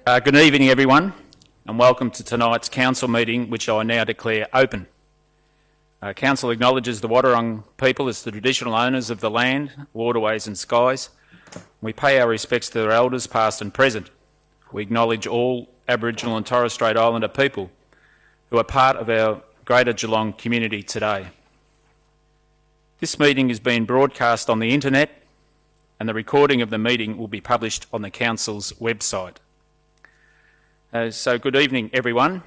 Good evening, everyone, and welcome to tonight's council meeting, which I now declare open. Council acknowledges the Wadawurrung people as the traditional owners of the land, waterways and skies. We pay our respects to their elders, past and present. We acknowledge all Aboriginal and Torres Strait Islander people who are part of our Greater Geelong community today. This meeting is being broadcast on the internet, and the recording of the meeting will be published on the council's website. So good evening, everyone.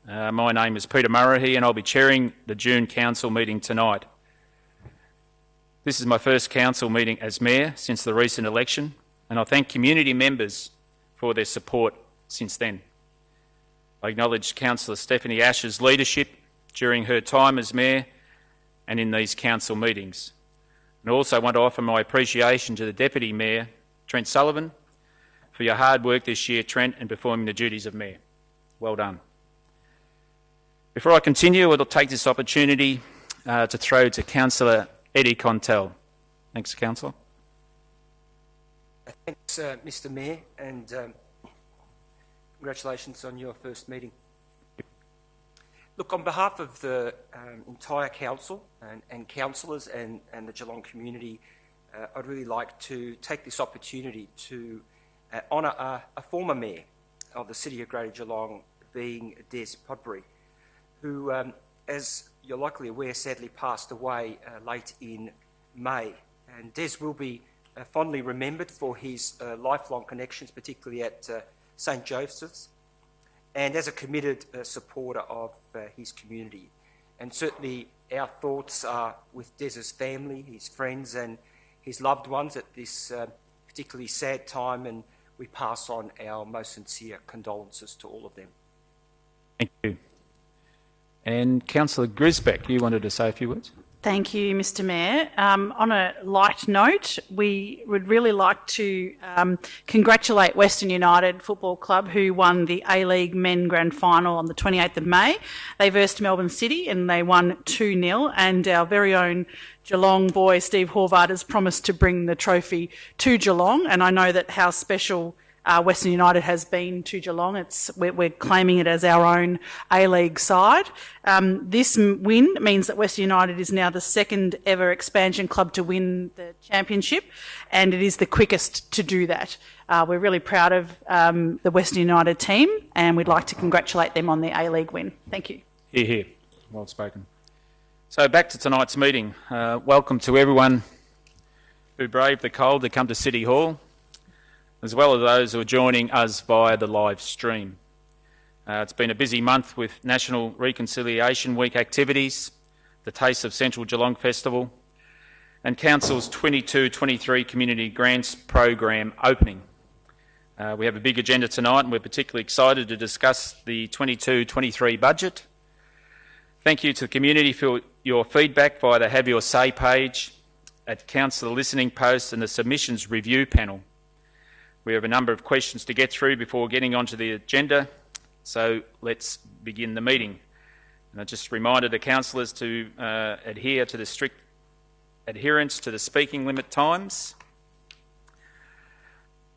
My name is Peter Murray and I'll be chairing the June council meeting tonight. This is my first council meeting as mayor since the recent election, and I thank community members for their support since then. I acknowledge Councillor Stephanie Ash's leadership during her time as mayor and in these council meetings. And I also want to offer my appreciation to the Deputy Mayor, Trent Sullivan, for your hard work this year, Trent, and performing the duties of Mayor. Well done. Before I continue, I'll take this opportunity to throw to Councillor Eddie Contell. Thanks, Councillor. Thanks, Mr Mayor, and congratulations on your first meeting. Look, on behalf of the entire council and councillors and the Geelong community, I'd really like to take this opportunity to honour a former mayor of the City of Greater Geelong, being Des Podbury, who, as you're likely aware, sadly passed away late in May. And Des will be fondly remembered for his lifelong connections, particularly at St Joseph's, and as a committed supporter of his community. And certainly our thoughts are with Des's family, his friends and his loved ones at this particularly sad time, and we pass on our most sincere condolences to all of them. Thank you. And Councillor Grisbeck, you wanted to say a few words? Thank you, Mr Mayor. On a light note, we would really like to congratulate Western United Football Club, who won the A-League Men Grand Final on the 28th of May. They versed Melbourne City and they won 2-0, and our very own Geelong boy, Steve Horvath, has promised to bring the trophy to Geelong, and I know that how special Western United has been to Geelong. We're claiming it as our own A-League side. This win means that Western United is now the second ever expansion club to win the championship, and it is the quickest to do that. We're really proud of the Western United team, and we'd like to congratulate them on the A-League win. Thank you. Hear, hear. Well spoken. So back to tonight's meeting. Welcome to everyone who braved the cold to come to City Hall, as well as those who are joining us via the live stream. It's been a busy month with National Reconciliation Week activities, the Taste of Central Geelong Festival, and Council's 22-23 Community Grants Program opening. We have a big agenda tonight, and we're particularly excited to discuss the 22-23 budget. Thank you to the community for your feedback via the Have Your Say page, at Councillor Listening Post and the Submissions Review Panel. We have a number of questions to get through before getting onto the agenda, so let's begin the meeting. And I just reminded the councillors to adhere to the strict adherence to the speaking limit times.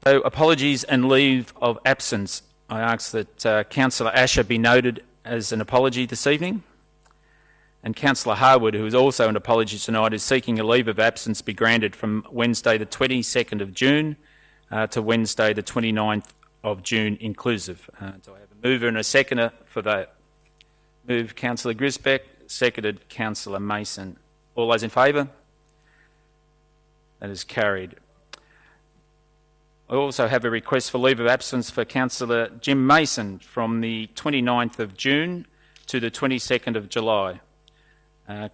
So apologies and leave of absence. I ask that Councillor Asher be noted as an apology this evening, and Councillor Harwood, who is also an apology tonight, is seeking a leave of absence be granted from Wednesday the 22nd of June to Wednesday the 29th of June inclusive. Do I have a mover and a seconder for that? Move Councillor Grisbeck, seconded Councillor Mason. All those in favour? That is carried. I also have a request for leave of absence for Councillor Jim Mason from the 29th of June to the 22nd of July.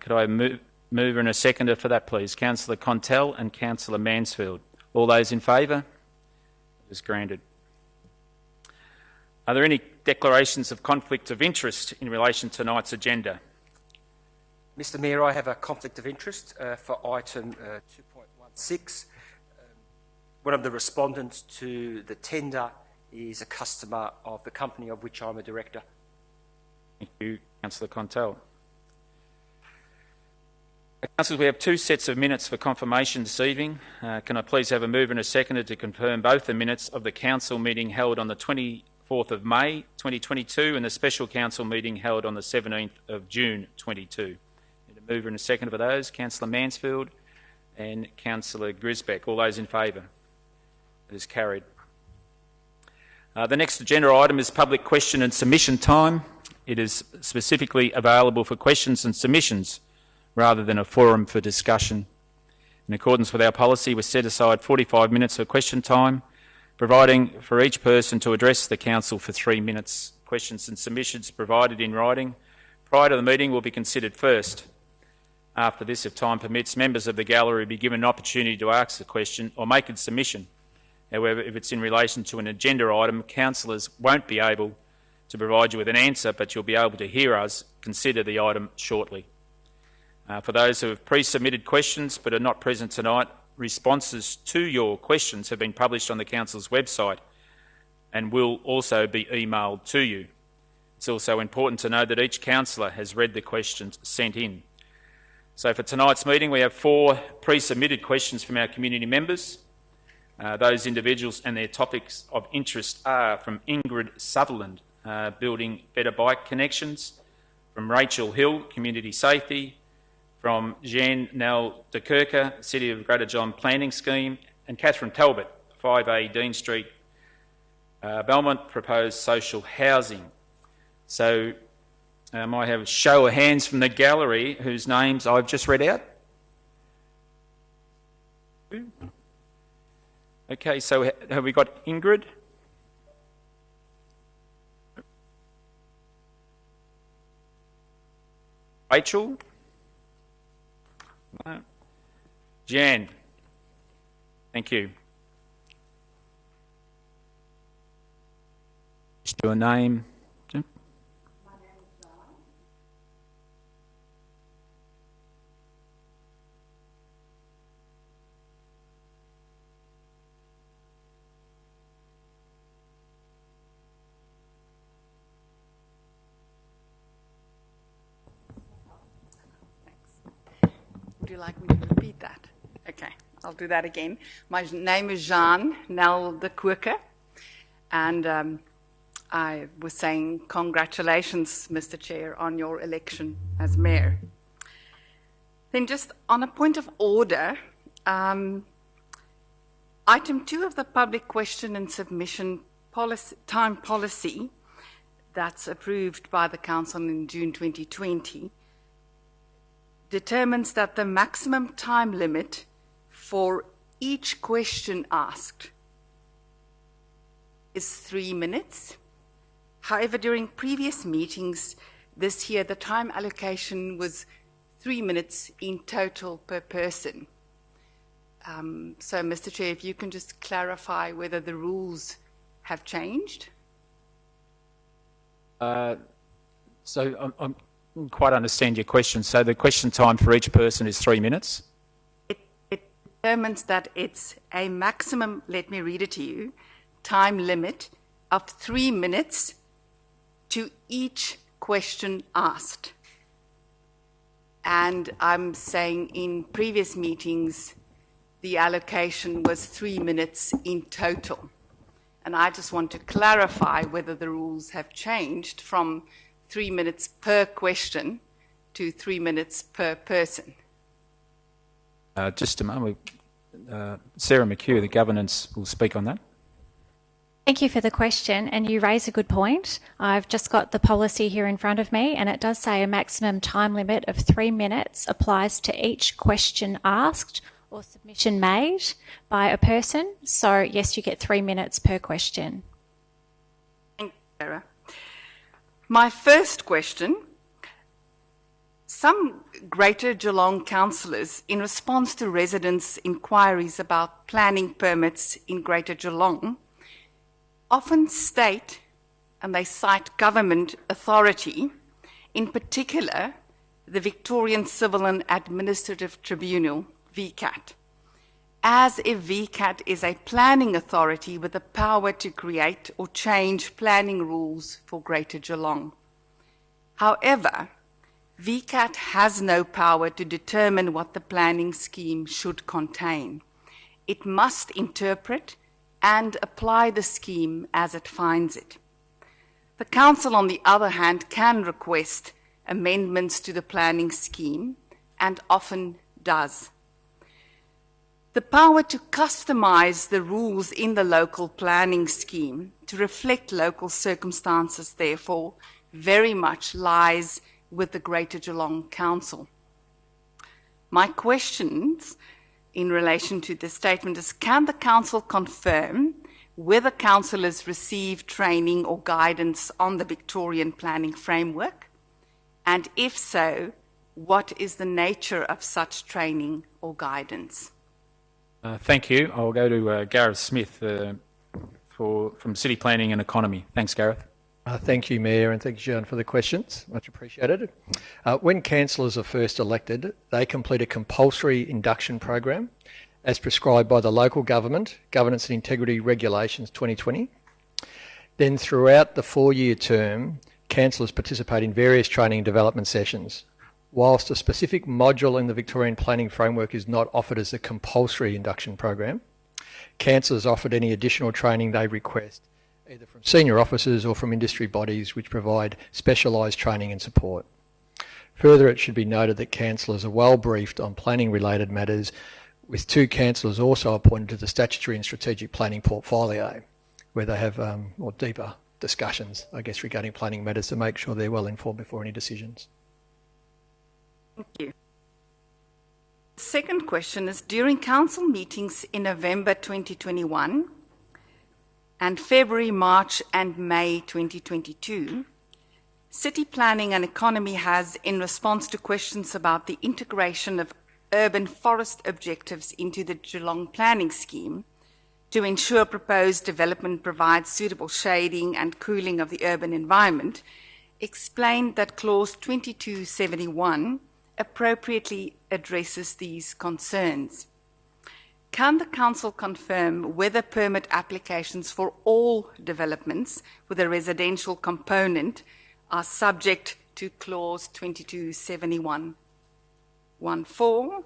Could I move and a seconder for that, please? Councillor Contell and Councillor Mansfield. All those in favour? Is granted. Are there any declarations of conflict of interest in relation to tonight's agenda? Mr Mayor, I have a conflict of interest for item 2.16. One of the respondents to the tender is a customer of the company of which I'm a director. Thank you, Councillor Contell. Councillors, we have two sets of minutes for confirmation this evening. Can I please have a mover and a seconder to confirm both the minutes of the council meeting held on the 24th of May 2022 and the special council meeting held on the 17th of June 22. Need a mover and a seconder for those. Councillor Mansfield and Councillor Grisbeck. All those in favour? It is carried. The next agenda item is public question and submission time. It is specifically available for questions and submissions rather than a forum for discussion. In accordance with our policy, we set aside 45 minutes for question time, providing for each person to address the council for 3 minutes. Questions and submissions provided in writing prior to the meeting will be considered first. After this, if time permits, members of the gallery will be given an opportunity to ask the question or make a submission. However, if it's in relation to an agenda item, councillors won't be able to provide you with an answer, but you'll be able to hear us consider the item shortly. For those who have pre-submitted questions but are not present tonight, responses to your questions have been published on the Council's website and will also be emailed to you. It's also important to know that each councillor has read the questions sent in. So for tonight's meeting, we have 4 pre-submitted questions from our community members. Those individuals and their topics of interest are from Ingrid Sutherland, building better bike connections, from Rachel Hill, community safety, from Jean Nell de Kirker, City of Greater Geelong Planning Scheme, and Catherine Talbot, 5A Dean Street, Belmont, proposed social housing. So I have a show of hands from the gallery whose names I've just read out. Okay, so have we got Ingrid? Rachel? No. Jan? Thank you. Just do a name. My name is John. Would you like me to repeat that? Okay, I'll do that again. My name is Jean Nell de Kirker, and I was saying congratulations, Mr. Chair, on your election as Mayor. Then just on a point of order, item 2 of the public question and submission time policy that's approved by the Council in June 2020 determines that the maximum time limit for each question asked is 3 minutes. However, during previous meetings this year, the time allocation was 3 minutes in total per person. So, Mr. Chair, if you can just clarify whether the rules have changed. So I didn't quite understand your question. So the question time for each person is 3 minutes? It determines that it's a maximum, let me read it to you, time limit of 3 minutes to each question asked. And I'm saying in previous meetings, the allocation was 3 minutes in total. And I just want to clarify whether the rules have changed from 3 minutes per question to 3 minutes per person. Just a moment. Sarah McHugh, the governance, will speak on that. Thank you for the question, and you raise a good point. I've just got the policy here in front of me, and it does say a maximum time limit of 3 minutes applies to each question asked or submission made by a person. So, yes, you get 3 minutes per question. Thank you, Sarah. My first question, some Greater Geelong councillors, in response to residents' inquiries about planning permits in Greater Geelong, often state, and they cite government authority, in particular the Victorian Civil and Administrative Tribunal, VCAT, as if VCAT is a planning authority with the power to create or change planning rules for Greater Geelong. However, VCAT has no power to determine what the planning scheme should contain. It must interpret and apply the scheme as it finds it. The Council, on the other hand, can request amendments to the planning scheme, and often does. The power to customise the rules in the local planning scheme to reflect local circumstances, therefore, very much lies with the Greater Geelong Council. My questions in relation to this statement is, can the Council confirm whether councillors receive training or guidance on the Victorian planning framework? And if so, what is the nature of such training or guidance? Thank you. I'll go to Gareth Smith from City Planning and Economy. Thanks, Gareth. Thank you, Mayor, and thank you, John, for the questions. Much appreciated. When councillors are first elected, they complete a compulsory induction program as prescribed by the Local Government Governance and Integrity Regulations 2020. Then throughout the 4-year term, councillors participate in various training and development sessions. Whilst a specific module in the Victorian Planning Framework is not offered as a compulsory induction program, councillors are offered any additional training they request, either from senior officers or from industry bodies which provide specialised training and support. Further, it should be noted that councillors are well briefed on planning-related matters, with 2 councillors also appointed to the statutory and strategic planning portfolio, where they have more deeper discussions, I guess, regarding planning matters to make sure they're well informed before any decisions. Thank you. The second question is, during council meetings in November 2021 and February, March and May 2022, City Planning and Economy has, in response to questions about the integration of urban forest objectives into the Geelong planning scheme to ensure proposed development provides suitable shading and cooling of the urban environment, explained that Clause 2271 appropriately addresses these concerns. Can the Council confirm whether permit applications for all developments with a residential component are subject to Clause 2271(1)(4)?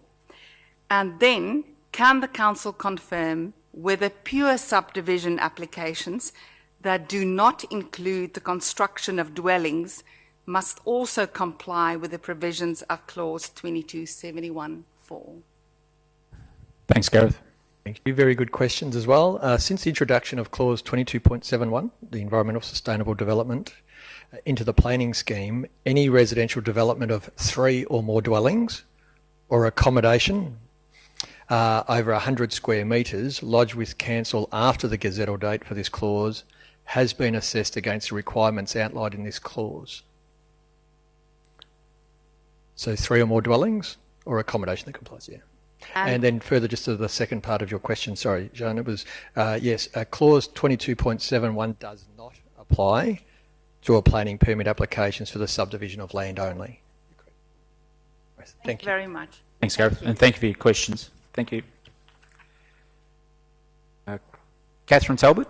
And then, can the Council confirm whether pure subdivision applications that do not include the construction of dwellings must also comply with the provisions of Clause 2271(4)? Thanks, Gareth. Thank you. Very good questions as well. Since the introduction of Clause 22.71, the Environmental Sustainable Development, into the planning scheme, any residential development of 3 or more dwellings or accommodation over 100 square metres lodged with council after the gazettal date for this clause has been assessed against the requirements outlined in this clause. So 3 or more dwellings or accommodation that complies, yeah. And then further, just to the second part of your question, sorry, Joan, it was, yes, Clause 22.71 does not apply to a planning permit applications for the subdivision of land only. Thank you very much. Thanks, Gareth, and thank you for your questions. Thank you. Catherine Talbot.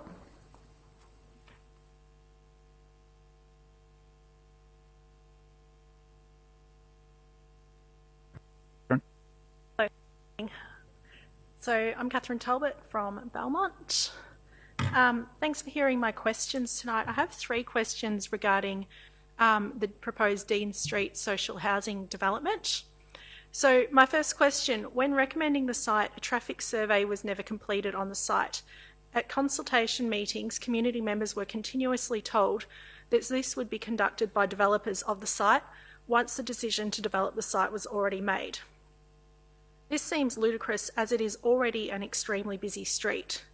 So I'm Catherine Talbot from Belmont. Thanks for hearing my questions tonight. I have 3 questions regarding the proposed Dean Street social housing development. So my first question, when recommending the site, a traffic survey was never completed on the site. At consultation meetings, community members were continuously told that this would be conducted by developers of the site once the decision to develop the site was already made. This seems ludicrous as it is already an extremely busy street.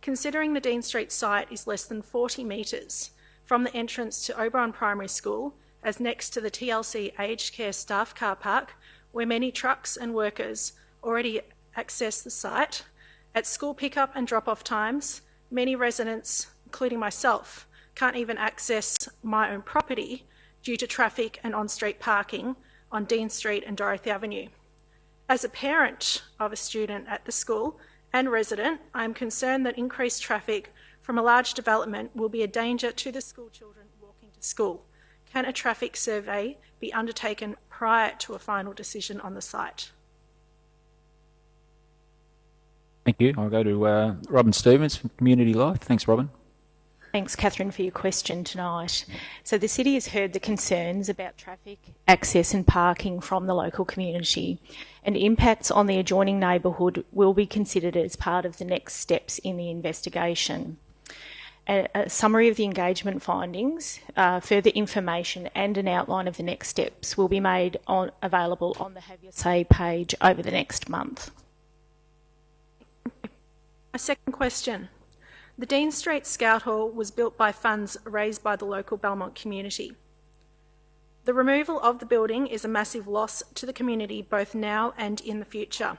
Considering the Dean Street site is less than 40 metres from the entrance to Oberon Primary School, as next to the TLC aged care staff car park, where many trucks and workers already access the site, at school pickup and drop-off times, many residents, including myself, can't even access my own property due to traffic and on-street parking on Dean Street and Dorothy Avenue. As a parent of a student at the school and resident, I am concerned that increased traffic from a large development will be a danger to the school children walking to school. can a traffic survey be undertaken prior to a final decision on the site? Thank you. I'll go to Robin Stevens from Community Life. Thanks, Robin. Thanks, Catherine, for your question tonight. So the City has heard the concerns about traffic, access and parking from the local community, and impacts on the adjoining neighbourhood will be considered as part of the next steps in the investigation. A summary of the engagement findings, further information and an outline of the next steps will be made available on the Have Your Say page over the next month. My second question. The Dean Street Scout Hall was built by funds raised by the local Belmont community. The removal of the building is a massive loss to the community both now and in the future.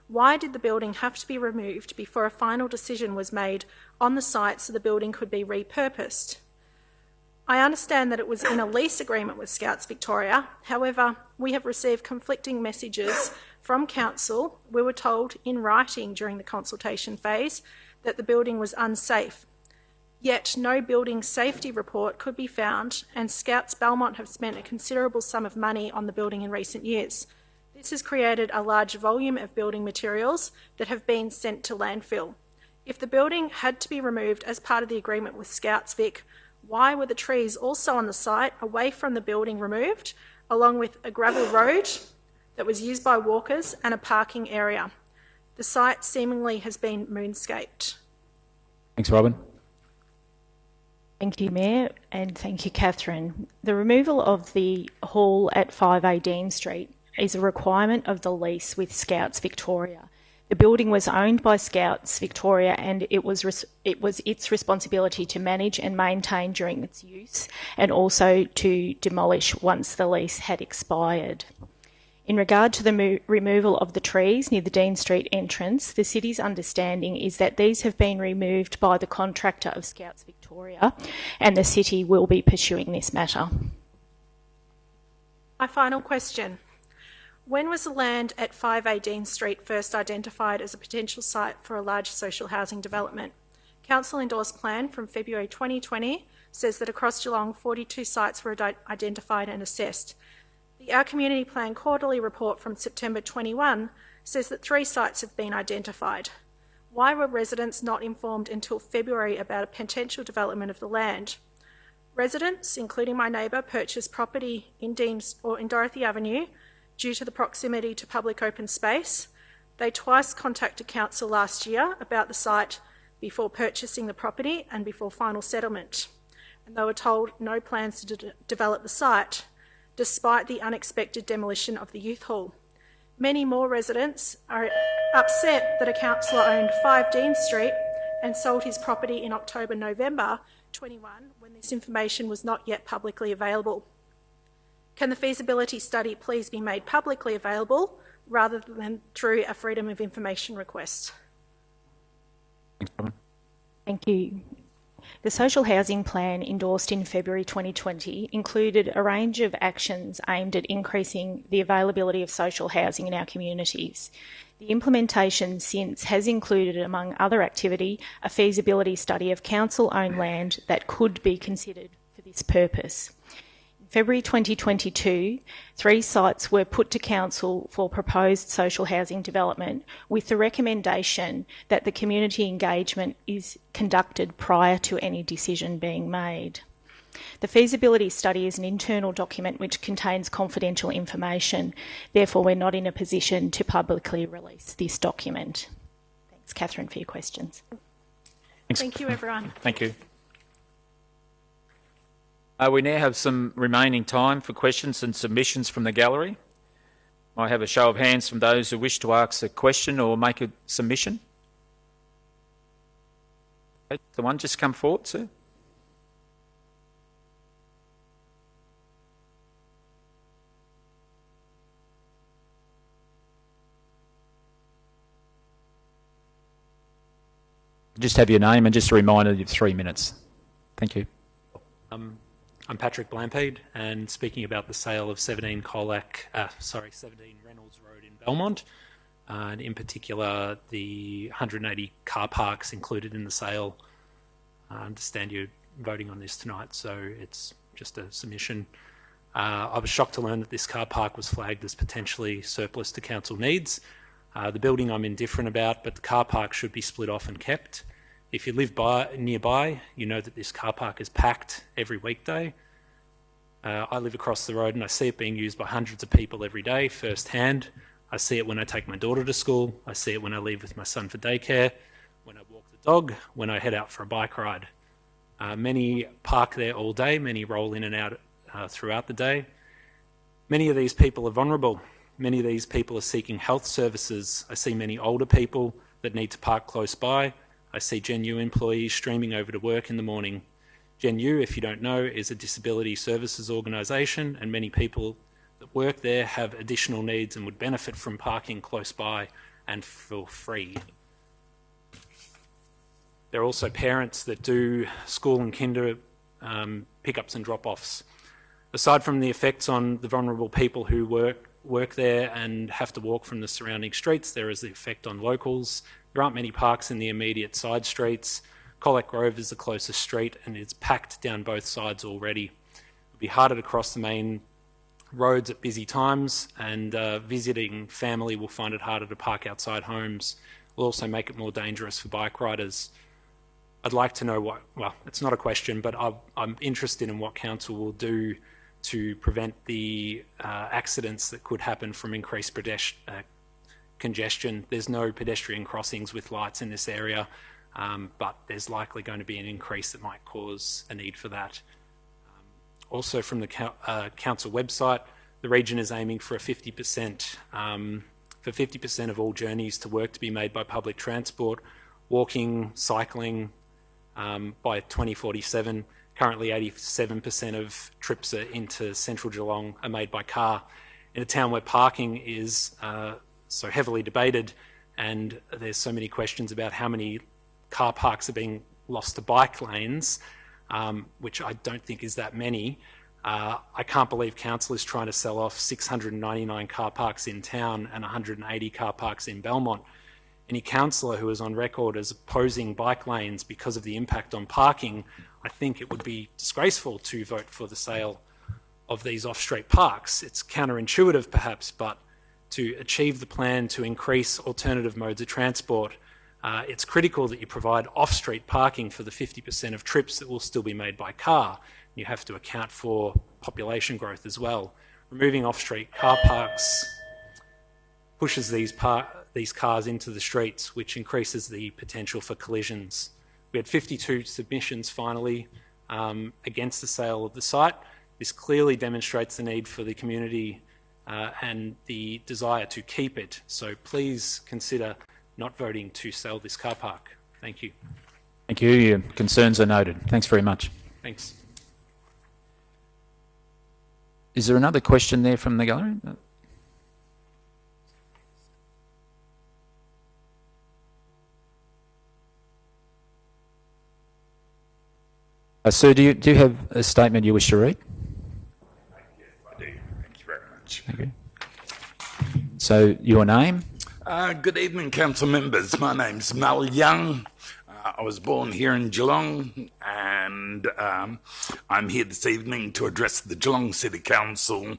Why did the building have to be removed before a final decision was made on the site so the building could be repurposed? I understand that it was in a lease agreement with Scouts Victoria. However, we have received conflicting messages from Council. We were told in writing during the consultation phase that the building was unsafe. Yet no building safety report could be found, and Scouts Belmont have spent a considerable sum of money on the building in recent years. This has created a large volume of building materials that have been sent to landfill. If the building had to be removed as part of the agreement with Scouts Vic, why were the trees also on the site away from the building removed, along with a gravel road that was used by walkers and a parking area? The site seemingly has been moonscaped. Thanks, Robin. Thank you, Mayor, and thank you, Catherine. The removal of the hall at 5A Dean Street is a requirement of the lease with Scouts Victoria. The building was owned by Scouts Victoria, and it was its responsibility to manage and maintain during its use, and also to demolish once the lease had expired. In regard to the removal of the trees near the Dean Street entrance, the City's understanding is that these have been removed by the contractor of Scouts Victoria, and the City will be pursuing this matter. My final question. When was the land at 5A Dean Street first identified as a potential site for a large social housing development? Council endorsed plan from February 2020 says that across Geelong, 42 sites were identified and assessed. The Our Community Plan quarterly report from September 21 says that 3 sites have been identified. Why were residents not informed until February about a potential development of the land? Residents, including my neighbour, purchased property in Dorothy Avenue due to the proximity to public open space. They twice contacted Council last year about the site before purchasing the property and before final settlement, and they were told no plans to develop the site, despite the unexpected demolition of the youth hall. Many more residents are upset that a councillor owned 5 Dean Street and sold his property in October-November 21 when this information was not yet publicly available. Can the feasibility study please be made publicly available rather than through a Freedom of Information request? Thank you. The social housing plan endorsed in February 2020 included a range of actions aimed at increasing the availability of social housing in our communities. The implementation since has included, among other activity, a feasibility study of council-owned land that could be considered for this purpose. In February 2022, 3 sites were put to council for proposed social housing development with the recommendation that the community engagement is conducted prior to any decision being made. The feasibility study is an internal document which contains confidential information. Therefore, we're not in a position to publicly release this document. Thanks, Catherine, for your questions. Thanks. Thank you, everyone. Thank you. We now have some remaining time for questions and submissions from the gallery. I have a show of hands from those who wish to ask a question or make a submission. Okay, the one just come forward, sir. Just have your name and just a reminder you have 3 minutes. Thank you. I'm Patrick Blampede, and speaking about the sale of 17 Reynolds Road in Belmont, and in particular the 180 car parks included in the sale. I understand you're voting on this tonight, so it's just a submission. I was shocked to learn that this car park was flagged as potentially surplus to council needs. The building I'm indifferent about, but the car park should be split off and kept. If you live nearby, you know that this car park is packed every weekday. I live across the road and I see it being used by hundreds of people every day firsthand. I see it when I take my daughter to school. I see it when I leave with my son for daycare, when I walk the dog, when I head out for a bike ride. Many park there all day. Many roll in and out throughout the day. Many of these people are vulnerable. Many of these people are seeking health services. I see many older people that need to park close by. I see GenU employees streaming over to work in the morning. GenU, if you don't know, is a disability services organisation, and many people that work there have additional needs and would benefit from parking close by and for free. There are also parents that do school and kinder pickups and drop-offs. Aside from the effects on the vulnerable people who work there and have to walk from the surrounding streets, there is the effect on locals. There aren't many parks in the immediate side streets. Colac Grove is the closest street and it's packed down both sides already. It'll be harder to cross the main roads at busy times, and visiting family will find it harder to park outside homes. It'll also make it more dangerous for bike riders. I'd like to know well, it's not a question, but I'm interested in what council will do to prevent the accidents that could happen from increased congestion. There's no pedestrian crossings with lights in this area, but there's likely going to be an increase that might cause a need for that. Also from the council website, the region is aiming for 50% of all journeys to work to be made by public transport, walking, cycling, by 2047. Currently 87% of trips into central Geelong are made by car. In a town where parking is so heavily debated and there's so many questions about how many car parks are being lost to bike lanes, which I don't think is that many, I can't believe council is trying to sell off 699 car parks in town and 180 car parks in Belmont. Any councillor who is on record as opposing bike lanes because of the impact on parking, I think it would be disgraceful to vote for the sale of these off-street parks. It's counterintuitive perhaps, but to achieve the plan to increase alternative modes of transport, it's critical that you provide off-street parking for the 50% of trips that will still be made by car. You have to account for population growth as well. Removing off-street car parks pushes these cars into the streets, which increases the potential for collisions. We had 52 submissions finally against the sale of the site. This clearly demonstrates the need for the community and the desire to keep it. So please consider not voting to sell this car park. Thank you. Thank you. Your concerns are noted. Thanks very much. Thanks. Is there another question there from the gallery? Sir, do you have a statement you wish to read? Yes, I do. Thank you very much. Okay. So, your name? Good evening, council members. My name's Mel Young. I was born here in Geelong, and I'm here this evening to address the Geelong City Council,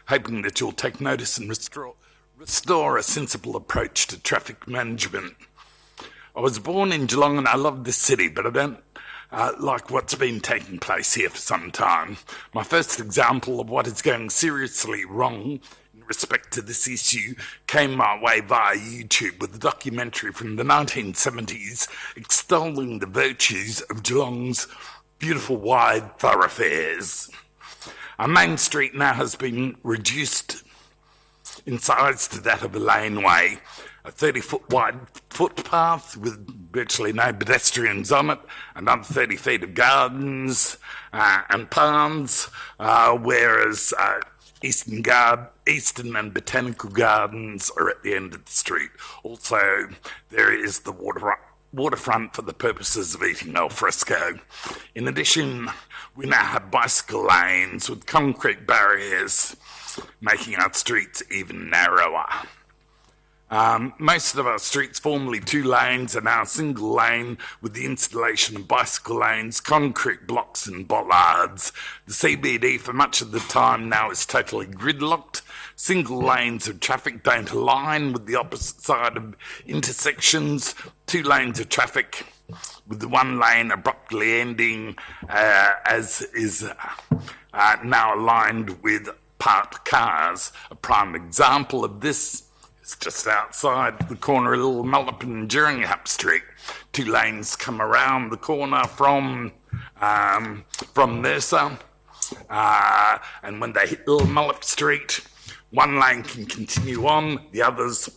hoping that you'll take notice and restore a sensible approach to traffic management. I was born in Geelong and I love this city, but I don't like what's been taking place here for some time. My first example of what is going seriously wrong in respect to this issue came my way via YouTube with a documentary from the 1970s extolling the virtues of Geelong's beautiful wide thoroughfares. Our main street now has been reduced in size to that of a laneway, a 30-foot wide footpath with virtually no pedestrians on it, another 30 feet of gardens and palms, whereas Eastern and Botanical Gardens are at the end of the street. Also, there is the waterfront for the purposes of eating al fresco. In addition, we now have bicycle lanes with concrete barriers, making our streets even narrower. Most of our streets, formerly 2 lanes, are now single lane with the installation of bicycle lanes, concrete blocks and bollards. The CBD for much of the time now is totally gridlocked. Single lanes of traffic don't align with the opposite side of intersections. 2 lanes of traffic with the 1 lane abruptly ending as is now aligned with parked cars. A prime example of this is just outside the corner of Little Mullop and Jerringhap Street. 2 lanes come around the corner from Mercer, and when they hit Little Mullop Street, 1 lane can continue on, the others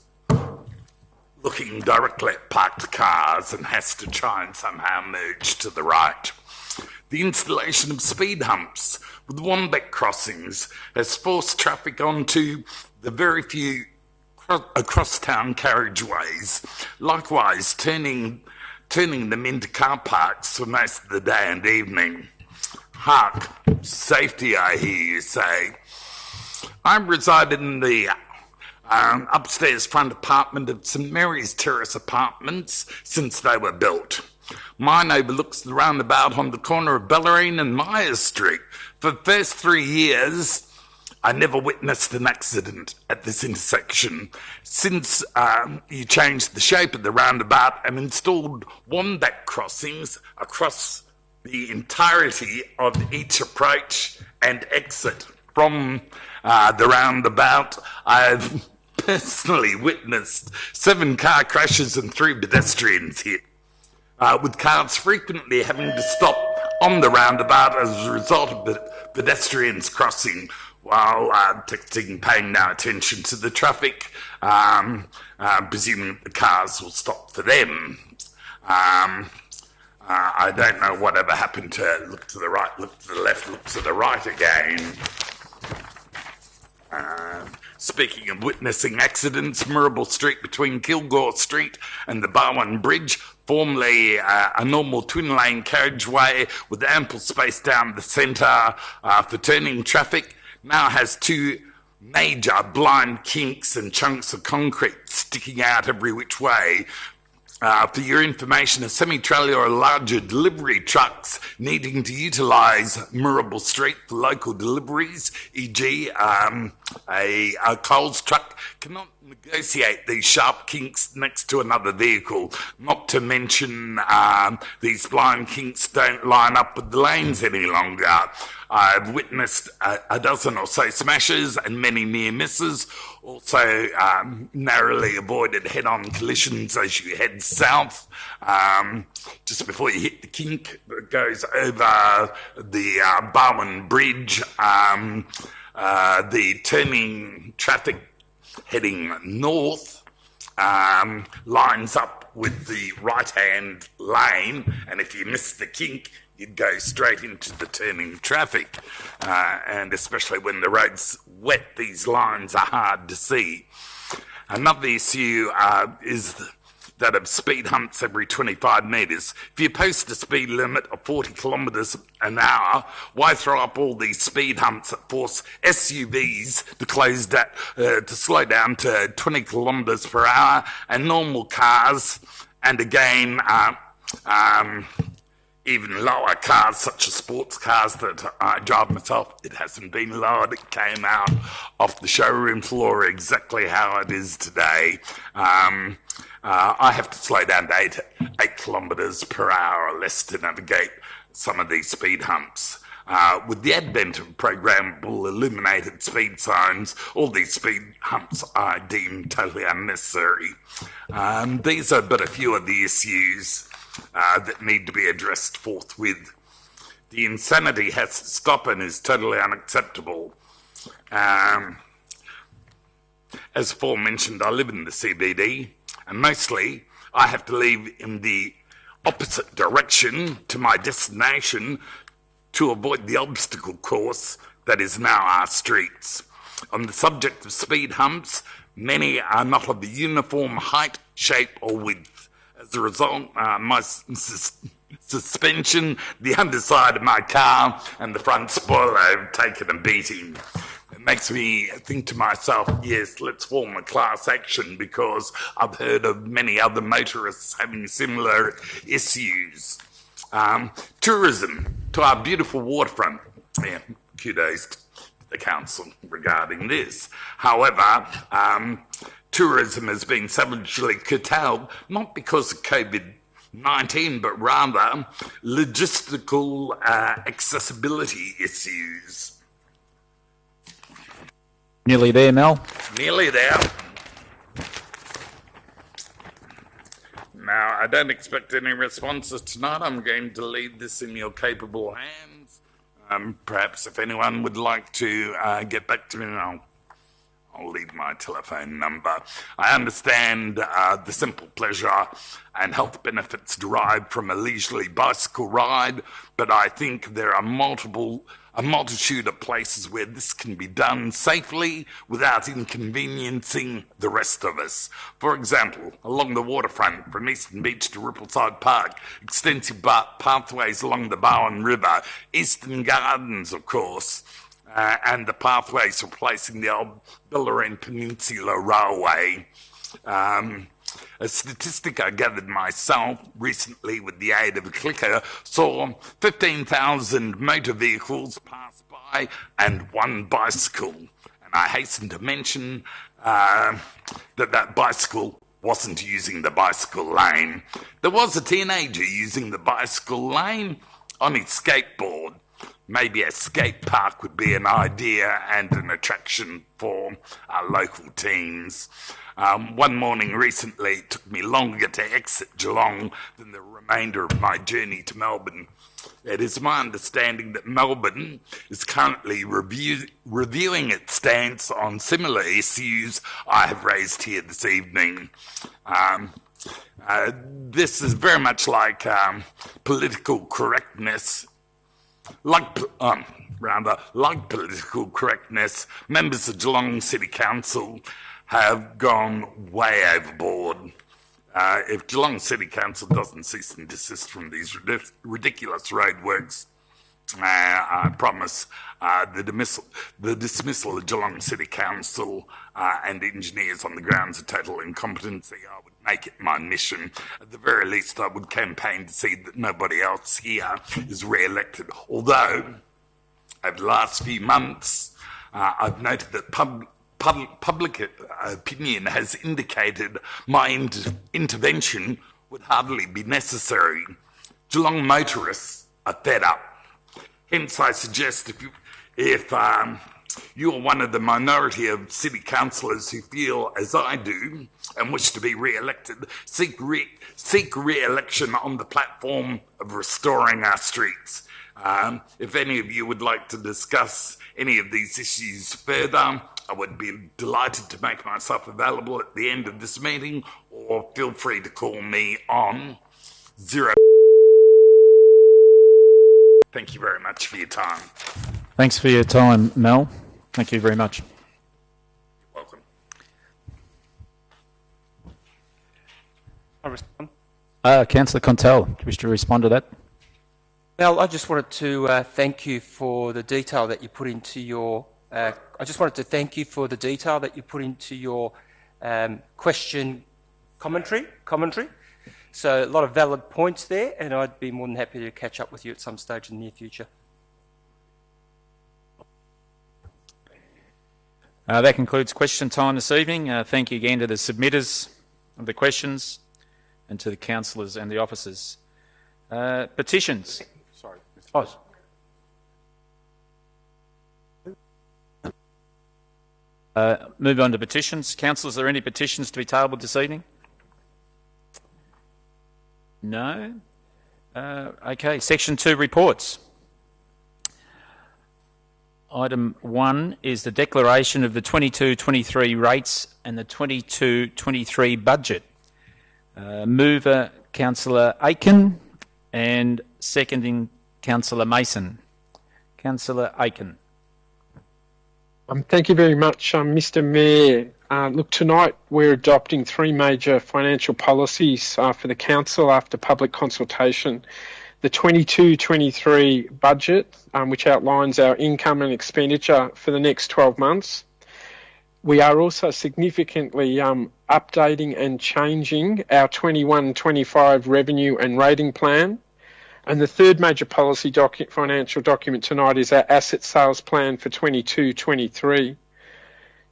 looking directly at parked cars and has to try and somehow merge to the right. The installation of speed humps with Wombat crossings has forced traffic onto the very few across-town carriageways, likewise turning them into car parks for most of the day and evening. Hark, safety, I hear you say. I resided in the upstairs front apartment of St Mary's Terrace Apartments since they were built. Mine overlooks the roundabout on the corner of Bellarine and Myers Street. For the first 3 years, I never witnessed an accident at this intersection. Since you changed the shape of the roundabout and installed wombat crossings across the entirety of each approach and exit from the roundabout, I've personally witnessed 7 car crashes and 3 pedestrians hit, with cars frequently having to stop on the roundabout as a result of pedestrians crossing while paying no attention to the traffic, presuming the cars will stop for them. I don't know whatever happened to look to the right, look to the left, look to the right again. Speaking of witnessing accidents, Mirrabel Street between Kilgore Street and the Barwon Bridge, formerly a normal twin-lane carriageway with ample space down the centre for turning traffic, now has 2 major blind kinks and chunks of concrete sticking out every which way. For your information, a semi-trailer or larger delivery trucks needing to utilise Mirrabel Street for local deliveries, e.g. a Coles truck, cannot negotiate these sharp kinks next to another vehicle. Not to mention these blind kinks don't line up with the lanes any longer. I've witnessed a dozen or so smashes and many near misses, also narrowly avoided head-on collisions as you head south. Just before you hit the kink that goes over the Barwon Bridge, the turning traffic heading north lines up with the right-hand lane, and if you miss the kink, you'd go straight into the turning traffic, and especially when the road's wet, these lines are hard to see. Another issue is that of speed humps every 25 metres. If you post a speed limit of 40 kilometres an hour, why throw up all these speed humps that force SUVs to slow down to 20 kilometres per hour and normal cars, and again, even lower cars, such as sports cars that I drive myself, it hasn't been lowered. It came out off the showroom floor exactly how it is today. I have to slow down to 8 kilometres per hour or less to navigate some of these speed humps. With the advent of programmable illuminated speed signs, all these speed humps are deemed totally unnecessary. These are but a few of the issues that need to be addressed forthwith. The insanity has to stop and is totally unacceptable. As aforementioned, I live in the CBD, and mostly I have to leave in the opposite direction to my destination to avoid the obstacle course that is now our streets. On the subject of speed humps, many are not of the uniform height, shape or width. As a result, my suspension, the underside of my car and the front spoiler have taken a beating. makes me think to myself, yes, let's form a class action, because I've heard of many other motorists having similar issues. Tourism to our beautiful waterfront. Yeah, kudos to the council regarding this. However, tourism has been savagely curtailed, not because of COVID-19, but rather logistical accessibility issues. Nearly there, Mel. Nearly there. Now, I don't expect any responses tonight. I'm going to leave this in your capable hands. Perhaps if anyone would like to get back to me, I'll leave my telephone number. I understand the simple pleasure and health benefits derived from a leisurely bicycle ride, but I think there are a multitude of places where this can be done safely without inconveniencing the rest of us. For example, along the waterfront from Eastern Beach to Rippleside Park, extensive pathways along the Bowen River, Eastern Gardens, of course, and the pathways replacing the old Bellarine Peninsula Railway. A statistic I gathered myself recently with the aid of a clicker saw 15,000 motor vehicles pass by and one bicycle. And I hasten to mention that bicycle wasn't using the bicycle lane. There was a teenager using the bicycle lane on his skateboard. Maybe a skate park would be an idea and an attraction for our local teams. One morning recently, it took me longer to exit Geelong than the remainder of my journey to Melbourne. It is my understanding that Melbourne is currently reviewing its stance on similar issues I have raised here this evening. This is very much like political correctness. Like political correctness, members of Geelong City Council have gone way overboard. If Geelong City Council doesn't cease and desist from these ridiculous roadworks, I promise the dismissal of Geelong City Council and engineers on the grounds of total incompetency, I would make it my mission. At the very least, I would campaign to see that nobody else here is re-elected. Although, over the last few months, I've noted that public opinion has indicated my intervention would hardly be necessary. Geelong motorists are fed up. Hence, I suggest if you're one of the minority of city councillors who feel as I do and wish to be re-elected, seek re-election on the platform of restoring our streets. If any of you would like to discuss any of these issues further, I would be delighted to make myself available at the end of this meeting, or feel free to call me on 0. Thank you very much for your time. Thanks for your time, Mel. Thank you very much. You're welcome. I respond. Councillor Contel, do you wish to respond to that? Mel, I just wanted to thank you for the detail that you put into your. I just wanted to thank you for the detail that you put into your question commentary. So a lot of valid points there, and I'd be more than happy to catch up with you at some stage in the near future. That concludes question time this evening. Thank you again to the submitters of the questions and to the councillors and the officers. Petitions. Sorry. Oh. Move on to petitions. Councillors, are there any petitions to be tabled this evening? No? Okay, Section 2 reports. Item 1 is the declaration of the 22-23 rates and the 22-23 budget. Mover, Councillor Aiken, and seconding, Councillor Mason. Councillor Aiken. Thank you very much, Mr Mayor. Look, tonight we're adopting 3 major financial policies for the Council after public consultation. the 22-23 budget, which outlines our income and expenditure for the next 12 months. We are also significantly updating and changing our 21-25 revenue and rating plan. And the third major policy financial document tonight is our asset sales plan for 22-23.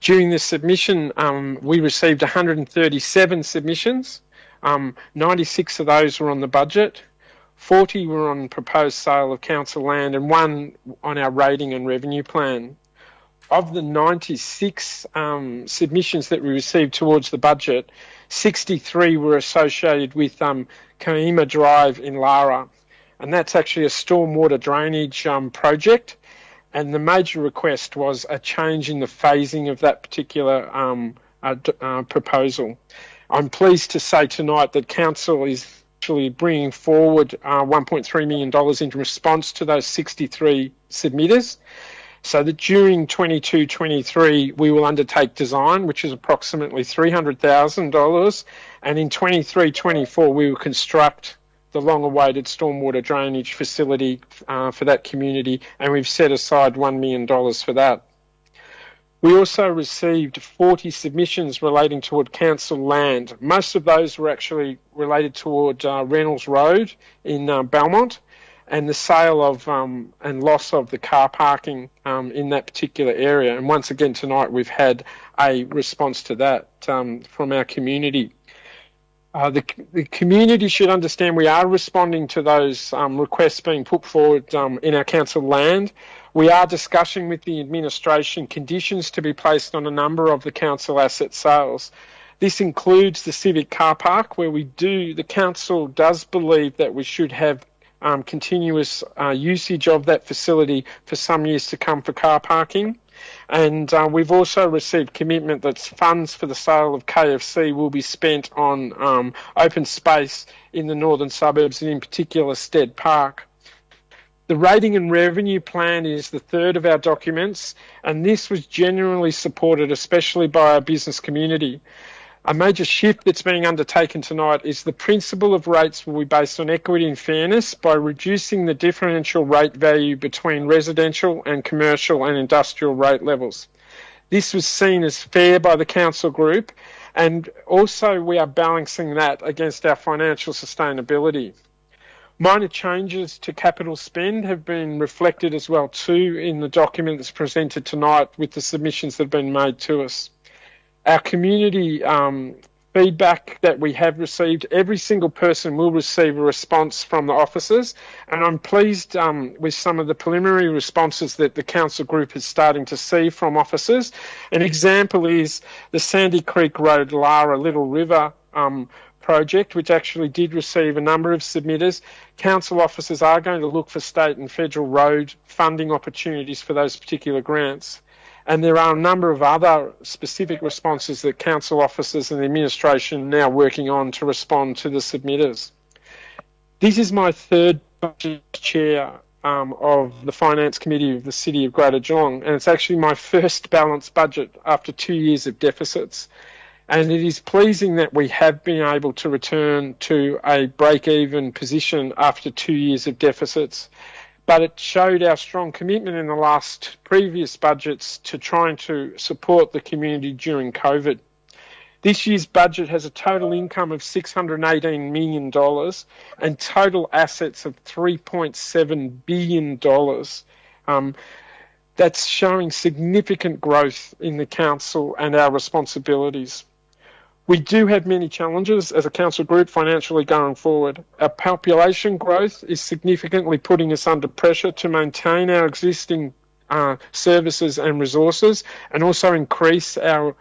During this submission, we received 137 submissions. 96 of those were on the budget, 40 were on proposed sale of council land, and 1 on our rating and revenue plan. Of the 96 submissions that we received towards the budget, 63 were associated with Koima Drive in Lara, and that's actually a stormwater drainage project. And the major request was a change in the phasing of that particular proposal. I'm pleased to say tonight that Council is actually bringing forward $1.3 million in response to those 63 submitters, so that during 22-23 we will undertake design, which is approximately $300,000, and in 23-24 we will construct the long-awaited stormwater drainage facility for that community, and we've set aside $1 million for that. We also received 40 submissions relating toward council land. Most of those were actually related toward Reynolds Road in Belmont, and the sale of and loss of the car parking in that particular area. And once again tonight we've had a response to that from our community. The community should understand we are responding to those requests being put forward in our council land. We are discussing with the administration conditions to be placed on a number of the council asset sales. This includes the civic car park, where the council does believe that we should have continuous usage of that facility for some years to come for car parking. And we've also received commitment that funds for the sale of KFC will be spent on open space in the northern suburbs, and in particular Stedbach. The rating and revenue plan is the third of our documents, and this was genuinely supported, especially by our business community. A major shift that's being undertaken tonight is the principle of rates will be based on equity and fairness by reducing the differential rate value between residential and commercial and industrial rate levels. This was seen as fair by the council group, and also we are balancing that against our financial sustainability. Minor changes to capital spend have been reflected as well too in the document that's presented tonight with the submissions that have been made to us. Our community feedback that we have received, every single person will receive a response from the officers, and I'm pleased with some of the preliminary responses that the council group is starting to see from officers. An example is the Sandy Creek Road Lara Little River project, which actually did receive a number of submitters. Council officers are going to look for state and federal road funding opportunities for those particular grants. And there are a number of other specific responses that council officers and the administration are now working on to respond to the submitters. This is my third budget chair of the Finance Committee of the City of Greater Geelong, and it's actually my first balanced budget after 2 years of deficits. And it is pleasing that we have been able to return to a break-even position after 2 years of deficits. But it showed our strong commitment in the previous budgets to trying to support the community during COVID. This year's budget has a total income of $618 million and total assets of $3.7 billion. That's showing significant growth in the council and our responsibilities. We do have many challenges as a council group financially going forward. Our population growth is significantly putting us under pressure to maintain our existing services and resources, and also increase our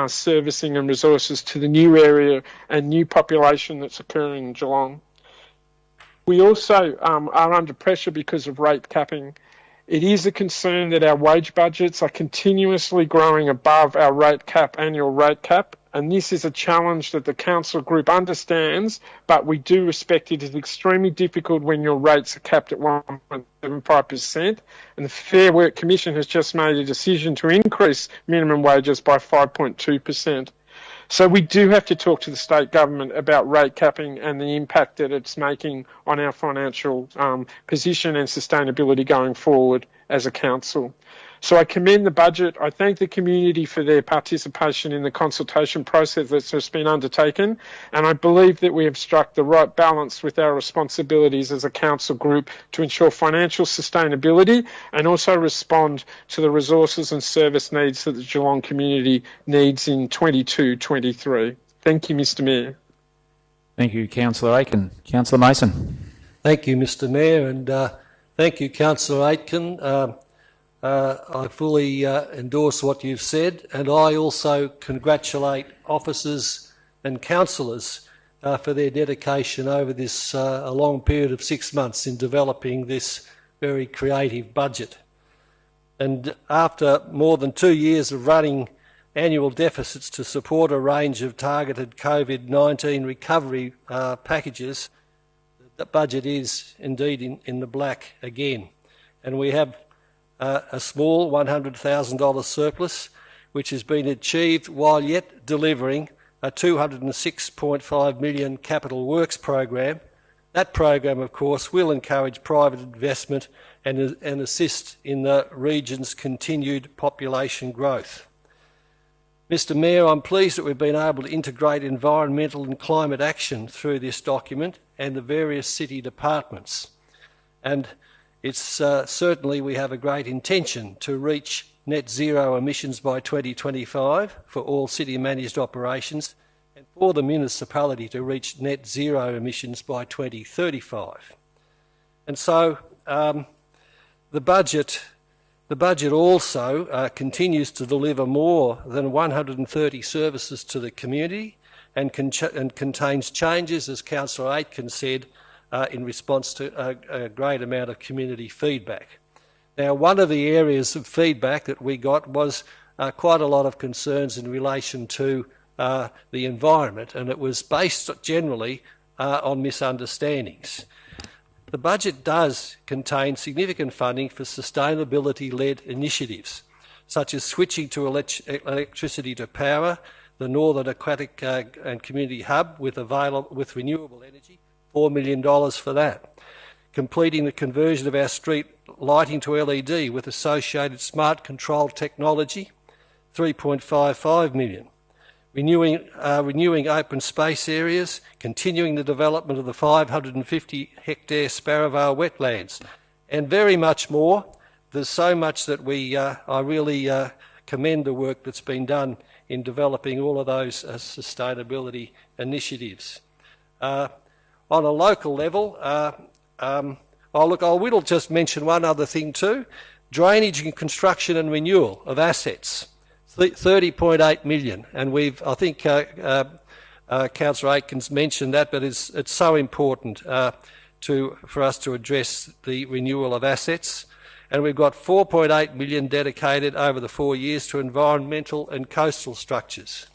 servicing and resources to the new area and new population that's occurring in Geelong. We also are under pressure because of rate capping. It is a concern that our wage budgets are continuously growing above our annual rate cap, and this is a challenge that the council group understands, but we do respect it is extremely difficult when your rates are capped at 1.75%, and the Fair Work Commission has just made a decision to increase minimum wages by 5.2%. So we do have to talk to the state government about rate capping and the impact that it's making on our financial position and sustainability going forward as a council. So I commend the budget. I thank the community for their participation in the consultation process that's just been undertaken. And I believe that we have struck the right balance with our responsibilities as a council group to ensure financial sustainability and also respond to the resources and service needs that the Geelong community needs in 22-23. Thank you, Mr Mayor. Thank you, Councillor Aiken. Councillor Mason. Thank you, Mr Mayor, and thank you, Councillor Aitken. I fully endorse what you've said, and I also congratulate officers and councillors for their dedication over this a long period of 6 months in developing this very creative budget. And after more than 2 years of running annual deficits to support a range of targeted COVID-19 recovery packages, the budget is indeed in the black again. And we have a small $100,000 surplus, which has been achieved while yet delivering a $206.5 million capital works program. That program, of course, will encourage private investment and assist in the region's continued population growth. Mr Mayor, I'm pleased that we've been able to integrate environmental and climate action through this document and the various city departments. And it's certainly we have a great intention to reach net zero emissions by 2025 for all city managed operations and for the municipality to reach net zero emissions by 2035. And so the budget also continues to deliver more than 130 services to the community and contains changes, as Councillor Aitken said, in response to a great amount of community feedback. Now, one of the areas of feedback that we got was quite a lot of concerns in relation to the environment, and it was based generally on misunderstandings. The budget does contain significant funding for sustainability-led initiatives, such as switching to electricity to power, the Northern Aquatic and Community Hub with renewable energy, $4 million for that. Completing the conversion of our street lighting to LED with associated smart control technology, $3.55 million. Renewing open space areas, continuing the development of the 550-hectare Sparrowvale Wetlands, and very much more. There's so much that I really commend the work that's been done in developing all of those sustainability initiatives. On a local level, I will just mention one other thing too. Drainage and construction and renewal of assets, $30.8 million. And I think Councillor Aitken's mentioned that, but it's so important for us to address the renewal of assets. And we've got $4.8 million dedicated over the 4 years to environmental and coastal structures.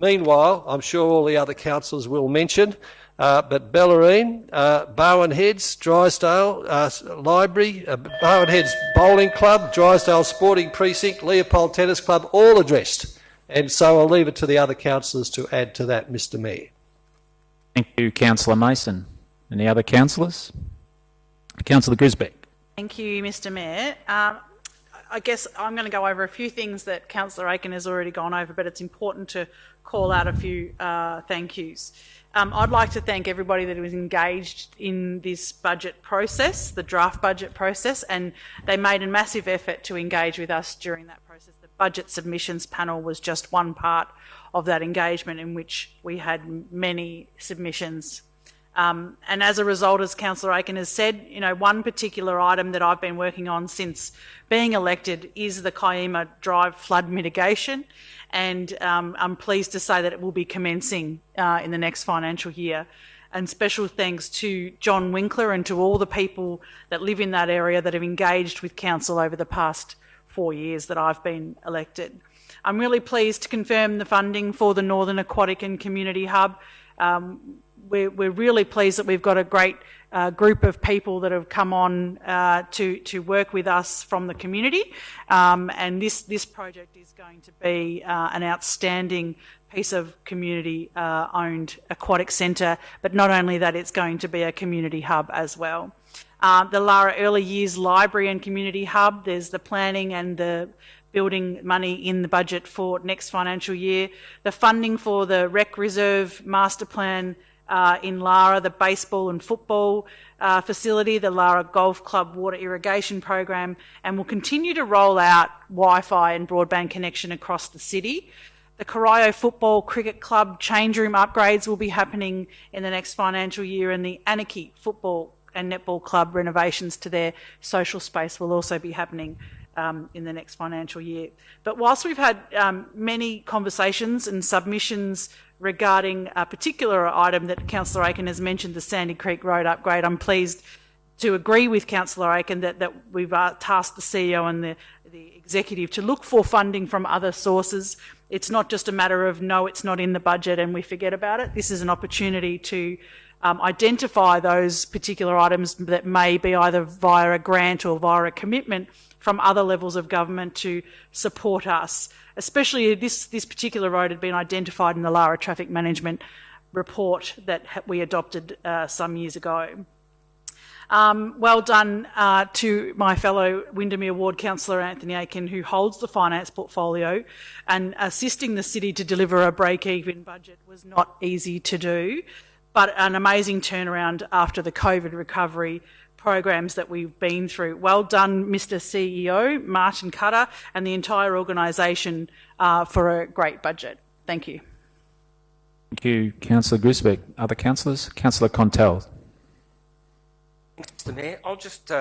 Meanwhile, I'm sure all the other councillors will mention, but Bellarine, Bowen Heads, Drysdale Library, Bowen Heads Bowling Club, Drysdale Sporting Precinct, Leopold Tennis Club, all addressed. And so I'll leave it to the other councillors to add to that, Mr Mayor. Thank you, Councillor Mason. Any other councillors? Councillor Grisbeck. Thank you, Mr Mayor. I guess I'm going to go over a few things that Councillor Aiken has already gone over, but it's important to call out a few thank yous. I'd like to thank everybody that was engaged in this budget process, the draft budget process, and they made a massive effort to engage with us during that process. The budget submissions panel was just one part of that engagement in which we had many submissions. And as a result, as Councillor Aiken has said, one particular item that I've been working on since being elected is the Kiama Drive flood mitigation, and I'm pleased to say that it will be commencing in the next financial year. And special thanks to John Winkler and to all the people that live in that area that have engaged with Council over the past 4 years that I've been elected. I'm really pleased to confirm the funding for the Northern Aquatic and Community Hub. We're really pleased that we've got a great group of people that have come on to work with us from the community, and this project is going to be an outstanding piece of community-owned aquatic centre, but not only that, it's going to be a community hub as well. The Lara Early Years Library and Community Hub, there's the planning and the building money in the budget for next financial year. The funding for the Rec Reserve Master Plan in Lara, the baseball and football facility, the Lara Golf Club water irrigation program, and will continue to roll out Wi-Fi and broadband connection across the city. The Corio Football Cricket Club change room upgrades will be happening in the next financial year, and the Anarchy Football and Netball Club renovations to their social space will also be happening in the next financial year. But whilst we've had many conversations and submissions regarding a particular item that Councillor Aiken has mentioned, the Sandy Creek Road upgrade, I'm pleased to agree with Councillor Aiken that we've tasked the CEO and the executive to look for funding from other sources. It's not just a matter of, no, it's not in the budget and we forget about it. This is an opportunity to identify those particular items that may be either via a grant or via a commitment from other levels of government to support us. Especially this particular road had been identified in the Lara Traffic Management report that we adopted some years ago. Well done to my fellow Windermere Ward Councillor Anthony Aiken, who holds the finance portfolio, and assisting the city to deliver a break-even budget was not easy to do, but an amazing turnaround after the COVID recovery programs that we've been through. Well done, Mr. CEO, Martin Cutter, and the entire organisation for a great budget. Thank you. Thank you, Councillor Grisbeck. Other councillors? Councillor Contell. Thanks, Mr. Mayor. I'll just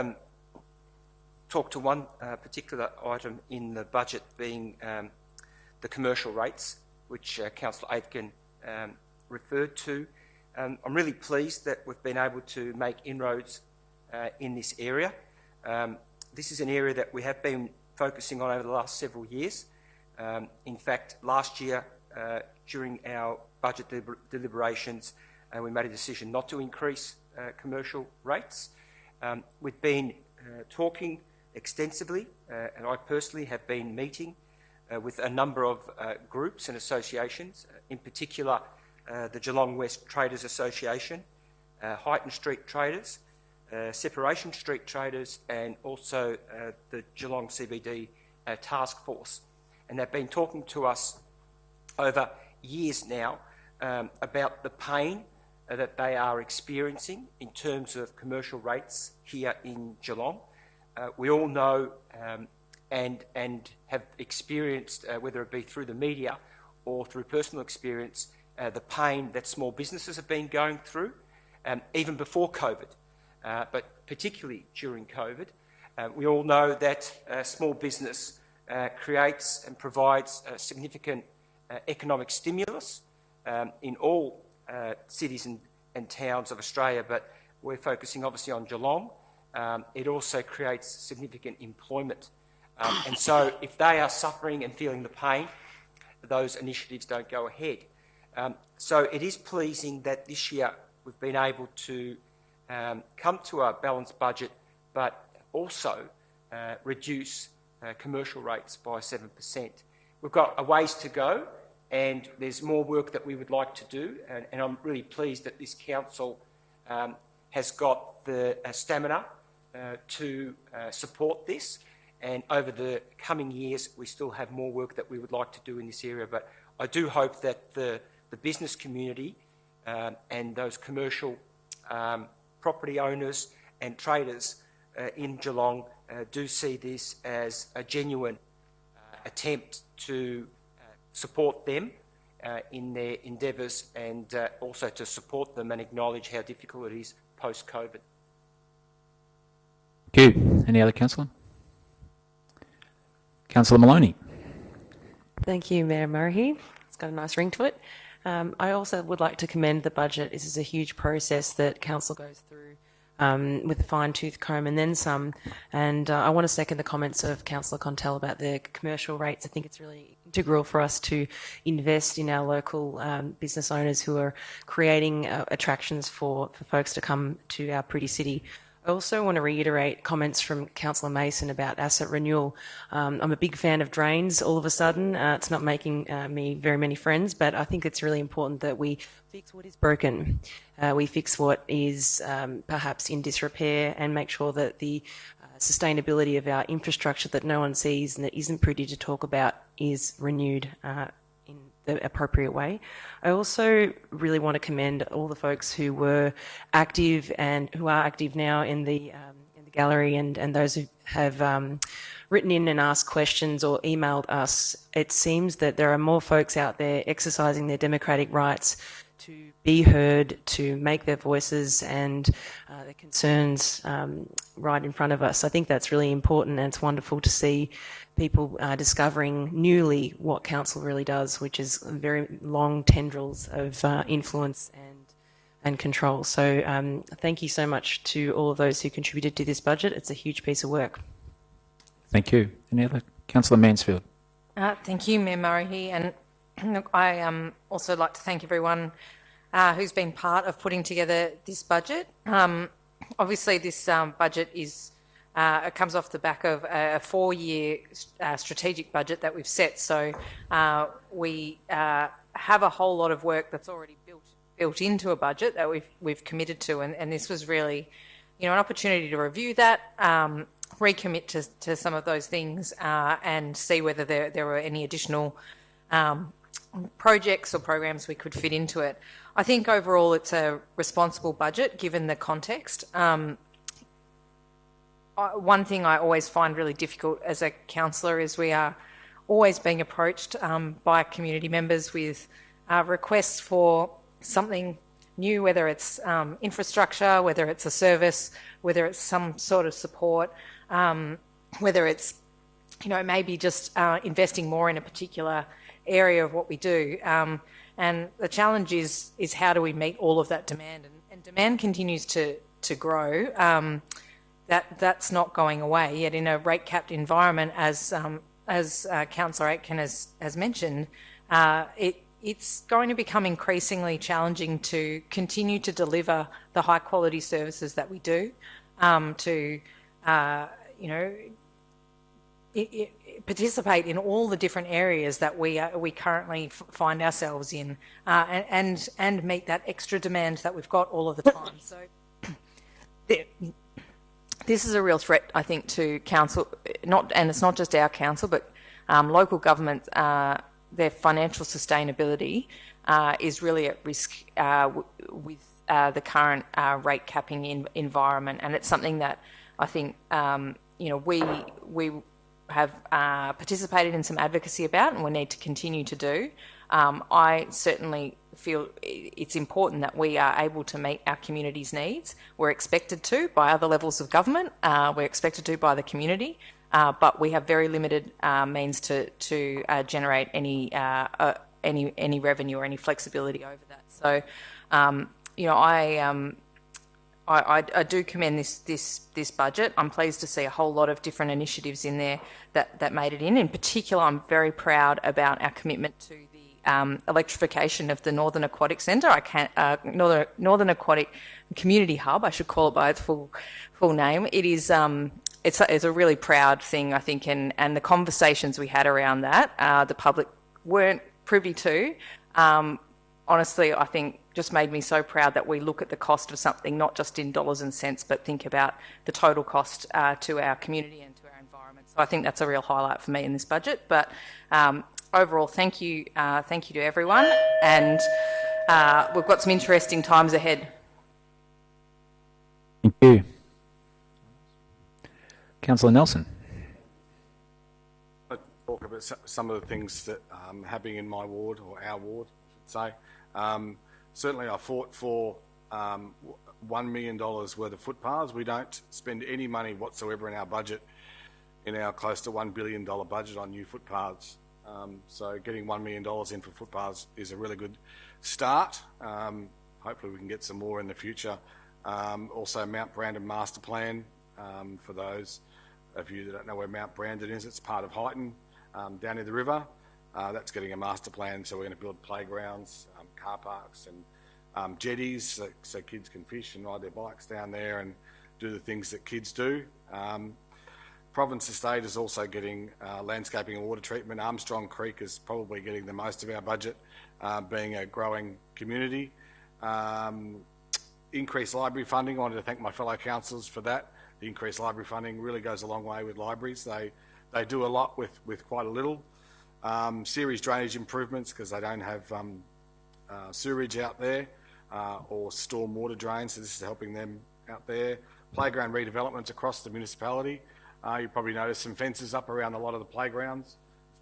talk to one particular item in the budget, being the commercial rates, which Councillor Aitken referred to. I'm really pleased that we've been able to make inroads in this area. This is an area that we have been focusing on over the last several years. In fact, last year, during our budget deliberations, we made a decision not to increase commercial rates. We've been talking extensively, and I personally have been meeting with a number of groups and associations, in particular the Geelong West Traders Association, Highton Street Traders, Separation Street Traders, and also the Geelong CBD Task Force. And they've been talking to us over years now about the pain that they are experiencing in terms of commercial rates here in Geelong. We all know and have experienced, whether it be through the media or through personal experience, the pain that small businesses have been going through, even before COVID, but particularly during COVID. We all know that small business creates and provides a significant economic stimulus in all cities and towns of Australia, but we're focusing obviously on Geelong. It also creates significant employment. And so if they are suffering and feeling the pain, those initiatives don't go ahead. So it is pleasing that this year we've been able to come to a balanced budget, but also reduce commercial rates by 7%. We've got a ways to go, and there's more work that we would like to do, and I'm really pleased that this council has got the stamina to support this, and over the coming years we still have more work that we would like to do in this area. But I do hope that the business community and those commercial property owners and traders in Geelong do see this as a genuine attempt to support them in their endeavours, and also to support them and acknowledge how difficult it is post-COVID. Thank you. Any other councillor? Councillor Maloney. Thank you, Mayor Murray. It's got a nice ring to it. I also would like to commend the budget. This is a huge process that council goes through with a fine-tooth comb and then some. And I want to second the comments of Councillor Contell about the commercial rates. I think it's really integral for us to invest in our local business owners who are creating attractions for folks to come to our pretty city. I also want to reiterate comments from Councillor Mason about asset renewal. I'm a big fan of drains all of a sudden. It's not making me very many friends, but I think it's really important that we fix what is broken. We fix what is perhaps in disrepair and make sure that the sustainability of our infrastructure that no one sees and that isn't pretty to talk about is renewed in the appropriate way. I also really want to commend all the folks who were active and who are active now in the gallery and those who have written in and asked questions or emailed us. It seems that there are more folks out there exercising their democratic rights to be heard, to make their voices and their concerns right in front of us. I think that's really important, and it's wonderful to see people discovering newly what council really does, which is very long tendrils of influence and control. So thank you so much to all of those who contributed to this budget. It's a huge piece of work. Thank you. Any other? Councillor Mansfield. Thank you, Mayor Murray. And look, I also like to thank everyone who's been part of putting together this budget. Obviously, this budget is it comes off the back of a 4-year strategic budget that we've set. So we have a whole lot of work that's already built into a budget that we've committed to, and this was really, an opportunity to review that, recommit to some of those things, and see whether there were any additional projects or programs we could fit into it. I think overall it's a responsible budget given the context. One thing I always find really difficult as a councillor is we are always being approached by community members with requests for something new, whether it's infrastructure, whether it's a service, whether it's some sort of support, whether it's, maybe just investing more in a particular area of what we do. And the challenge is how do we meet all of that demand? And demand continues to grow. That's not going away. Yet in a rate-capped environment, as Councillor Aitken has mentioned, it's going to become increasingly challenging to continue to deliver the high-quality services that we do, participate in all the different areas that we currently find ourselves in, and meet that extra demand that we've got all of the time. So this is a real threat, I think, to council. And it's not just our council, but local government. Their financial sustainability is really at risk with the current rate capping environment, and it's something that I think we have participated in some advocacy about, and we need to continue to do. I certainly feel it's important that we are able to meet our community's needs. We're expected to by other levels of government. We're expected to by the community, but we have very limited means to generate any revenue or any flexibility over that. So, I do commend this budget. I'm pleased to see a whole lot of different initiatives in there that made it in. In particular, I'm very proud about our commitment to the electrification of the Northern Aquatic Centre. Northern Aquatic Community Hub, I should call it by its full name. It is it's a really proud thing, I think, and the conversations we had around that, the public weren't privy to. Honestly, I think just made me so proud that we look at the cost of something not just in dollars and cents, but think about the total cost to our community and to our environment. So I think that's a real highlight for me in this budget. But overall, thank you to everyone, and we've got some interesting times ahead. Thank you. Councillor Nelson. I'll talk about some of the things that are happening in my ward, or our ward, I should say. Certainly I fought for $1 million worth of footpaths. We don't spend any money whatsoever in our budget, in our close to $1 billion budget on new footpaths. So getting $1 million in for footpaths is a really good start. Hopefully we can get some more in the future. Also Mount Brandon Master Plan, for those of you that don't know where Mount Brandon is, it's part of Highton, down near the river. That's getting a master plan, so we're going to build playgrounds, car parks and jetties so kids can fish and ride their bikes down there and do the things that kids do. Province Estate is also getting landscaping and water treatment. Armstrong Creek is probably getting the most of our budget, being a growing community. Increased library funding. I wanted to thank my fellow councillors for that. The increased library funding really goes a long way with libraries. They do a lot with quite a little. Series drainage improvements because they don't have sewerage out there or storm water drains, so this is helping them out there. Playground redevelopments across the municipality. You probably noticed some fences up around a lot of the playgrounds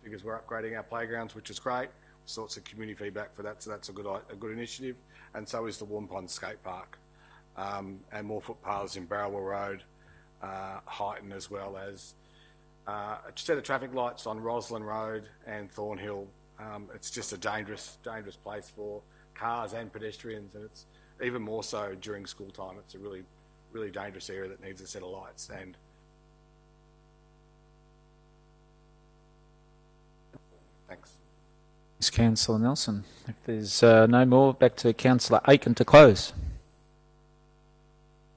because we're upgrading our playgrounds, which is great. Sorts of community feedback for that, so that's a good initiative. And so is the Warm Pond Skate Park, and more footpaths in Sparrowvale Road, Highton, as well as a set of traffic lights on Roslyn Road and Thornhill. It's just a dangerous place for cars and pedestrians, and it's even more so during school time. It's a really dangerous area that needs a set of lights. And thanks. Thanks, Councillor Nelson. If there's no more, back to Councillor Aiken to close.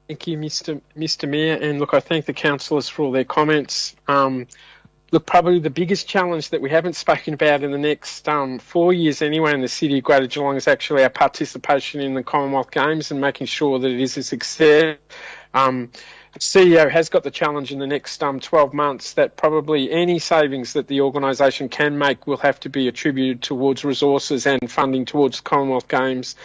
Thank you, Mr. Mayor, and look, I thank the councillors for all their comments. Look, probably the biggest challenge that we haven't spoken about in the next 4 years anyway in the City of Greater Geelong is actually our participation in the Commonwealth Games and making sure that it is a success. CEO has got the challenge in the next 12 months that probably any savings that the organisation can make will have to be attributed towards resources and funding towards Commonwealth Games.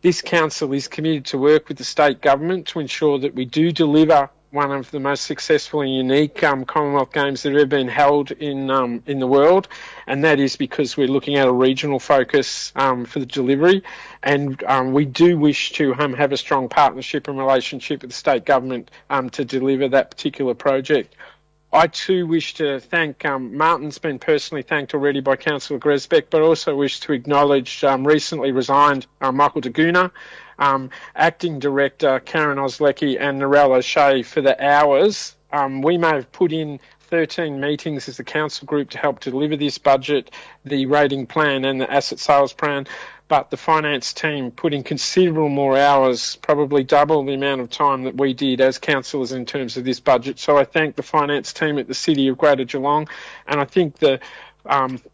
This council is committed to work with the state government to ensure that we do deliver one of the most successful and unique Commonwealth Games that have ever been held in the world, and that is because we're looking at a regional focus for the delivery, and we do wish to have a strong partnership and relationship with the state government to deliver that particular project. I too wish to thank, Martin's been personally thanked already by Councillor Gresbeck, but also wish to acknowledge recently resigned Michael Daguna, Acting Director Karen Oslecki and Narelle O'Shea for the hours. We may have put in 13 meetings as a council group to help deliver this budget, the rating plan and the asset sales plan, but the finance team put in considerable more hours, probably double the amount of time that we did as councillors in terms of this budget. So I thank the finance team at the City of Greater Geelong, and I think the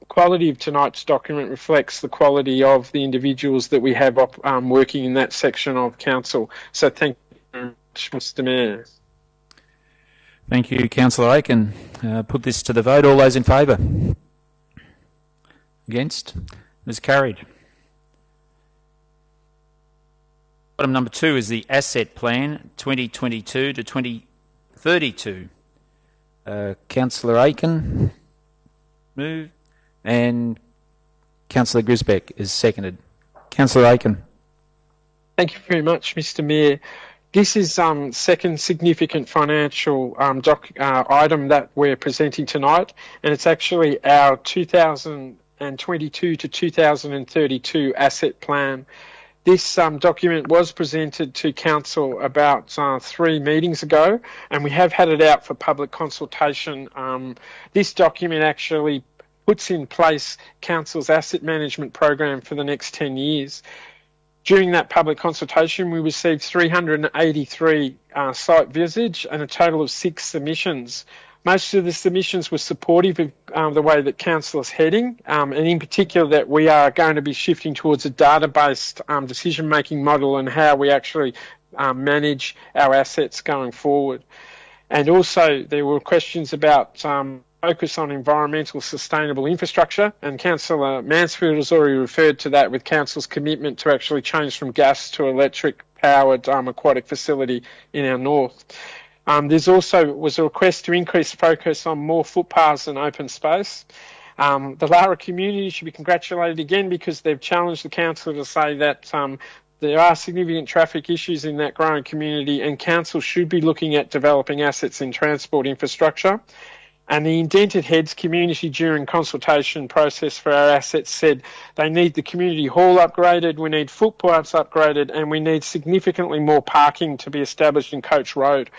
quality of tonight's document reflects the quality of the individuals that we have working in that section of council. So thank you very much, Mr. Mayor. Thank you, Councillor Aiken. Put this to the vote. All those in favour? Against? It is carried. Item number 2 is the Asset Plan 2022 to 2032. Councillor Aiken moved and Councillor Grisbeck is seconded. Councillor Aiken. Thank you very much, Mr. Mayor. This is second significant financial item that we're presenting tonight, and it's actually our 2022 to 2032 asset plan. This document was presented to Council about 3 meetings ago, and we have had it out for public consultation. This document actually puts in place Council's asset management program for the next 10 years. During that public consultation, we received 383 site visits and a total of 6 submissions. Most of the submissions were supportive of the way that Council is heading, and in particular that we are going to be shifting towards a data-based decision-making model and how we actually manage our assets going forward. And also there were questions about focus on environmental sustainable infrastructure, and Councillor Mansfield has already referred to that with Council's commitment to actually change from gas to electric-powered aquatic facility in our north. There's also was a request to increase focus on more footpaths and open space. The Lara community should be congratulated again because they've challenged the council to say that there are significant traffic issues in that growing community, and council should be looking at developing assets in transport infrastructure. And the Indented Heads community during consultation process for our assets said they need the community hall upgraded, we need footpaths upgraded, and we need significantly more parking to be established in Coach Road.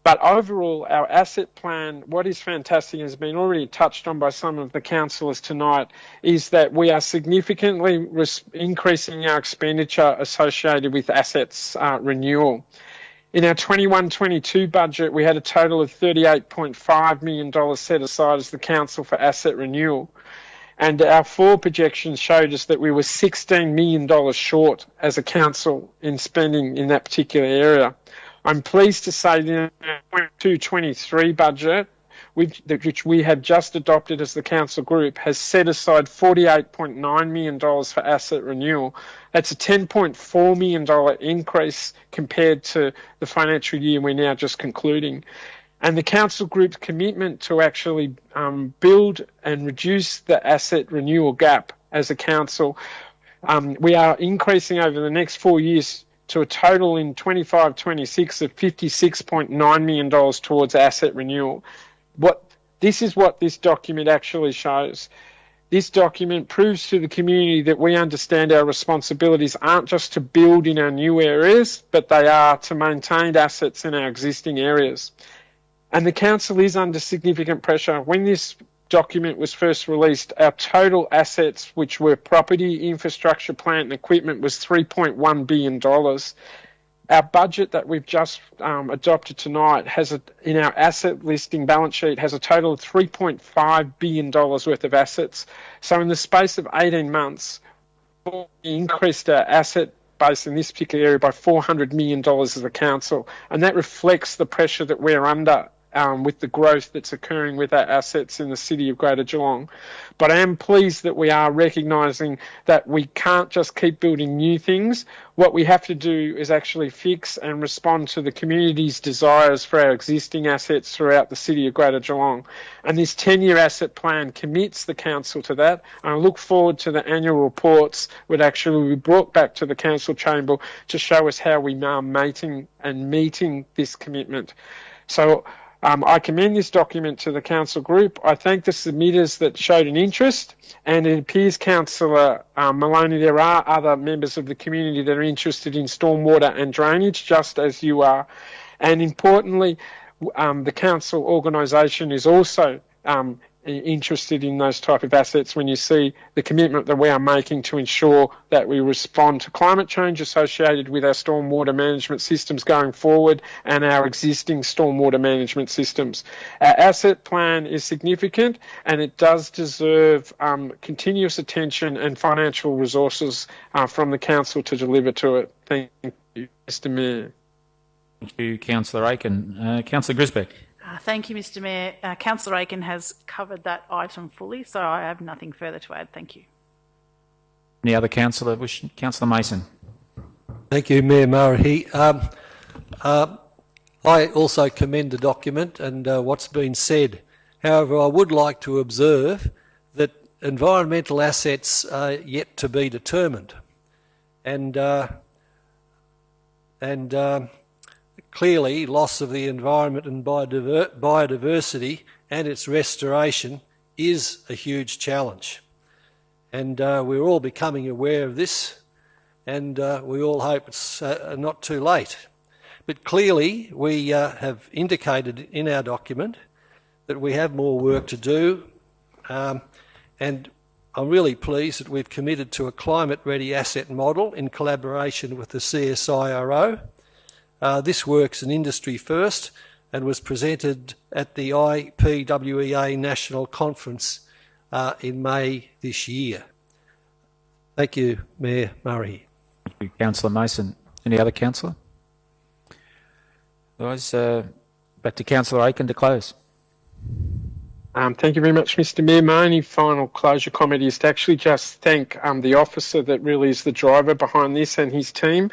But overall, our asset plan, what is fantastic, has been already touched on by some of the councillors tonight, is that we are significantly increasing our expenditure associated with assets renewal. In our 21-22 budget, we had a total of $38.5 million set aside as the council for asset renewal. And our forward projections showed us that we were $16 million short as a council in spending in that particular area. I'm pleased to say that in our 22-23 budget, which we have just adopted as the council group, has set aside $48.9 million for asset renewal. That's a $10.4 million increase compared to the financial year we're now just concluding. And the council group's commitment to actually build and reduce the asset renewal gap as a council, we are increasing over the next 4 years to a total in 25-26 of $56.9 million towards asset renewal. This is what this document actually shows. This document proves to the community that we understand our responsibilities aren't just to build in our new areas, but they are to maintain assets in our existing areas. And the council is under significant pressure. When this document was first released, our total assets, which were property, infrastructure, plant and equipment, was $3.1 billion. Our budget that we've just adopted tonight in our asset listing balance sheet has a total of $3.5 billion worth of assets. So in the space of 18 months, we increased our asset base in this particular area by $400 million as a council. And that reflects the pressure that we're under with the growth that's occurring with our assets in the city of Greater Geelong. But I am pleased that we are recognising that we can't just keep building new things. What we have to do is actually fix and respond to the community's desires for our existing assets throughout the city of Greater Geelong. And this 10-year asset plan commits the council to that. And I look forward to the annual reports which actually be brought back to the council chamber to show us how we are meeting this commitment. So I commend this document to the council group. I thank the submitters that showed an interest, and it appears, Councillor Maloney, there are other members of the community that are interested in stormwater and drainage, just as you are. And importantly, the council organisation is also interested in those type of assets when you see the commitment that we are making to ensure that we respond to climate change associated with our stormwater management systems going forward and our existing stormwater management systems. Our asset plan is significant and it does deserve continuous attention and financial resources from the council to deliver to it. Thank you, Mr Mayor. Thank you, Councillor Aiken. Councillor Grisbeck. Thank you, Mr Mayor. Councillor Aiken has covered that item fully, so I have nothing further to add. Thank you. Any other councillor? Councillor Mason. Thank you, Mayor Murray. I also commend the document and what's been said. However, I would like to observe that environmental assets are yet to be determined. And clearly, loss of the environment and biodiversity and its restoration is a huge challenge. And we're all becoming aware of this, and we all hope it's not too late. But clearly, we have indicated in our document that we have more work to do, and I'm really pleased that we've committed to a climate-ready asset model in collaboration with the CSIRO. This work's an industry first and was presented at the IPWEA National Conference in May this year. Thank you, Mayor Murray. Thank you, Councillor Mason. Any other councillor? Otherwise, back to Councillor Aiken to close. Thank you very much, Mr Mayor. My only final closure comment is to actually just thank the officer that really is the driver behind this and his team.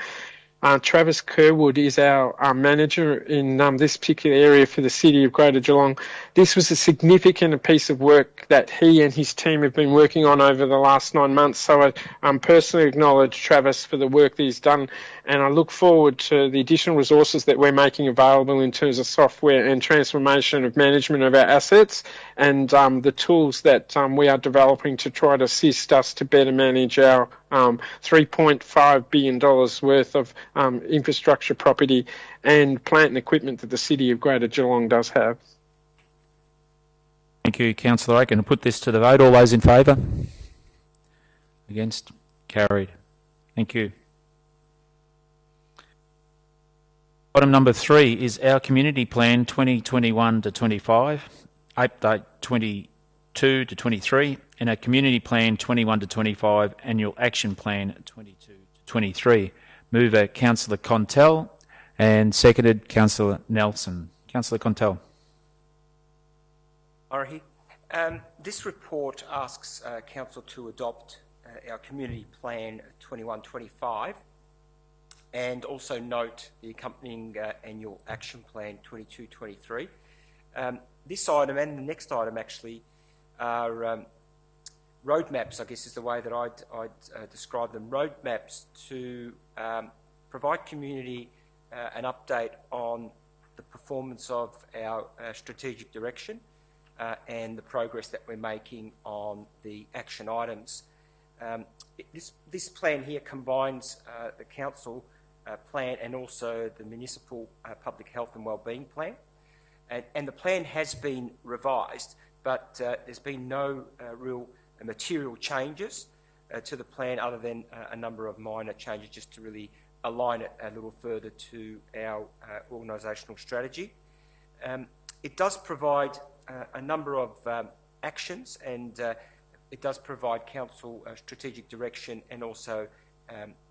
Travis Kerwood is our manager in this particular area for the City of Greater Geelong. This was a significant piece of work that he and his team have been working on over the last 9 months. So I personally acknowledge Travis for the work that he's done And I look forward to the additional resources that we're making available in terms of software and transformation of management of our assets, and the tools that we are developing to try to assist us to better manage our $3.5 billion worth of infrastructure, property and plant and equipment that the City of Greater Geelong does have. Thank you, Councillor Aiken. I'll put this to the vote. All those in favour? Against? Carried. Thank you. Item number 3 is our Community Plan 2021 to 25, Update 22 to 23, and our Community Plan 21 to 25, Annual Action Plan 22 to 23. Mover Councillor Contell and seconded Councillor Nelson. Councillor Contell. This report asks Council to adopt our Community Plan 21-25 and also note the accompanying Annual Action Plan 22-23. This item and the next item actually are roadmaps, I guess is the way that I'd describe them, roadmaps to provide community an update on the performance of our strategic direction and the progress that we're making on the action items. This plan here combines the council plan and also the municipal public health and wellbeing plan, and the plan has been revised, but there's been no real material changes to the plan other than a number of minor changes just to really align it a little further to our organisational strategy. It does provide a number of actions, and it does provide council strategic direction and also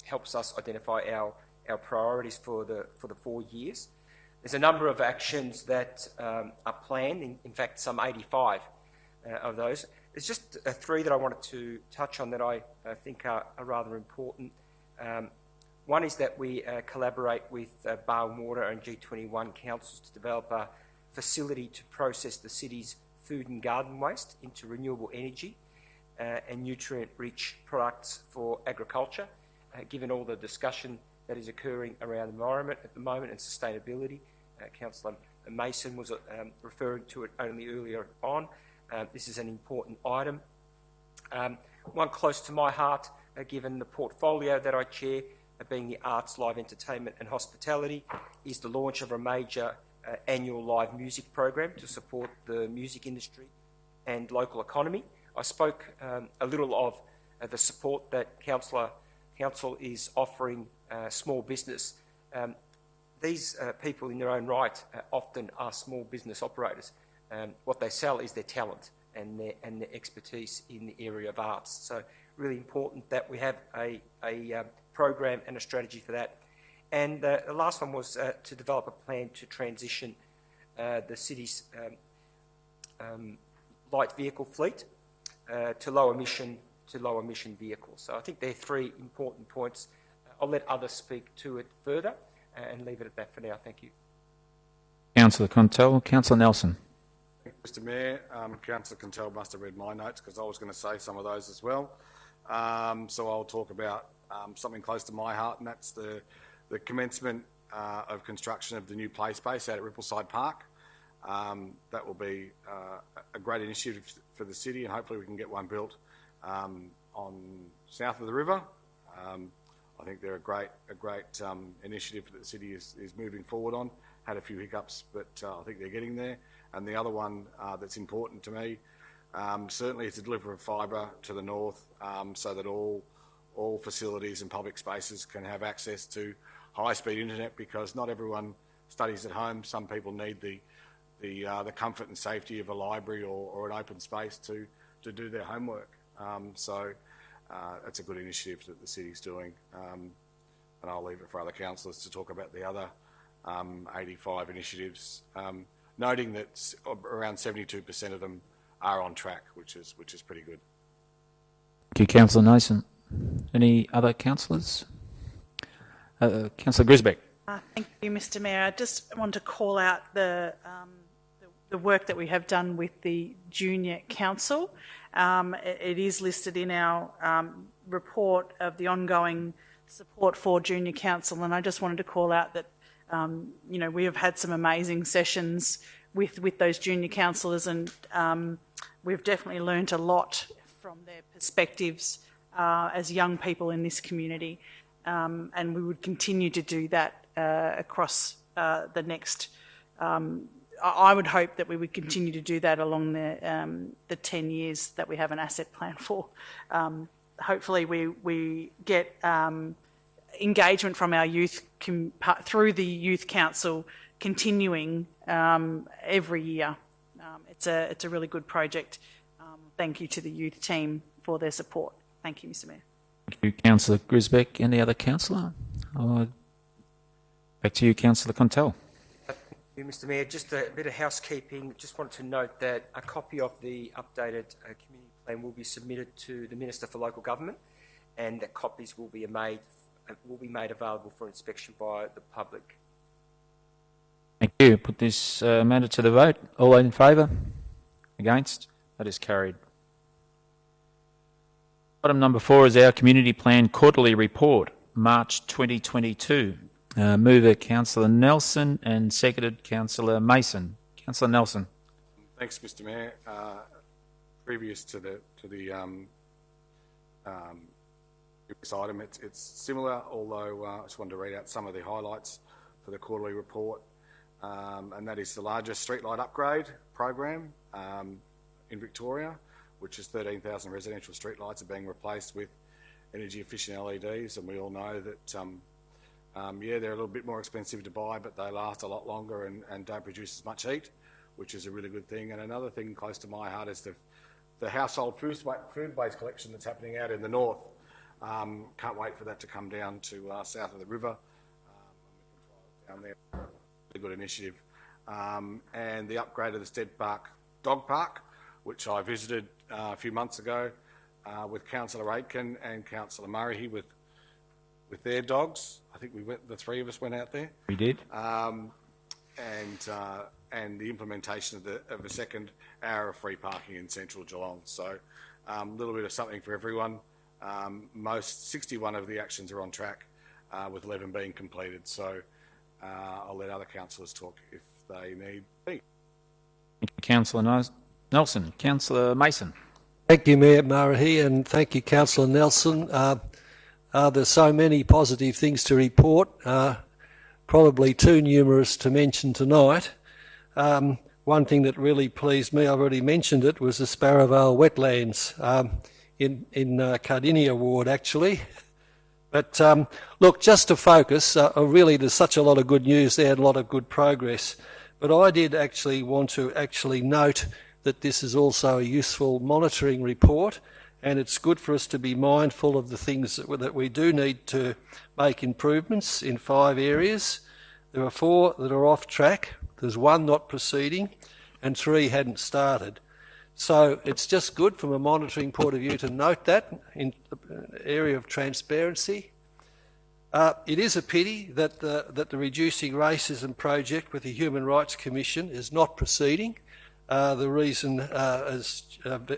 helps us identify our priorities for the 4 years. There's a number of actions that are planned, in fact some 85 of those. There's just 3 that I wanted to touch on that I think are rather important. One is that we collaborate with Barwon Water and G21 councils to develop a facility to process the city's food and garden waste into renewable energy and nutrient-rich products for agriculture, given all the discussion that is occurring around the environment at the moment and sustainability. Councillor Mason was referring to it only earlier on. This is an important item. One close to my heart, given the portfolio that I chair, being the arts, live entertainment and hospitality, is the launch of a major annual live music program to support the music industry and local economy. I spoke a little of the support that council is offering small business. These people in their own right often are small business operators. What they sell is their talent and their expertise in the area of arts. So really important that we have a program and a strategy for that. And the last one was to develop a plan to transition the city's light vehicle fleet to low emission vehicles. So I think they're 3 important points. I'll let others speak to it further and leave it at that for now. Thank you. Councillor Contell. Councillor Nelson. Mr Mayor, Councillor Contell must have read my notes because I was going to say some of those as well. So I'll talk about something close to my heart, and that's the commencement of construction of the new play space out at Rippleside Park. That will be a great initiative for the city, and hopefully we can get one built on south of the river. I think they're a great initiative that the city is moving forward on. Had a few hiccups, but I think they're getting there. And the other one that's important to me, certainly is to deliver fibre to the north, so that all facilities and public spaces can have access to high-speed internet, because not everyone studies at home. Some people need the comfort and safety of a library or an open space to do their homework. So that's a good initiative that the city's doing, and I'll leave it for other councillors to talk about the other 85 initiatives, noting that around 72% of them are on track, which is pretty good. Thank you, Councillor Nason. Any other councillors? Councillor Grisbeck. Thank you, Mr Mayor. I just want to call out the work that we have done with the Junior Council. It is listed in our report of the ongoing support for junior council, and I just wanted to call out that we have had some amazing sessions with those junior councillors, and we've definitely learnt a lot from their perspectives as young people in this community, and we would continue to do that across the next. I would hope that we would continue to do that along the 10 years that we have an asset plan for. Hopefully we get engagement from our youth through the Youth Council continuing every year. It's a really good project. Thank you to the youth team for their support. Thank you, Mr Mayor. Thank you, Councillor Grisbeck. Any other councillor? Back to you, Councillor Contell. Mr Mayor, just a bit of housekeeping. Just wanted to note that a copy of the updated community plan will be submitted to the Minister for Local Government, and that copies will be made available for inspection by the public. Thank you. Put this matter to the vote. All in favour? Against? That is carried. Item number 4 is our Community Plan Quarterly Report, March 2022. Mover Councillor Nelson and seconded Councillor Mason. Councillor Nelson. Thanks, Mr Mayor. Previous to the previous item, it's similar, although I just wanted to read out some of the highlights for the quarterly report, and that is the largest streetlight upgrade program in Victoria, which is 13,000 residential streetlights are being replaced with energy efficient LEDs, and we all know that they're a little bit more expensive to buy, but they last a lot longer and don't produce as much heat, which is a really good thing. And another thing close to my heart is the household food waste collection that's happening out in the north. Can't wait for that to come down to south of the river. Down there, a good initiative. And the upgrade of the Stedbach dog park, which I visited a few months ago with Councillor Aitken and Councillor Murray with their dogs. I think the three of us went out there. We did. And the implementation of a second hour of free parking in central Geelong. So a little bit of something for everyone. 61 of the actions are on track, with 11 being completed. So I'll let other councillors talk if they need be. Thank you, Councillor Nelson. Councillor Mason. Thank you, Mayor Murray, and thank you, Councillor Nelson. There's so many positive things to report, probably too numerous to mention tonight. One thing that really pleased me, I've already mentioned it, was the Sparrowvale Wetlands in Cardinia Ward, actually. But look, just to focus, really there's such a lot of good news there and a lot of good progress. But I did actually want to note that this is also a useful monitoring report, and it's good for us to be mindful of the things that we do need to make improvements in 5 areas. There are 4 that are off track, there's 1 not proceeding, and 3 hadn't started. So it's just good from a monitoring point of view to note that in the area of transparency. It is a pity that the Reducing Racism project with the Human Rights Commission is not proceeding. The reason is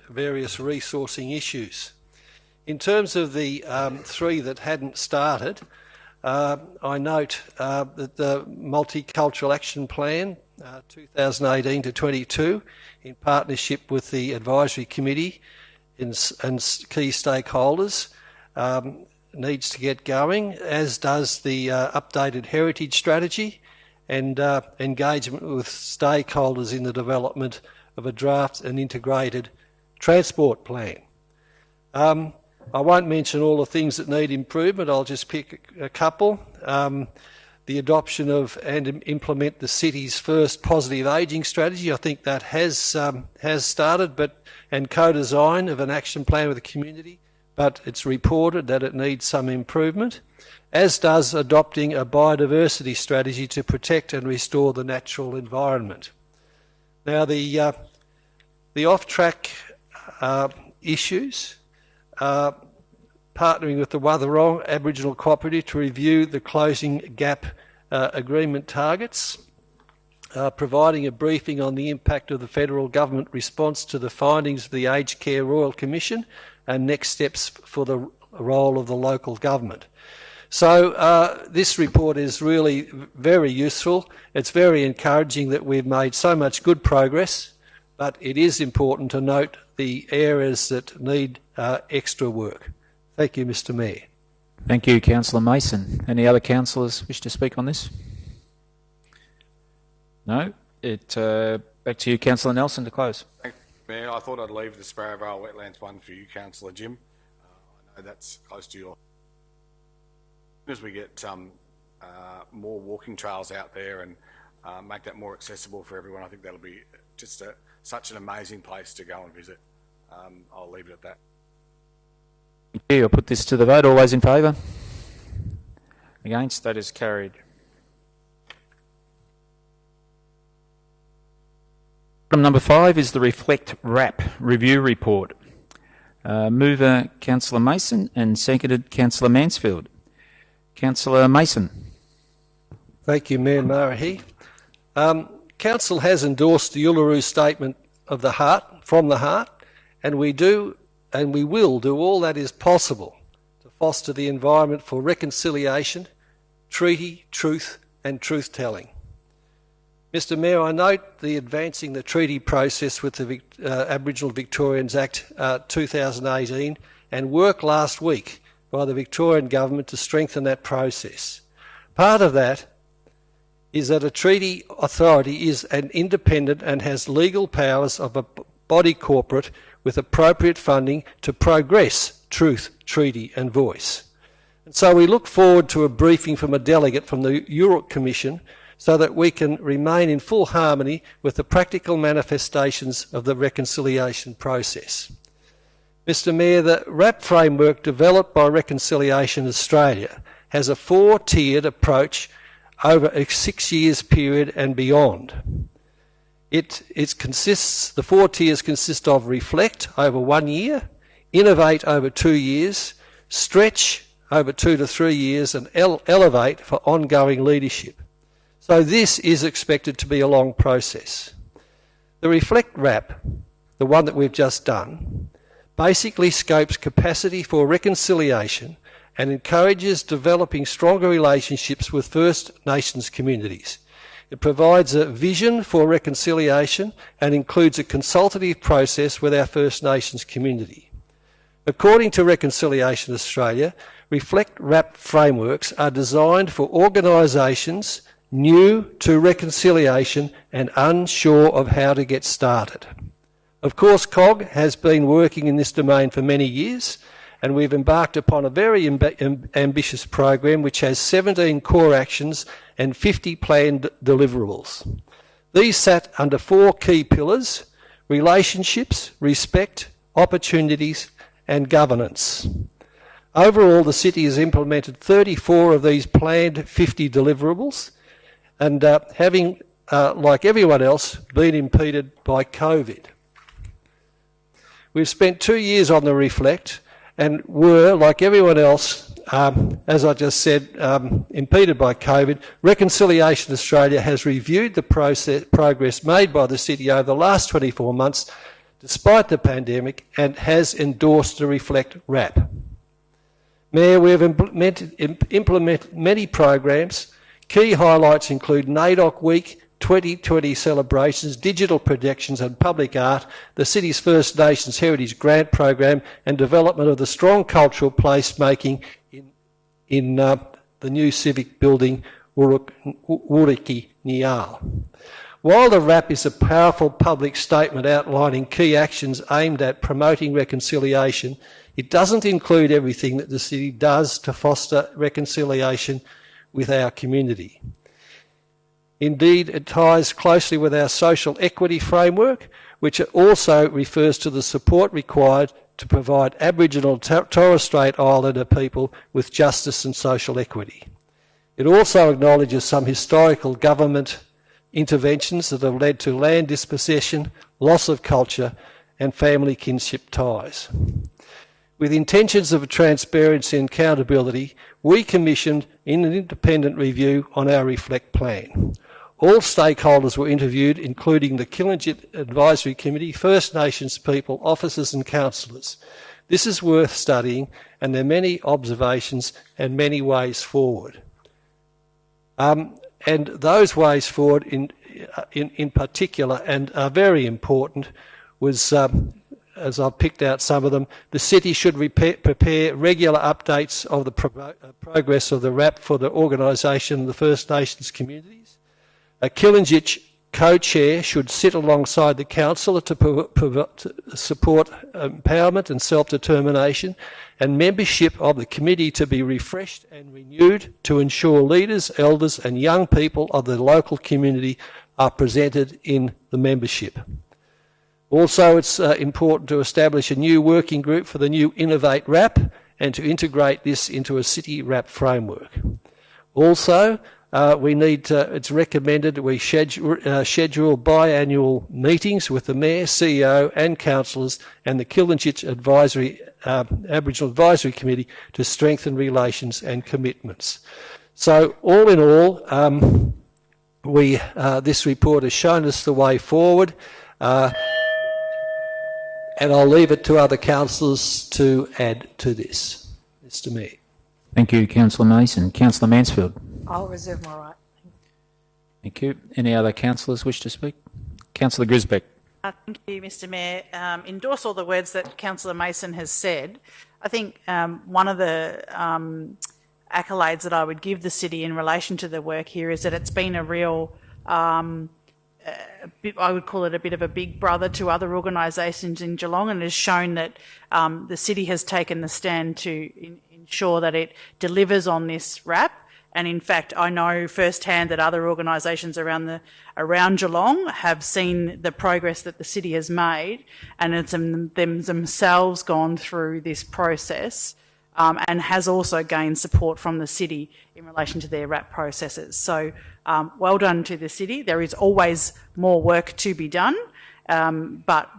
various resourcing issues. In terms of the 3 that hadn't started, I note that the Multicultural Action Plan 2018 to 22, in partnership with the Advisory Committee and key stakeholders, needs to get going, as does the updated heritage strategy and engagement with stakeholders in the development of a draft and integrated transport plan. I won't mention all the things that need improvement, I'll just pick a couple. The adoption of and implement the city's first positive ageing strategy, I think that has started, and co-design of an action plan with the community, but it's reported that it needs some improvement, as does adopting a biodiversity strategy to protect and restore the natural environment. Now, the off-track issues, partnering with the Watherong Aboriginal Cooperative to review the closing gap agreement targets, providing a briefing on the impact of the federal government response to the findings of the Aged Care Royal Commission and next steps for the role of the local government. So this report is really very useful. It's very encouraging that we've made so much good progress, but it is important to note the areas that need extra work. Thank you, Mr. Mayor. Thank you, Councillor Mason. Any other councillors wish to speak on this? No? Back to you, Councillor Nelson, to close. Thank you, Mayor. I thought I'd leave the Sparrowvale Wetlands one for you, Councillor Jim. I know that's close to your... As we get more walking trails out there and make that more accessible for everyone, I think that'll be just such an amazing place to go and visit. I'll leave it at that. Thank you. I'll put this to the vote. All those in favour? Against? That is carried. Item number 5 is the Reflect RAP Review Report. Mover Councillor Mason and seconded Councillor Mansfield. Councillor Mason. Thank you, Mayor Marahi. Council has endorsed the Uluru Statement of the Heart, from the heart, and we will do all that is possible to foster the environment for reconciliation, treaty, truth and truth-telling. Mr Mayor, I note the advancing the treaty process with the Aboriginal Victorians Act 2018 and work last week by the Victorian Government to strengthen that process. Part of that is that a treaty authority is an independent and has legal powers of a body corporate with appropriate funding to progress truth, treaty and voice. And so we look forward to a briefing from a delegate from the Uruk Commission so that we can remain in full harmony with the practical manifestations of the reconciliation process. Mr Mayor, the RAP framework developed by Reconciliation Australia has a 4-tiered approach over a 6 years period and beyond. The 4 tiers consist of Reflect over 1 year, Innovate over 2 years, Stretch over 2 to 3 years and Elevate for ongoing leadership. So this is expected to be a long process. The Reflect RAP, the one that we've just done, basically scopes capacity for reconciliation and encourages developing stronger relationships with First Nations communities. It provides a vision for reconciliation and includes a consultative process with our First Nations community. According to Reconciliation Australia, Reflect RAP frameworks are designed for organisations new to reconciliation and unsure of how to get started. Of course, COG has been working in this domain for many years, and we've embarked upon a very ambitious program which has 17 core actions and 50 planned deliverables. These sat under 4 key pillars: relationships, respect, opportunities and governance. Overall, the city has implemented 34 of these planned 50 deliverables, and having, like everyone else, been impeded by COVID. We've spent 2 years on the Reflect and were, like everyone else, as I just said, impeded by COVID. Reconciliation Australia has reviewed the progress made by the city over the last 24 months, despite the pandemic, and has endorsed the Reflect RAP. Mayor, we have implemented many programs. Key highlights include NAIDOC Week, 2020 celebrations, digital projections and public art, the city's First Nations Heritage Grant Program and development of the strong cultural placemaking in the new civic building, Wuriki Nial. While the RAP is a powerful public statement outlining key actions aimed at promoting reconciliation, it doesn't include everything that the city does to foster reconciliation with our community. Indeed, it ties closely with our social equity framework, which also refers to the support required to provide Aboriginal Torres Strait Islander people with justice and social equity. It also acknowledges some historical government interventions that have led to land dispossession, loss of culture and family kinship ties. With intentions of transparency and accountability, we commissioned an independent review on our Reflect plan. All stakeholders were interviewed, including the Killinjit Advisory Committee, First Nations people, officers and councillors. This is worth studying, and there are many observations and many ways forward. And those ways forward in particular, and are very important, was, as I've picked out some of them, the city should prepare regular updates of the progress of the RAP for the organisation of the First Nations communities. A Killinjitch co-chair should sit alongside the councillor to support empowerment and self-determination, and membership of the committee to be refreshed and renewed to ensure leaders, elders and young people of the local community are presented in the membership. Also, it's important to establish a new working group for the new Innovate RAP and to integrate this into a city RAP framework. Also, it's recommended we schedule biannual meetings with the Mayor, CEO and councillors and the Killinjitch Aboriginal Advisory Committee to strengthen relations and commitments. So all in all, this report has shown us the way forward, and I'll leave it to other councillors to add to this. Mr Mayor. Thank you, Councillor Mason. Councillor Mansfield. I'll reserve my right. Thank you. Any other councillors wish to speak? Councillor Grisbeck. Thank you, Mr Mayor. Endorse all the words that Councillor Mason has said. I think one of the accolades that I would give the city in relation to the work here is that it's been a real, I would call it a bit of a big brother to other organisations in Geelong, and has shown that the city has taken the stand to ensure that it delivers on this RAP. And in fact, I know firsthand that other organisations around Geelong have seen the progress that the city has made, and it's themselves gone through this process, and has also gained support from the city in relation to their RAP processes. So well done to the city. There is always more work to be done, but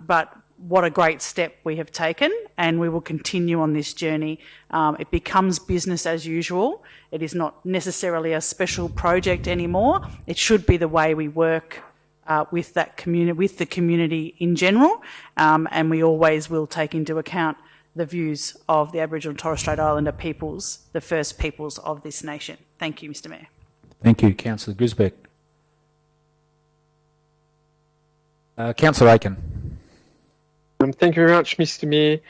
what a great step we have taken, and we will continue on this journey. It becomes business as usual. It is not necessarily a special project anymore. It should be the way we work with that community, with the community in general, and we always will take into account the views of the Aboriginal and Torres Strait Islander peoples, the first peoples of this nation. Thank you, Mr Mayor. Thank you, Councillor Grisbeck. Councillor Aiken. Thank you very much, Mr Mayor.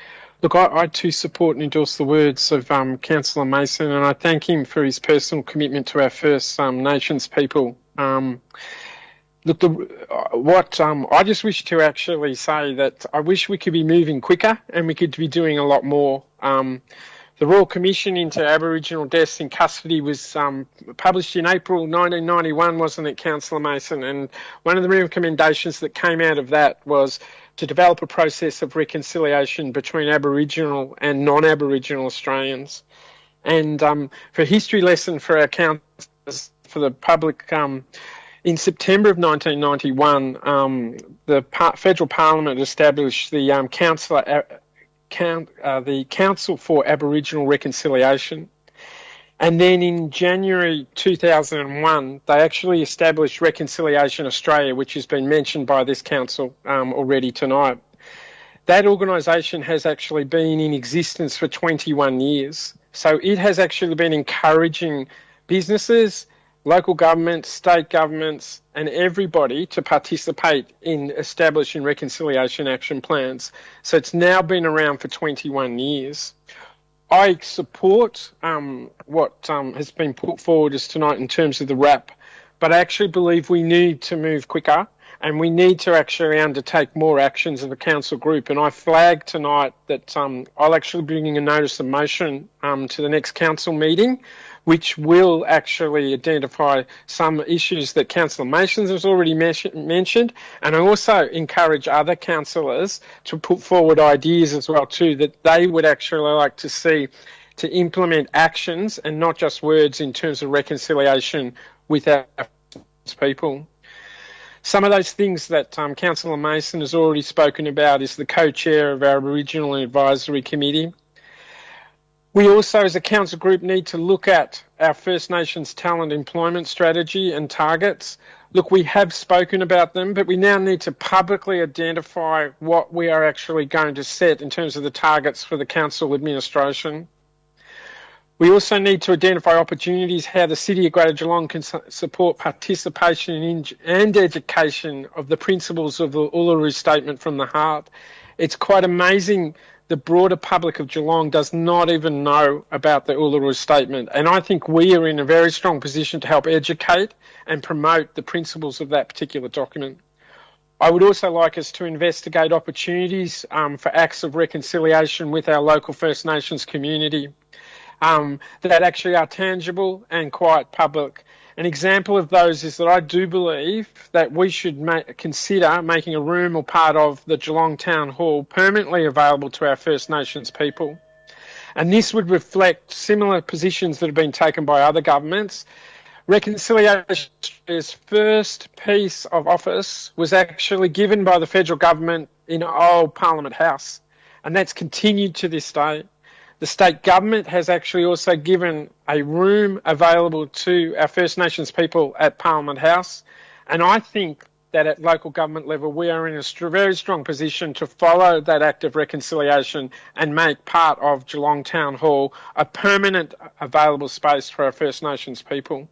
Look, I too support and endorse the words of Councillor Mason, and I thank him for his personal commitment to our First Nations people. Look, I just wish to actually say that I wish we could be moving quicker and we could be doing a lot more. The Royal Commission into Aboriginal Deaths in Custody was published in April 1991, wasn't it, Councillor Mason? And one of the recommendations that came out of that was to develop a process of reconciliation between Aboriginal and non-Aboriginal Australians. And for a history lesson for our councillors, for the public, in September of 1991, the Federal Parliament established the Council for Aboriginal Reconciliation. And then in January 2001, they actually established Reconciliation Australia, which has been mentioned by this council already tonight. That organisation has actually been in existence for 21 years. So it has actually been encouraging businesses, local governments, state governments, and everybody to participate in establishing reconciliation action plans. So it's now been around for 21 years. I support what has been put forward as tonight in terms of the RAP, but I actually believe we need to move quicker and we need to actually undertake more actions of the council group. And I flagged tonight that I'll actually be bringing a notice of motion to the next council meeting, which will actually identify some issues that Councillor Mason has already mentioned. And I also encourage other councillors to put forward ideas as well too, that they would actually like to see to implement actions and not just words in terms of reconciliation with our people. Some of those things that Councillor Mason has already spoken about is the co-chair of our Aboriginal Advisory Committee. We also, as a council group, need to look at our First Nations talent employment strategy and targets. Look, we have spoken about them, but we now need to publicly identify what we are actually going to set in terms of the targets for the council administration. We also need to identify opportunities how the City of Greater Geelong can support participation in and education of the principles of the Uluru Statement from the Heart. It's quite amazing the broader public of Geelong does not even know about the Uluru Statement, and I think we are in a very strong position to help educate and promote the principles of that particular document. I would also like us to investigate opportunities for acts of reconciliation with our local First Nations community that actually are tangible and quite public. An example of those is that I do believe that we should consider making a room or part of the Geelong Town Hall permanently available to our First Nations people. And this would reflect similar positions that have been taken by other governments. Reconciliation's first piece of office was actually given by the federal government in old Parliament House, and that's continued to this day. The state government has actually also given a room available to our First Nations people at Parliament House. And I think that at local government level, we are in a very strong position to follow that act of reconciliation and make part of Geelong Town Hall a permanent available space for our First Nations people.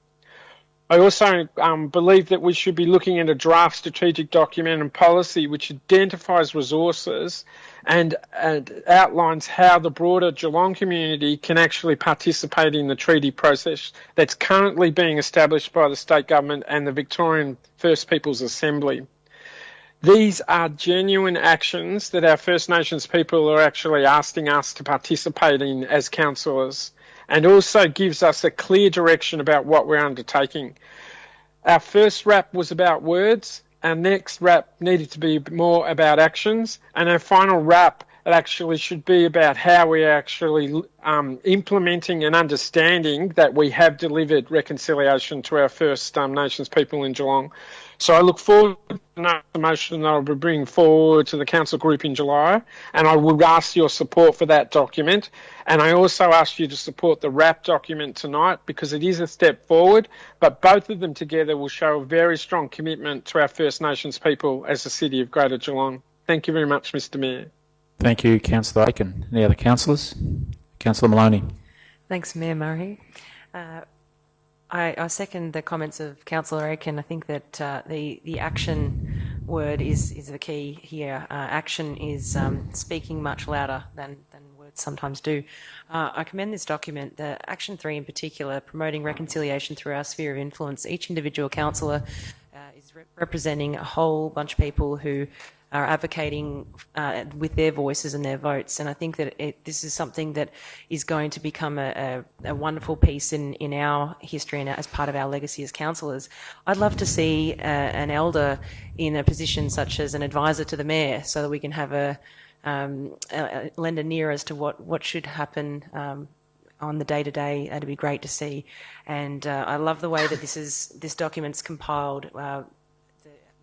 I also believe that we should be looking at a draft strategic document and policy which identifies resources and outlines how the broader Geelong community can actually participate in the treaty process that's currently being established by the state government and the Victorian First Peoples Assembly. These are genuine actions that our First Nations people are actually asking us to participate in as councillors, and also gives us a clear direction about what we're undertaking. Our first RAP was about words, our next RAP needed to be more about actions, and our final RAP actually should be about how we're actually implementing and understanding that we have delivered reconciliation to our First Nations people in Geelong. So I look forward to the motion that I'll be bringing forward to the council group in July, and I would ask your support for that document. And I also ask you to support the RAP document tonight because it is a step forward, but both of them together will show a very strong commitment to our First Nations people as the City of Greater Geelong. Thank you very much, Mr Mayor. Thank you, Councillor Aiken. Any other councillors? Councillor Maloney. Thanks, Mayor Murray. I second the comments of Councillor Aiken. I think that the action word is the key here. Action is speaking much louder than words sometimes do. I commend this document, the Action 3 in particular, promoting reconciliation through our sphere of influence. Each individual councillor is representing a whole bunch of people who are advocating with their voices and their votes. And I think that this is something that is going to become a wonderful piece in our history and as part of our legacy as councillors. I'd love to see an elder in a position such as an advisor to the mayor so that we can have a lend an ear as to what should happen on the day-to-day. That'd be great to see. And I love the way that this document's compiled.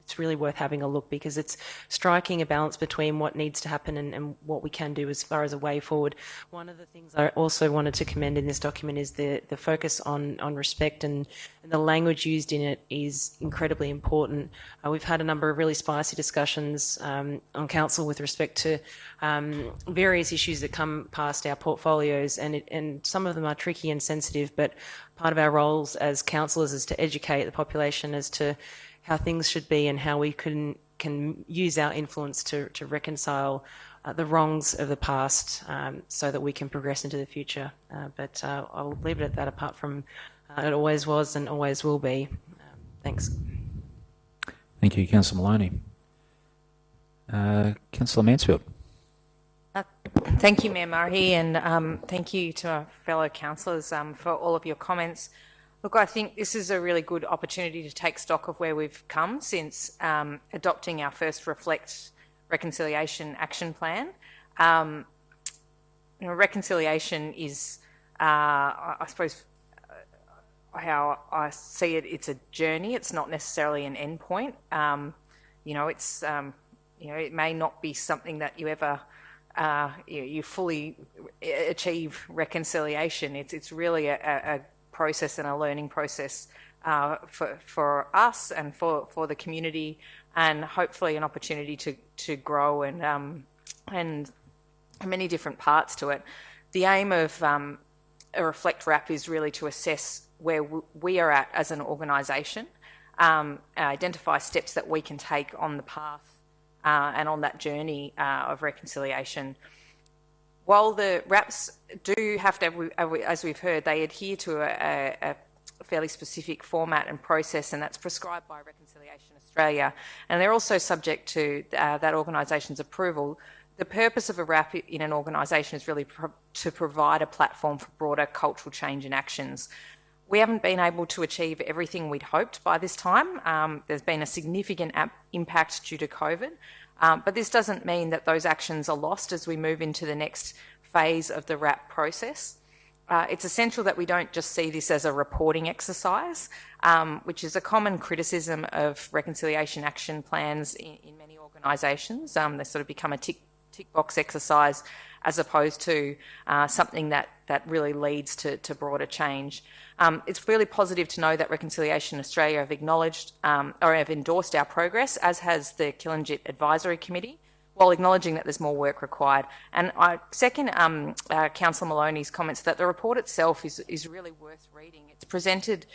It's really worth having a look because it's striking a balance between what needs to happen and what we can do as far as a way forward. One of the things I also wanted to commend in this document is the focus on respect, and the language used in it is incredibly important. We've had a number of really spicy discussions on council with respect to various issues that come past our portfolios, and some of them are tricky and sensitive, but part of our roles as councillors is to educate the population as to how things should be and how we can use our influence to reconcile the wrongs of the past so that we can progress into the future. But I'll leave it at that, apart from it always was and always will be. Thanks. Thank you, Councillor Maloney. Councillor Mansfield. Thank you, Mayor Murray, and thank you to our fellow councillors for all of your comments. Look, I think this is a really good opportunity to take stock of where we've come since adopting our first Reconciliation Action Plan. Reconciliation is, I suppose, how I see it, it's a journey. It's not necessarily an end point. It may not be something that you ever you fully achieve reconciliation. It's really a process and a learning process for us and for the community, and hopefully an opportunity to grow and many different parts to it. The aim of a Reflect RAP is really to assess where we are at as an organisation, identify steps that we can take on the path and on that journey of reconciliation. While the RAPs do have to, as we've heard, they adhere to a fairly specific format and process, and that's prescribed by Reconciliation Australia, and they're also subject to that organisation's approval. The purpose of a RAP in an organisation is really to provide a platform for broader cultural change and actions. We haven't been able to achieve everything we'd hoped by this time. There's been a significant impact due to COVID, but this doesn't mean that those actions are lost as we move into the next phase of the RAP process. It's essential that we don't just see this as a reporting exercise, which is a common criticism of reconciliation action plans in many organisations. They sort of become a tick box exercise as opposed to something that really leads to broader change. It's really positive to know that Reconciliation Australia have acknowledged or have endorsed our progress, as has the Killinjit Advisory Committee, while acknowledging that there's more work required. And I second Councillor Maloney's comments that the report itself is really worth reading. It's presented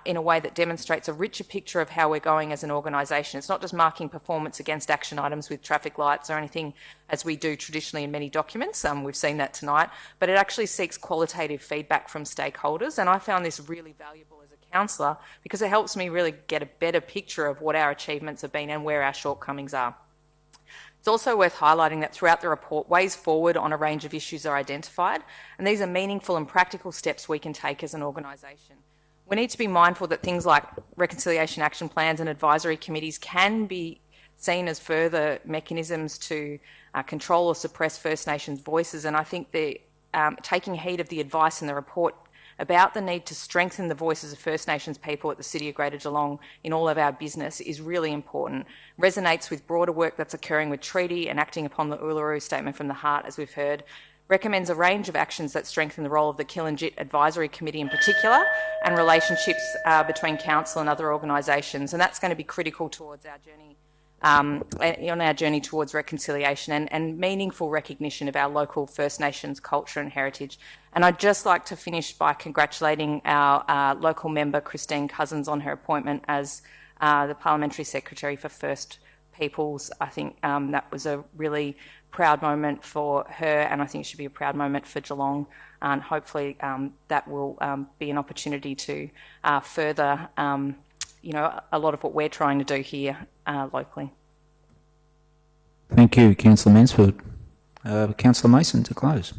in a way that demonstrates a richer picture of how we're going as an organisation. It's not just marking performance against action items with traffic lights or anything as we do traditionally in many documents. We've seen that tonight, but it actually seeks qualitative feedback from stakeholders, and I found this really valuable as a councillor because it helps me really get a better picture of what our achievements have been and where our shortcomings are. It's also worth highlighting that throughout the report, ways forward on a range of issues are identified, and these are meaningful and practical steps we can take as an organisation. We need to be mindful that things like reconciliation action plans and advisory committees can be seen as further mechanisms to control or suppress First Nations voices, and I think taking heed of the advice in the report about the need to strengthen the voices of First Nations people at the City of Greater Geelong in all of our business is really important. Resonates with broader work that's occurring with treaty and acting upon the Uluru Statement from the Heart, as we've heard. Recommends a range of actions that strengthen the role of the Killinjit Advisory Committee in particular, and relationships between council and other organisations, and that's going to be critical towards our journey on our journey towards reconciliation and meaningful recognition of our local First Nations culture and heritage. And I'd just like to finish by congratulating our local member, Christine Cousins, on her appointment as the Parliamentary Secretary for First Peoples. I think that was a really proud moment for her, and I think it should be a proud moment for Geelong, and hopefully that will be an opportunity to further a lot of what we're trying to do here locally. Thank you, Councillor Mansfield. Councillor Mason to close.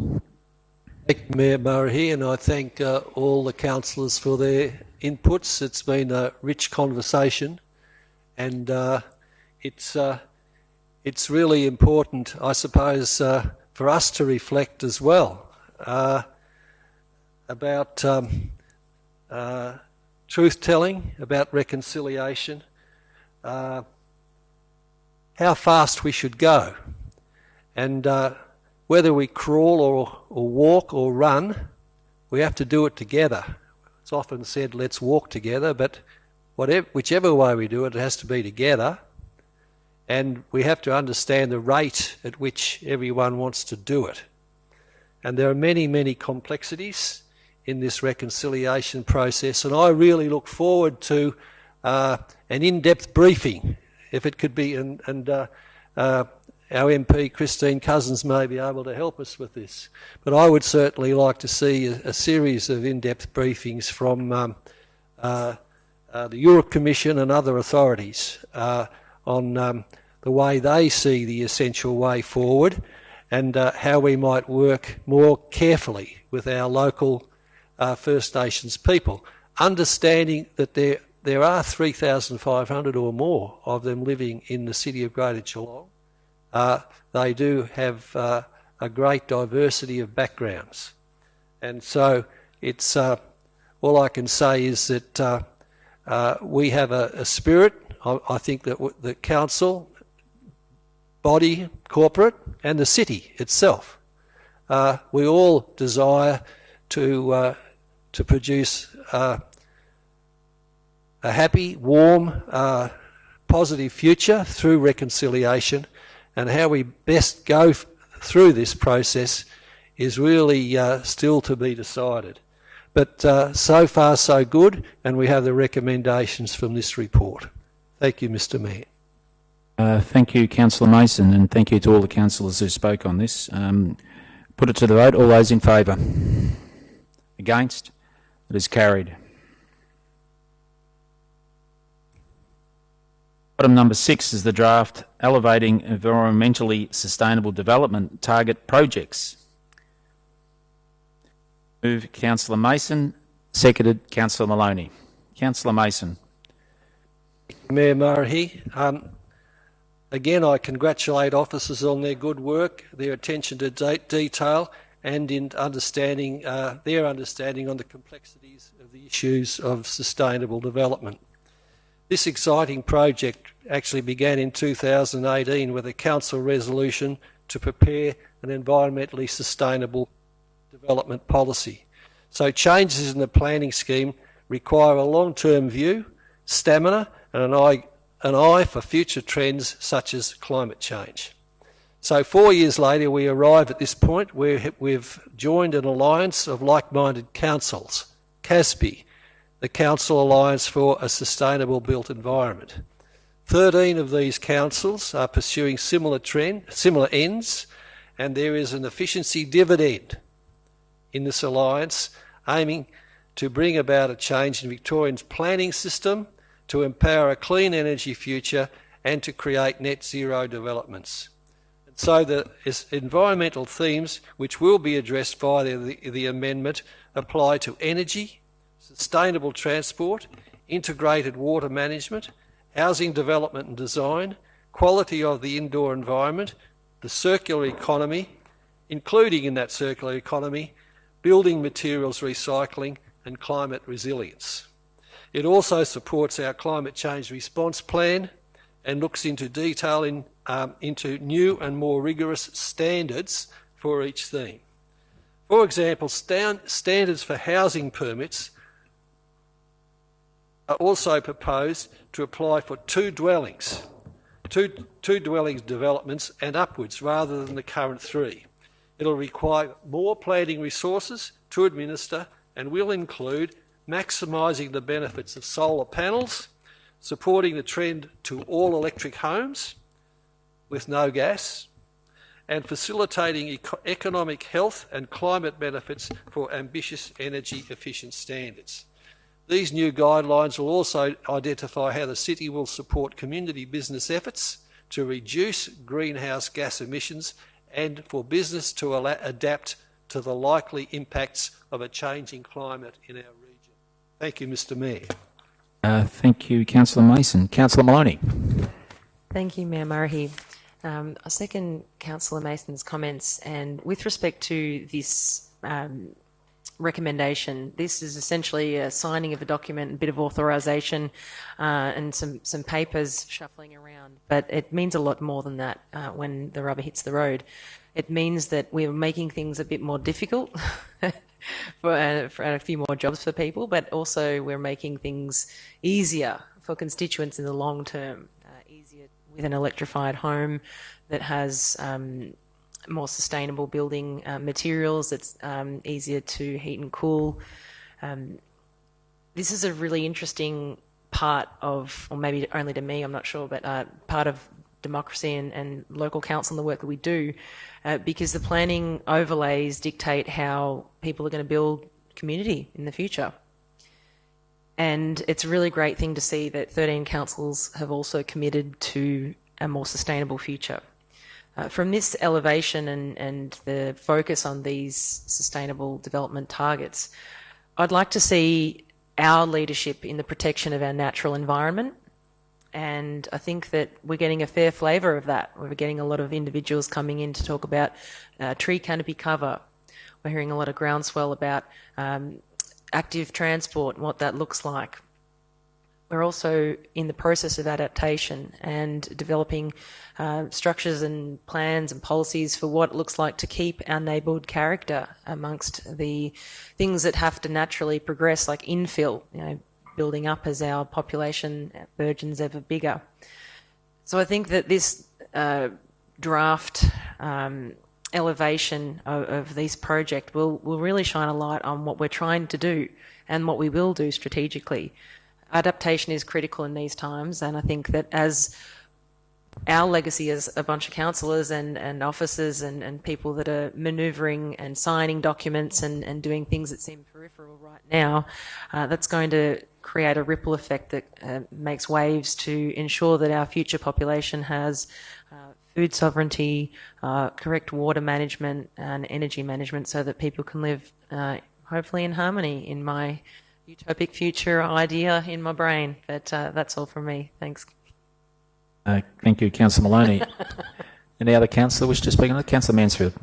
Thank you, Mayor Murray, and I thank all the councillors for their inputs. It's been a rich conversation, and it's really important, I suppose, for us to reflect as well about truth-telling, about reconciliation, how fast we should go, and whether we crawl or walk or run, we have to do it together. It's often said, let's walk together, but whichever way we do it, it has to be together, and we have to understand the rate at which everyone wants to do it. And there are many, many complexities in this reconciliation process, and I really look forward to an in-depth briefing, if it could be, and our MP Christine Cousins may be able to help us with this. But I would certainly like to see a series of in-depth briefings from the Europe Commission and other authorities on the way they see the essential way forward, and how we might work more carefully with our local First Nations people, understanding that there are 3,500 or more of them living in the City of Greater Geelong. They do have a great diversity of backgrounds, and so it's all I can say is that we have a spirit. I think that the council, body, corporate, and the city itself, we all desire to produce a happy, warm, positive future through reconciliation, and how we best go through this process is really still to be decided. But so far so good, and we have the recommendations from this report. Thank you, Mr Mayor. Thank you, Councillor Mason, and thank you to all the councillors who spoke on this. Put it to the vote. All those in favour? Against? It is carried. Item number 6 is the draft Elevating Environmentally Sustainable Development Target Projects. Move Councillor Mason, seconded Councillor Maloney. Councillor Mason. Mayor Murray, again I congratulate officers on their good work, their attention to detail, and in understanding their understanding on the complexities of the issues of sustainable development. This exciting project actually began in 2018 with a council resolution to prepare an environmentally sustainable development policy. So changes in the planning scheme require a long-term view, stamina, and an eye for future trends such as climate change. So 4 years later we arrive at this point where we've joined an alliance of like-minded councils, CASB, the Council Alliance for a Sustainable Built Environment. 13 of these councils are pursuing similar ends, and there is an efficiency dividend in this alliance aiming to bring about a change in Victoria's planning system to empower a clean energy future and to create net zero developments. And so the environmental themes which will be addressed via the amendment apply to energy, sustainable transport, integrated water management, housing development and design, quality of the indoor environment, the circular economy, including in that circular economy, building materials recycling and climate resilience. It also supports our climate change response plan and looks into detail into new and more rigorous standards for each theme. For example, standards for housing permits are also proposed to apply for two dwellings developments and upwards rather than the current 3. It'll require more planning resources to administer and will include maximising the benefits of solar panels, supporting the trend to all electric homes with no gas, and facilitating economic health and climate benefits for ambitious energy efficient standards. These new guidelines will also identify how the city will support community business efforts to reduce greenhouse gas emissions and for business to adapt to the likely impacts of a changing climate in our region. Thank you, Mr Mayor. Thank you, Councillor Mason. Councillor Maloney. Thank you, Mayor Murray. I second Councillor Mason's comments, and with respect to this recommendation, this is essentially a signing of a document, a bit of authorisation and some papers shuffling around, but it means a lot more than that when the rubber hits the road. It means that we're making things a bit more difficult for a few more jobs for people, but also we're making things easier for constituents in the long term, easier with an electrified home that has more sustainable building materials, that's easier to heat and cool. This is a really interesting part of, or maybe only to me, I'm not sure, but part of democracy and local council and the work that we do, because the planning overlays dictate how people are going to build community in the future. And it's a really great thing to see that 13 councils have also committed to a more sustainable future. From this elevation and the focus on these sustainable development targets, I'd like to see our leadership in the protection of our natural environment, and I think that we're getting a fair flavour of that. We're getting a lot of individuals coming in to talk about tree canopy cover. We're hearing a lot of groundswell about active transport and what that looks like. We're also in the process of adaptation and developing structures and plans and policies for what it looks like to keep our neighbourhood character amongst the things that have to naturally progress, like infill, building up as our population burgeons ever bigger. So I think that this draft elevation of this project will really shine a light on what we're trying to do and what we will do strategically. Adaptation is critical in these times, and I think that as our legacy as a bunch of councillors and officers and people that are manoeuvring and signing documents and doing things that seem peripheral right now, that's going to create a ripple effect that makes waves to ensure that our future population has food sovereignty, correct water management and energy management so that people can live hopefully in harmony in my utopic future idea in my brain. But that's all from me. Thanks. Thank you, Councillor Maloney. Any other councillor wish to speak on that? Councillor Mansfield.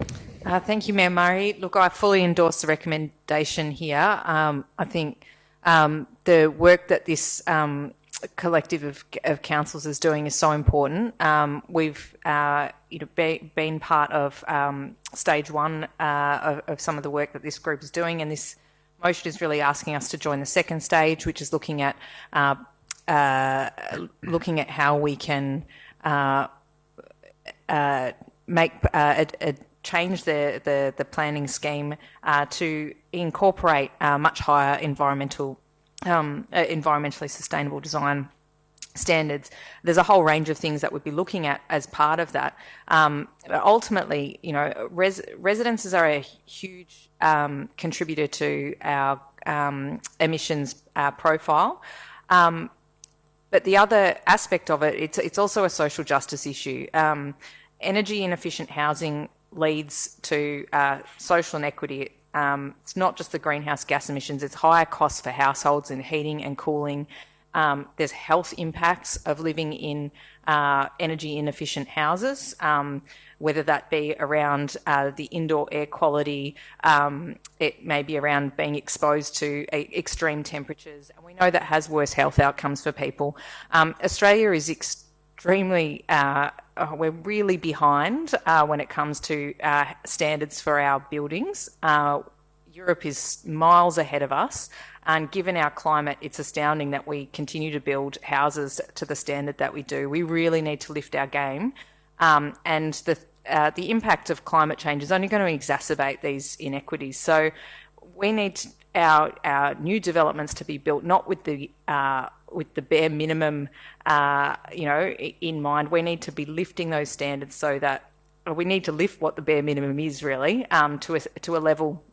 Thank you, Mayor Murray. Look, I fully endorse the recommendation here. I think the work that this collective of councils is doing is so important. We've been part of stage one of some of the work that this group is doing, and this motion is really asking us to join the second stage, which is looking at how we can change the planning scheme to incorporate much higher environmentally sustainable design standards. There's a whole range of things that we'd be looking at as part of that. But ultimately, residences are a huge contributor to our emissions profile. But the other aspect of it, it's also a social justice issue. Energy inefficient housing leads to social inequity. It's not just the greenhouse gas emissions, it's higher costs for households in heating and cooling. There's health impacts of living in energy inefficient houses, whether that be around the indoor air quality, it may be around being exposed to extreme temperatures, and we know that has worse health outcomes for people. Australia is extremely, we're really behind when it comes to standards for our buildings. Europe is miles ahead of us, and given our climate, it's astounding that we continue to build houses to the standard that we do. We really need to lift our game, and the impact of climate change is only going to exacerbate these inequities. So we need our new developments to be built not with the bare minimum, in mind. We need to be lifting those standards so that we need to lift what the bare minimum is really to a level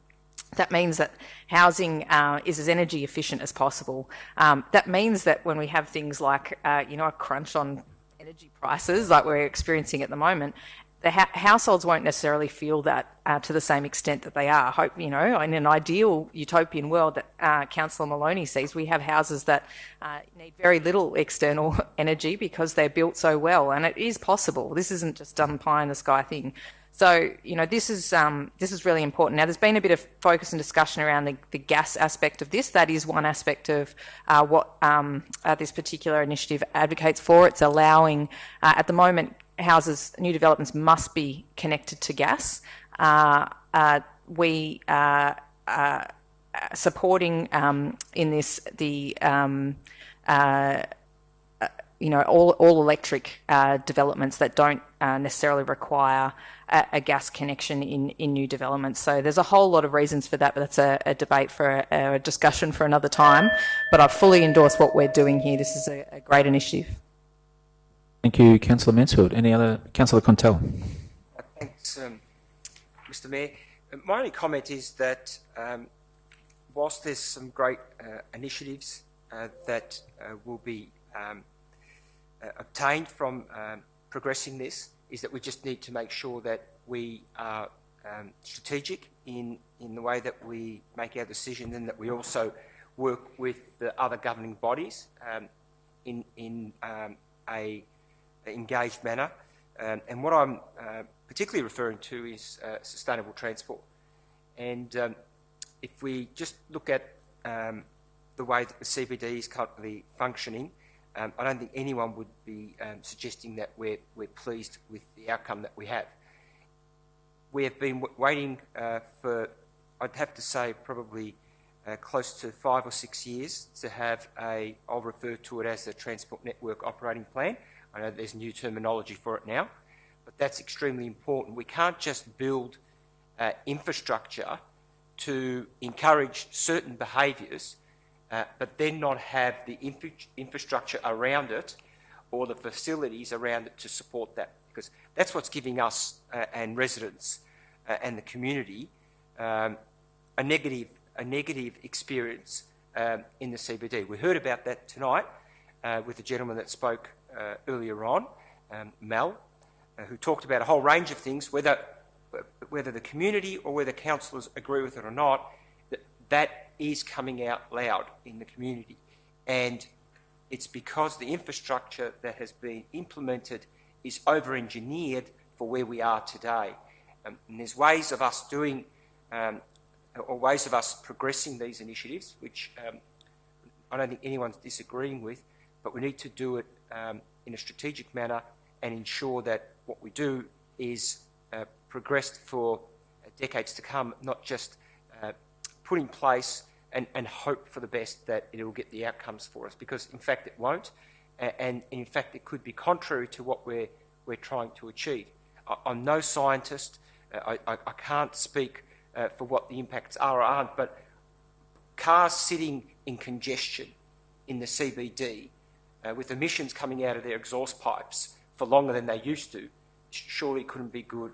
that means that housing is as energy efficient as possible. That means that when we have things like a crunch on energy prices like we're experiencing at the moment, the households won't necessarily feel that to the same extent that they are. Hope, in an ideal utopian world that Councillor Maloney sees, we have houses that need very little external energy because they're built so well, and it is possible. This isn't just a pie in the sky thing. So, this is really important. Now, there's been a bit of focus and discussion around the gas aspect of this. That is one aspect of what this particular initiative advocates for. It's allowing, at the moment, new developments must be connected to gas. We are supporting in this all electric developments that don't necessarily require a gas connection in new developments. So there's a whole lot of reasons for that, but that's a debate for a discussion for another time. But I fully endorse what we're doing here. This is a great initiative. Thank you, Councillor Mansfield. Any other? Councillor Contell. Thanks, Mr Mayor. My only comment is that whilst there's some great initiatives that will be obtained from progressing this, is that we just need to make sure that we are strategic in the way that we make our decisions, and that we also work with the other governing bodies in a engaged manner. And what I'm particularly referring to is sustainable transport. And if we just look at the way that the CBD is currently functioning, I don't think anyone would be suggesting that we're pleased with the outcome that we have. We have been waiting for, I'd have to say, probably close to 5 or 6 years to have I'll refer to it as the Transport Network Operating Plan. I know there's new terminology for it now, but that's extremely important. We can't just build infrastructure to encourage certain behaviours, but then not have the infrastructure around it or the facilities around it to support that, because that's what's giving us and residents and the community a negative experience in the CBD. We heard about that tonight with the gentleman that spoke earlier on, Mel, who talked about a whole range of things, whether the community or whether councillors agree with it or not, that is coming out loud in the community. And it's because the infrastructure that has been implemented is over-engineered for where we are today. And there's ways of us doing, or ways of us progressing these initiatives, which I don't think anyone's disagreeing with, but we need to do it in a strategic manner and ensure that what we do is progressed for decades to come, not just put in place and hope for the best that it will get the outcomes for us, because in fact it won't, and in fact it could be contrary to what we're trying to achieve. I'm no scientist. I can't speak for what the impacts are or aren't, but cars sitting in congestion in the CBD with emissions coming out of their exhaust pipes for longer than they used to surely couldn't be good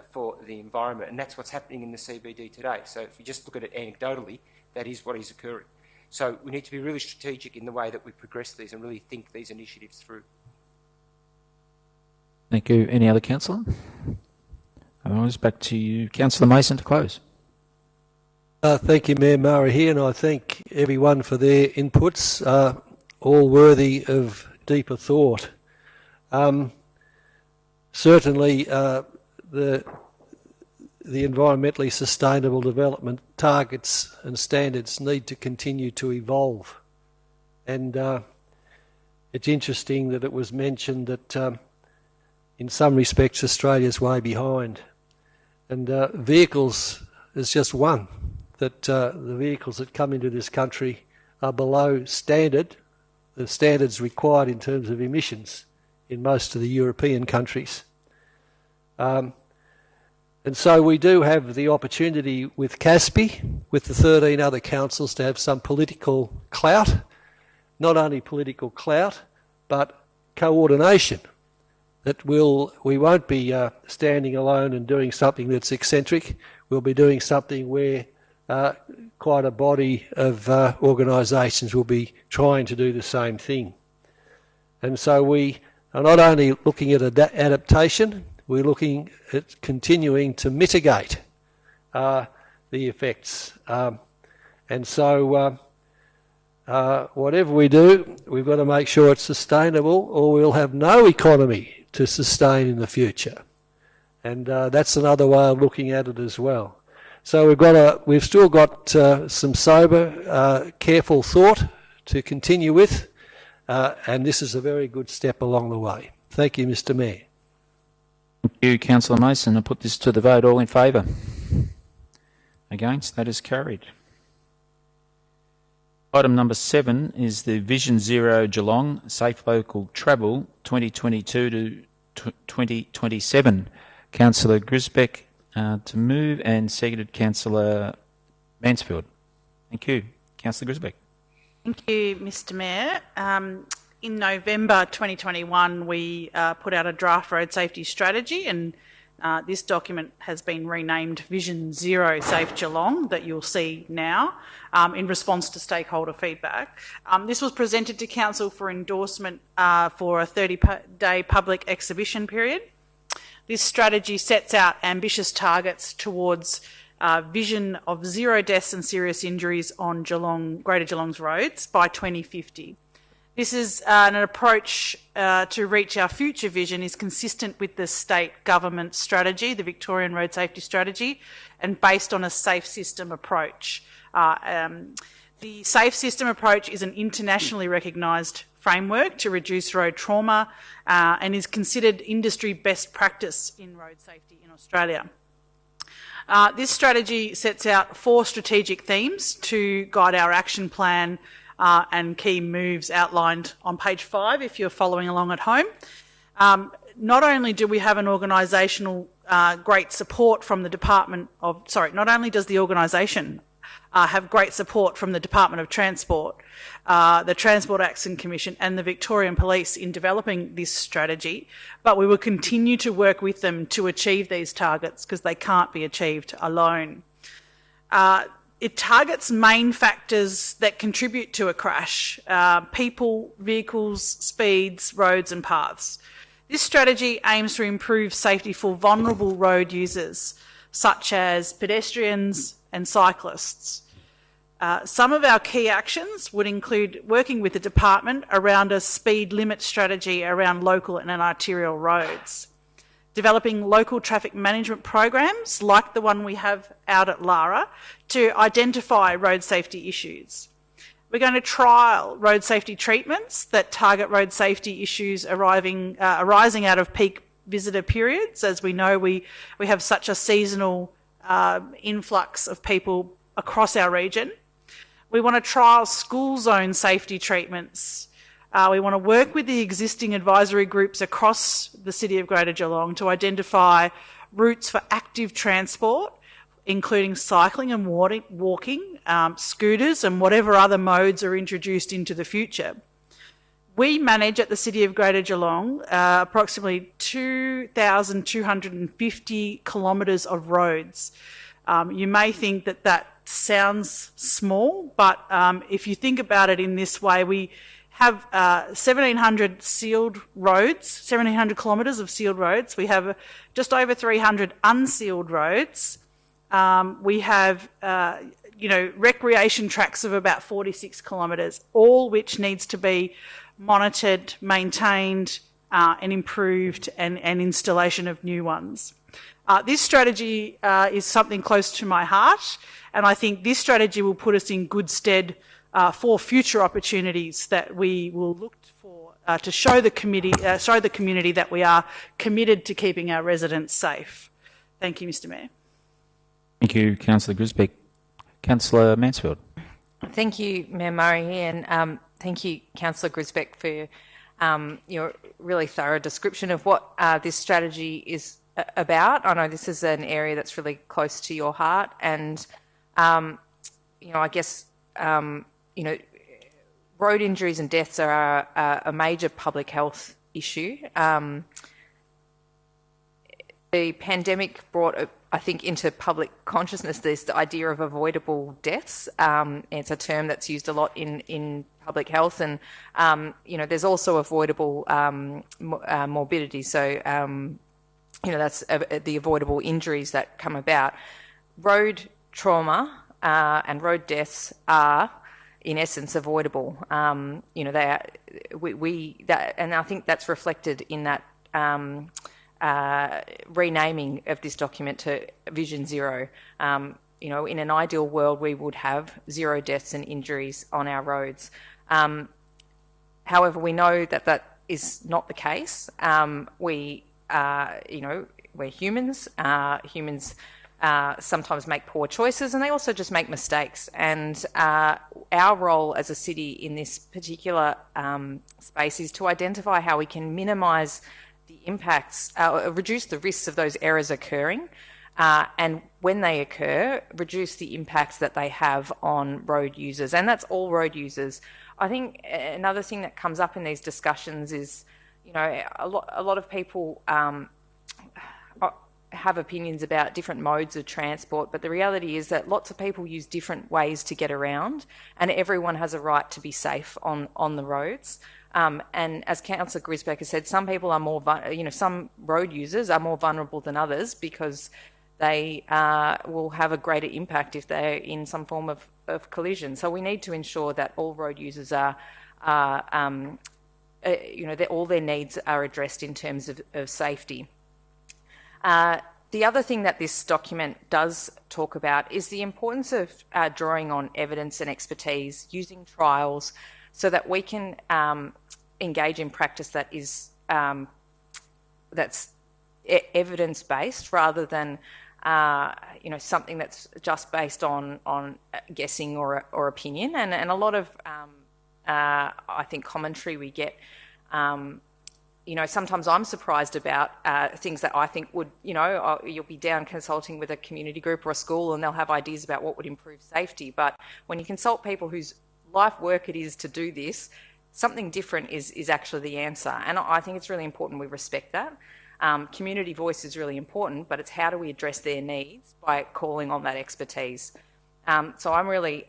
for the environment, and that's what's happening in the CBD today. So if you just look at it anecdotally, that is what is occurring. So we need to be really strategic in the way that we progress these and really think these initiatives through. Thank you. Any other councillor? Otherwise, back to you, Councillor Mason, to close. Thank you, Mayor Murray here, and I thank everyone for their inputs, all worthy of deeper thought. Certainly, the environmentally sustainable development targets and standards need to continue to evolve. And it's interesting that it was mentioned that in some respects Australia's way behind. And vehicles is just one, that the vehicles that come into this country are below standard, the standards required in terms of emissions in most of the European countries. And so we do have the opportunity with CASPI, with the 13 other councils, to have some political clout, not only political clout, but coordination. That we won't be standing alone and doing something that's eccentric. We'll be doing something where quite a body of organisations will be trying to do the same thing. And so we are not only looking at adaptation, we're looking at continuing to mitigate the effects. And so whatever we do, we've got to make sure it's sustainable, or we'll have no economy to sustain in the future. And that's another way of looking at it as well. So we've still got some sober, careful thought to continue with, and this is a very good step along the way. Thank you, Mr. Mayor. Thank you, Councillor Mason. I put this to the vote. All in favour? Against? That is carried. Item number 7 is the Vision Zero Geelong Safe Local Travel 2022 to 2027. Councillor Grisbeck to move, and seconded Councillor Mansfield. Thank you. Councillor Grisbeck. Thank you, Mr. Mayor. In November 2021, we put out a draft road safety strategy, and this document has been renamed Vision Zero Safe Geelong, that you'll see now, in response to stakeholder feedback. This was presented to Council for endorsement for a 30-day public exhibition period. This strategy sets out ambitious targets towards vision of 0 deaths and serious injuries on Greater Geelong's roads by 2050. This is an approach to reach our future vision is consistent with the state government strategy, the Victorian Road Safety Strategy, and based on a safe system approach. The safe system approach is an internationally recognised framework to reduce road trauma and is considered industry best practice in road safety in Australia. This strategy sets out 4 strategic themes to guide our action plan and key moves outlined on page 5 if you're following along at home. Not only do we have an organisational great support from the not only does the organisation have great support from the Department of Transport, the Transport Action Commission and the Victorian Police in developing this strategy, but we will continue to work with them to achieve these targets because they can't be achieved alone. It targets main factors that contribute to a crash: people, vehicles, speeds, roads and paths. This strategy aims to improve safety for vulnerable road users, such as pedestrians and cyclists. Some of our key actions would include working with the department around a speed limit strategy around local and arterial roads, developing local traffic management programs like the one we have out at Lara to identify road safety issues. We're going to trial road safety treatments that target road safety issues arising out of peak visitor periods. As we know, we have such a seasonal influx of people across our region. We want to trial school zone safety treatments. We want to work with the existing advisory groups across the City of Greater Geelong to identify routes for active transport, including cycling and walking, scooters and whatever other modes are introduced into the future. We manage at the City of Greater Geelong approximately 2,250 kilometres of roads. You may think that that sounds small, but if you think about it in this way, we have 1,700 sealed roads, 1,700 kilometres of sealed roads. We have just over 300 unsealed roads. We have, recreation tracks of about 46 kilometres, all which needs to be monitored, maintained and improved and installation of new ones. This strategy is something close to my heart, and I think this strategy will put us in good stead for future opportunities that we will look for to show the community that we are committed to keeping our residents safe. Thank you, Mr. Mayor. Thank you, Councillor Grisbeck. Councillor Mansfield. Thank you, Mayor Murray, and thank you, Councillor Grisbeck, for your really thorough description of what this strategy is about. I know this is an area that's really close to your heart, and I guess road injuries and deaths are a major public health issue. The pandemic brought, I think, into public consciousness the idea of avoidable deaths. It's a term that's used a lot in public health, and there's also avoidable morbidity. So that's the avoidable injuries that come about. Road trauma and road deaths are, in essence, avoidable. They are, and I think that's reflected in that renaming of this document to Vision Zero. In an ideal world, we would have 0 deaths and injuries on our roads. However, we know that that is not the case. We're humans. Humans sometimes make poor choices, and they also just make mistakes. And our role as a city in this particular space is to identify how we can minimise the impacts, reduce the risks of those errors occurring, and when they occur, reduce the impacts that they have on road users. And that's all road users. I think another thing that comes up in these discussions is, a lot of people have opinions about different modes of transport, but the reality is that lots of people use different ways to get around, and everyone has a right to be safe on the roads. And as Councillor Grisbeck has said, some people are more, some road users are more vulnerable than others because they will have a greater impact if they're in some form of collision. So we need to ensure that all road users that all their needs are addressed in terms of safety. The other thing that this document does talk about is the importance of drawing on evidence and expertise, using trials, so that we can engage in practice that is that's evidence-based rather than something that's just based on guessing or opinion, and a lot of I think commentary we get. Sometimes I'm surprised about things that I think would, you'll be down consulting with a community group or a school and they'll have ideas about what would improve safety. But when you consult people whose life work it is to do this, something different is actually the answer. And I think it's really important we respect that. Community voice is really important, but it's how do we address their needs by calling on that expertise. So I'm really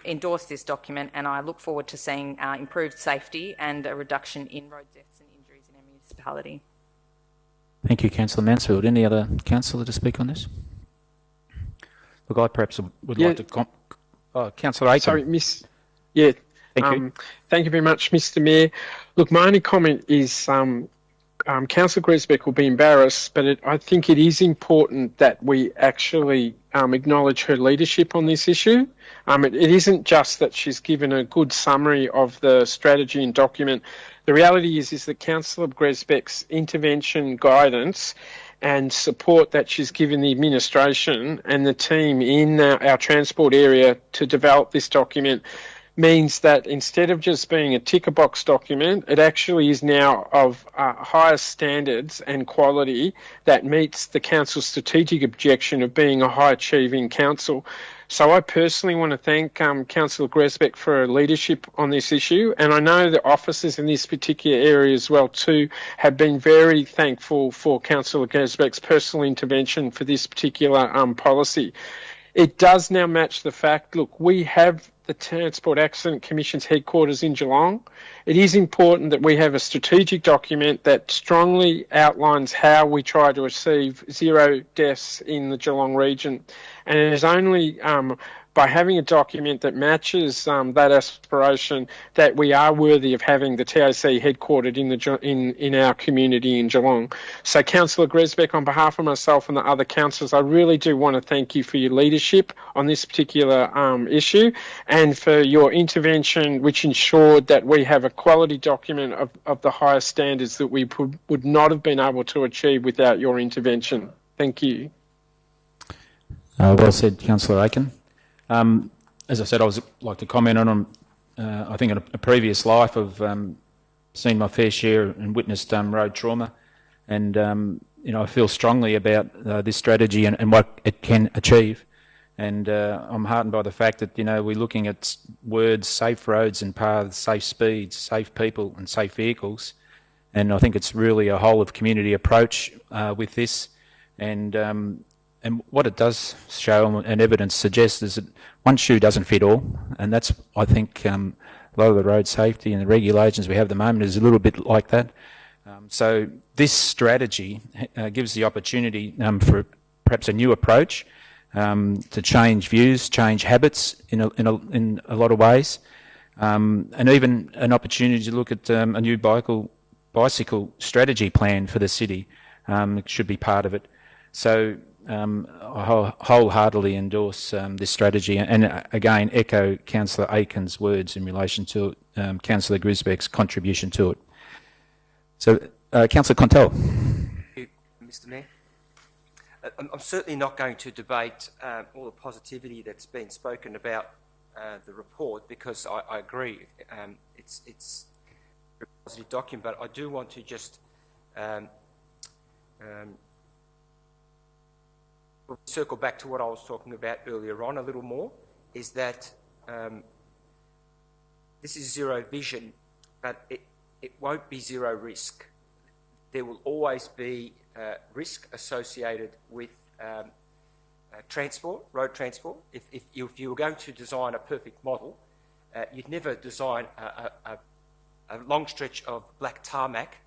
endorse this document, and I look forward to seeing improved safety and a reduction in road deaths and injuries in our municipality. Thank you, Councillor Mansfield. Any other councillor to speak on this? Look, I perhaps would like to... Councillor Aiken. Sorry, Miss... Yeah. Thank you. Thank you very much, Mr Mayor. Look, my only comment is... Councillor Grisbeck will be embarrassed, but I think it is important that we actually acknowledge her leadership on this issue. It isn't just that she's given a good summary of the strategy and document. The reality is that Councillor Grisbeck's intervention guidance and support that she's given the administration and the team in our transport area to develop this document means that instead of just being a ticker box document, it actually is now of higher standards and quality that meets the council's strategic objection of being a high achieving council. So I personally want to thank Councillor Grisbeck for her leadership on this issue, and I know the officers in this particular area as well too have been very thankful for Councillor Grisbeck's personal intervention for this particular policy. It does now match the fact, look, we have the Transport Accident Commission's headquarters in Geelong. It is important that we have a strategic document that strongly outlines how we try to achieve zero deaths in the Geelong region. And it is only by having a document that matches that aspiration that we are worthy of having the TAC headquartered in our community in Geelong. So, Councillor Grisbeck, on behalf of myself and the other councillors, I really do want to thank you for your leadership on this particular issue and for your intervention, which ensured that we have a quality document of the highest standards that we would not have been able to achieve without your intervention. Thank you. Well said, Councillor Aiken. As I said, I would like to comment on, I think in a previous life I've seen my fair share and witnessed road trauma, and I feel strongly about this strategy and what it can achieve. And I'm heartened by the fact that, we're looking at words, safe roads and paths, safe speeds, safe people and safe vehicles. And I think it's really a whole of community approach with this. And what it does show and evidence suggests is that one shoe doesn't fit all, and that's, I think, a lot of the road safety and the regulations we have at the moment is a little bit like that. So this strategy gives the opportunity for perhaps a new approach to change views, change habits in a lot of ways, and even an opportunity to look at a new bicycle strategy plan for the city. It should be part of it. So I wholeheartedly endorse this strategy and again echo Councillor Aiken's words in relation to Councillor Grisbeck's contribution to it. So, Councillor Contel. Thank you, Mr Mayor. I'm certainly not going to debate all the positivity that's been spoken about the report, because I agree it's a positive document, but I do want to just circle back to what I was talking about earlier on a little more, is that this is zero vision, but it won't be zero risk. There will always be risk associated with transport, road transport. If you were going to design a perfect model, you'd never design a long stretch of black tarmac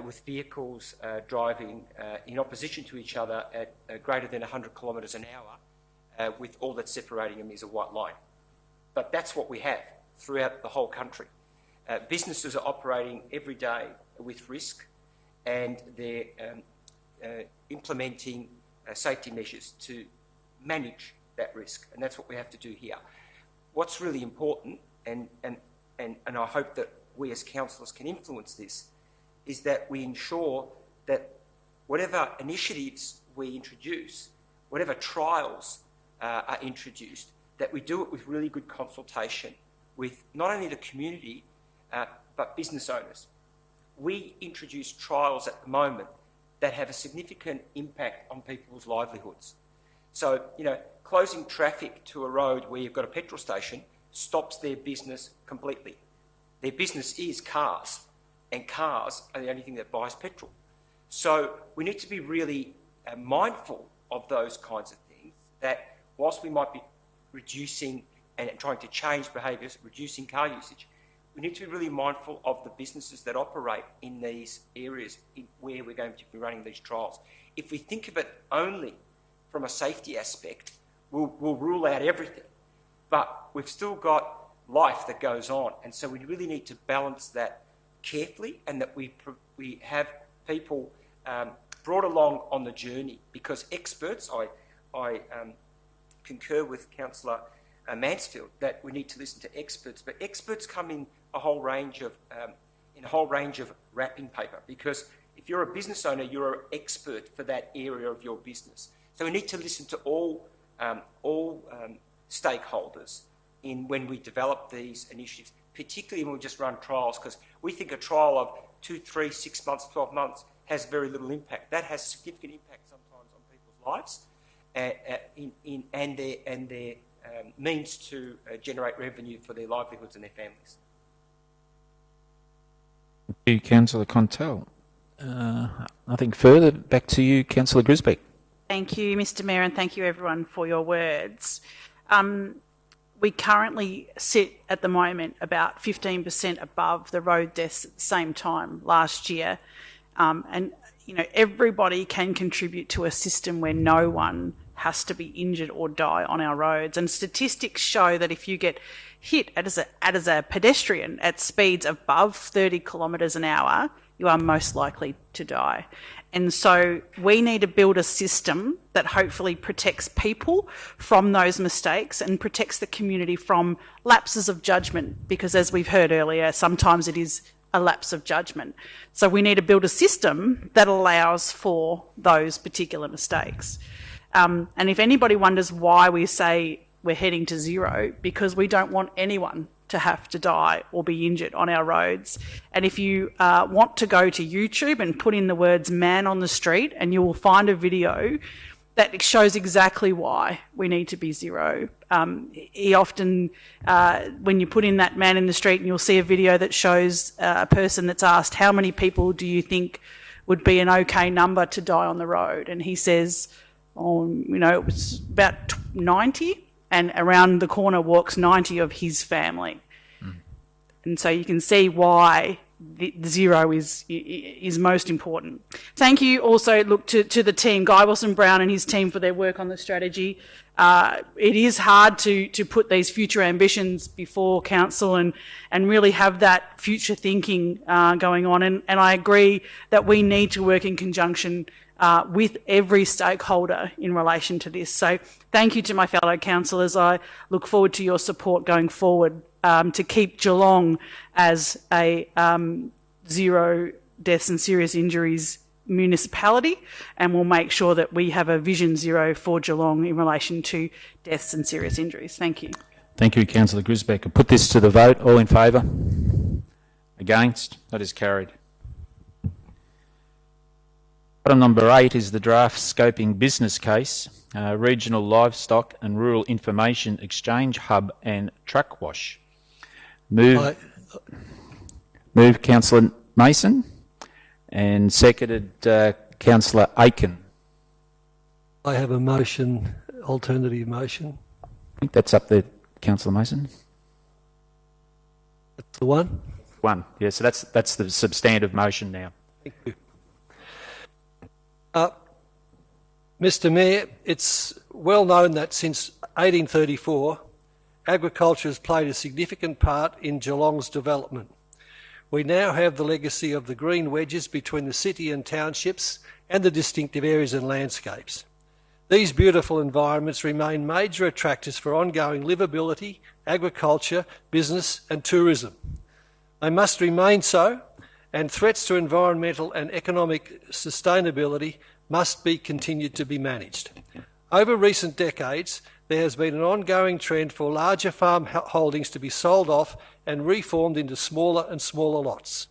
with vehicles driving in opposition to each other at greater than 100 kilometres an hour, with all that's separating them is a white line. But that's what we have throughout the whole country. Businesses are operating every day with risk, and they're implementing safety measures to manage that risk, and that's what we have to do here. What's really important, and I hope that we as councillors can influence this, is that we ensure that whatever initiatives we introduce, whatever trials are introduced, that we do it with really good consultation with not only the community, but business owners. We introduce trials at the moment that have a significant impact on people's livelihoods. So, closing traffic to a road where you've got a petrol station stops their business completely. Their business is cars, and cars are the only thing that buys petrol. So we need to be really mindful of those kinds of things, that whilst we might be reducing and trying to change behaviours, reducing car usage, we need to be really mindful of the businesses that operate in these areas where we're going to be running these trials. If we think of it only from a safety aspect, we'll rule out everything. But we've still got life that goes on, and so we really need to balance that carefully, and that we have people brought along on the journey, because experts, I concur with Councillor Mansfield that we need to listen to experts, but experts come in a whole range of wrapping paper, because if you're a business owner, you're an expert for that area of your business. So we need to listen to all stakeholders when we develop these initiatives, particularly when we just run trials, because we think a trial of 2, 3, 6 months, 12 months has very little impact. That has significant impact sometimes on people's lives and their means to generate revenue for their livelihoods and their families. Thank you, Councillor Contel. Nothing further. Back to you, Councillor Grisbeck. Thank you, Mr Mayor, and thank you everyone for your words. We currently sit at the moment about 15% above the road deaths at the same time last year. And, everybody can contribute to a system where no one has to be injured or die on our roads. And statistics show that if you get hit as a pedestrian at speeds above 30 kilometres an hour, you are most likely to die. And so we need to build a system that hopefully protects people from those mistakes and protects the community from lapses of judgment, because as we've heard earlier, sometimes it is a lapse of judgment. So we need to build a system that allows for those particular mistakes. And if anybody wonders why we say we're heading to zero, because we don't want anyone to have to die or be injured on our roads. And if you want to go to YouTube and put in the words "man on the street," and you will find a video that shows exactly why we need to be zero. He often, when you put in that "man in the street," and you'll see a video that shows a person that's asked, how many people do you think would be an okay number to die on the road? And he says, it was about 90. And around the corner walks 90 of his family. And so you can see why the zero is most important. Thank you also, to the team, Guy Wilson-Brown and his team, for their work on the strategy. It is hard to put these future ambitions before council and really have that future thinking going on. And I agree that we need to work in conjunction with every stakeholder in relation to this. So thank you to my fellow councillors. I look forward to your support going forward to keep Geelong as a zero deaths and serious injuries municipality, and we'll make sure that we have a vision zero for Geelong in relation to deaths and serious injuries. Thank you. Thank you, Councillor Grisbeck. I'll put this to the vote. All in favour? Against? That is carried. Item number 8 is the draft scoping business case, Regional Livestock and Rural Information Exchange Hub and Truck Wash. Move Councillor Mason, and seconded Councillor Aiken. I have a motion, alternative motion. I think that's up there, Councillor Mason. That's the one? One, yeah, so that's the substantive motion now. Thank you. Mr Mayor, it's well known that since 1834, agriculture has played a significant part in Geelong's development. We now have the legacy of the green wedges between the city and townships and the distinctive areas and landscapes. These beautiful environments remain major attractors for ongoing livability, agriculture, business and tourism. They must remain so, and threats to environmental and economic sustainability must be continued to be managed. Over recent decades, there has been an ongoing trend for larger farm holdings to be sold off and reformed into smaller and smaller lots.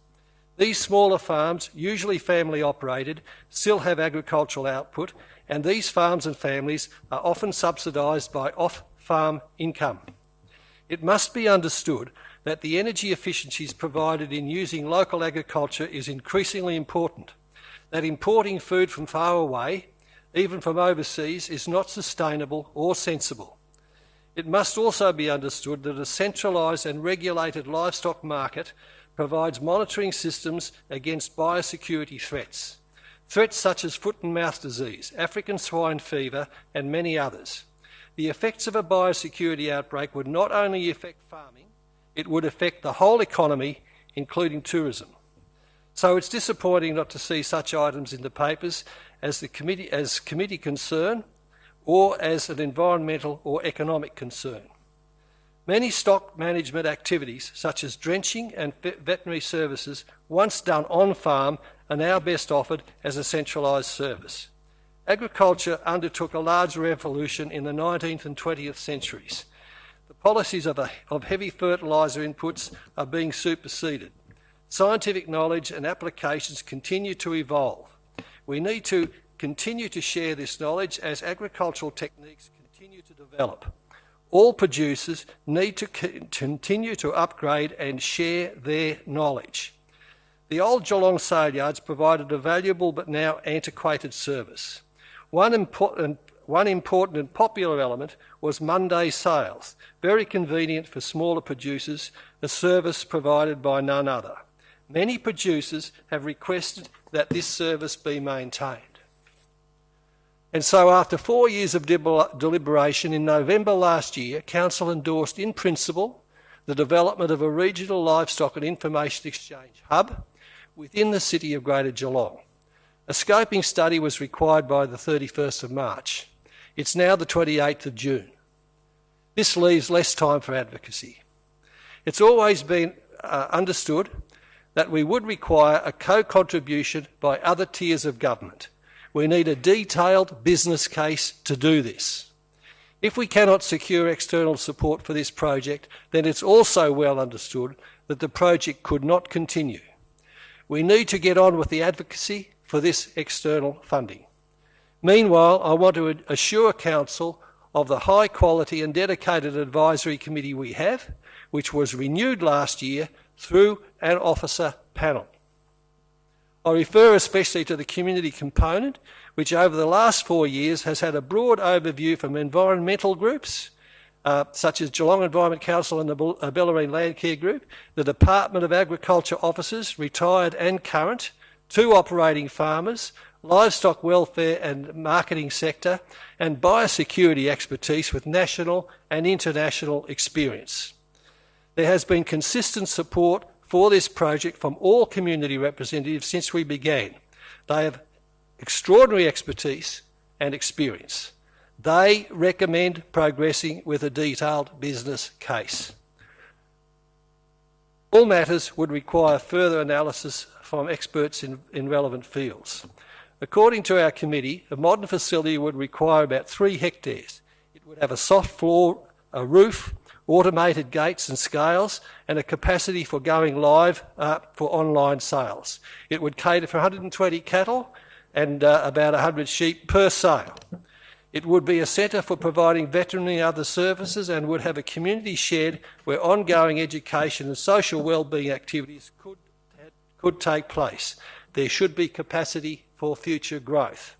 These smaller farms, usually family operated, still have agricultural output, and these farms and families are often subsidised by off-farm income. It must be understood that the energy efficiencies provided in using local agriculture is increasingly important, that importing food from far away, even from overseas, is not sustainable or sensible. It must also be understood that a centralised and regulated livestock market provides monitoring systems against biosecurity threats. Threats such as foot and mouth disease, African swine fever and many others. The effects of a biosecurity outbreak would not only affect farming, it would affect the whole economy, including tourism. So it's disappointing not to see such items in the papers as committee concern or as an environmental or economic concern. Many stock management activities, such as drenching and veterinary services, once done on-farm, are now best offered as a centralised service. Agriculture undertook a large revolution in the 19th and 20th centuries. The policies of heavy fertiliser inputs are being superseded. Scientific knowledge and applications continue to evolve. We need to continue to share this knowledge as agricultural techniques continue to develop. All producers need to continue to upgrade and share their knowledge. The old Geelong sale yards provided a valuable but now antiquated service. One important and popular element was Monday sales, very convenient for smaller producers, a service provided by none other. Many producers have requested that this service be maintained. And so after 4 years of deliberation, in November last year, Council endorsed in principle the development of a regional livestock and information exchange hub within the city of Greater Geelong. A scoping study was required by the 31st of March. It's now the 28th of June. This leaves less time for advocacy. It's always been understood that we would require a co-contribution by other tiers of government. We need a detailed business case to do this. If we cannot secure external support for this project, then it's also well understood that the project could not continue. We need to get on with the advocacy for this external funding. Meanwhile, I want to assure Council of the high quality and dedicated advisory committee we have, which was renewed last year through an officer panel. I refer especially to the community component, which over the last 4 years has had a broad overview from environmental groups, such as Geelong Environment Council and the Bellarine Land Care Group, the Department of Agriculture officers, retired and current, 2 operating farmers, livestock welfare and marketing sector, and biosecurity expertise with national and international experience. There has been consistent support for this project from all community representatives since we began. They have extraordinary expertise and experience. They recommend progressing with a detailed business case. All matters would require further analysis from experts in relevant fields. According to our committee, a modern facility would require about 3 hectares. It would have a soft floor, a roof, automated gates and scales, and a capacity for going live for online sales. It would cater for 120 cattle and about 100 sheep per sale. It would be a centre for providing veterinary and other services and would have a community shed where ongoing education and social wellbeing activities could take place. There should be capacity for future growth.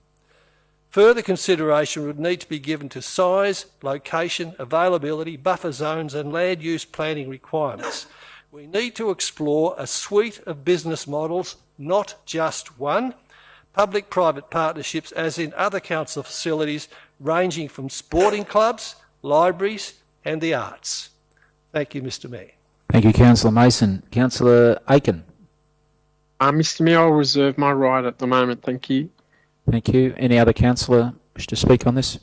Further consideration would need to be given to size, location, availability, buffer zones and land use planning requirements. We need to explore a suite of business models, not just one, public-private partnerships as in other council facilities ranging from sporting clubs, libraries and the arts. Thank you, Mr Mayor. Thank you, Councillor Mason. Councillor Aiken. Mr Mayor, I'll reserve my right at the moment, thank you. Thank you. Any other councillor wish to speak on this?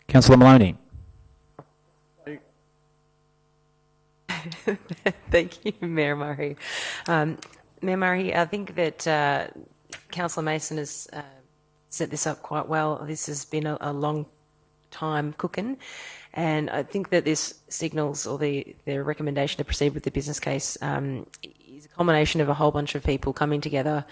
Councillor Maloney. Thank you, Mayor Murray. Mayor Murray, I think that Councillor Mason has set this up quite well. This has been a long time cooking, and I think that this signals, or the recommendation to proceed with the business case is a combination of a whole bunch of people coming together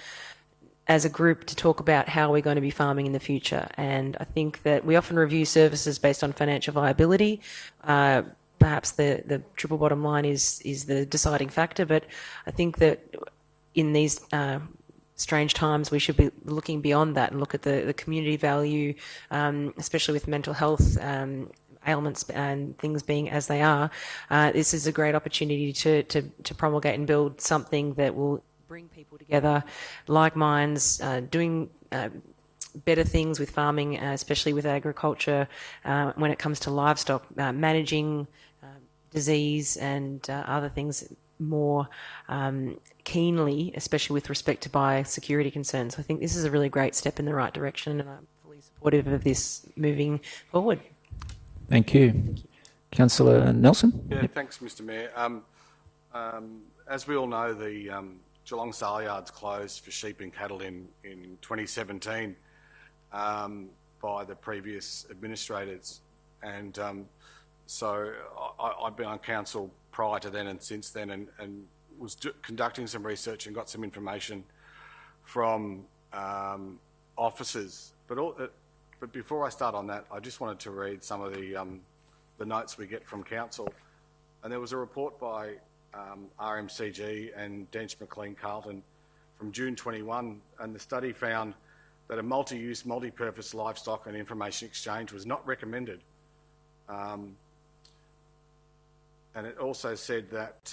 as a group to talk about how we're going to be farming in the future. And I think that we often review services based on financial viability. Perhaps the triple bottom line is the deciding factor, but I think that in these strange times we should be looking beyond that and look at the community value, especially with mental health ailments and things being as they are. This is a great opportunity to promulgate and build something that will bring people together, like minds, doing better things with farming, especially with agriculture, when it comes to livestock, managing disease and other things more keenly, especially with respect to biosecurity concerns. I think this is a really great step in the right direction, and I'm fully supportive of this moving forward. Thank you. Councillor Nelson? Yeah, thanks, Mr Mayor. As we all know, the Geelong sale yards closed for sheep and cattle in 2017 by the previous administrators, and so I've been on council prior to then and since then, and was conducting some research and got some information from officers. But before I start on that, I just wanted to read some of the notes we get from council. And there was a report by RMCG and Dench McLean Carlton from June 21, and the study found that a multi-use, multi-purpose livestock and information exchange was not recommended. And it also said that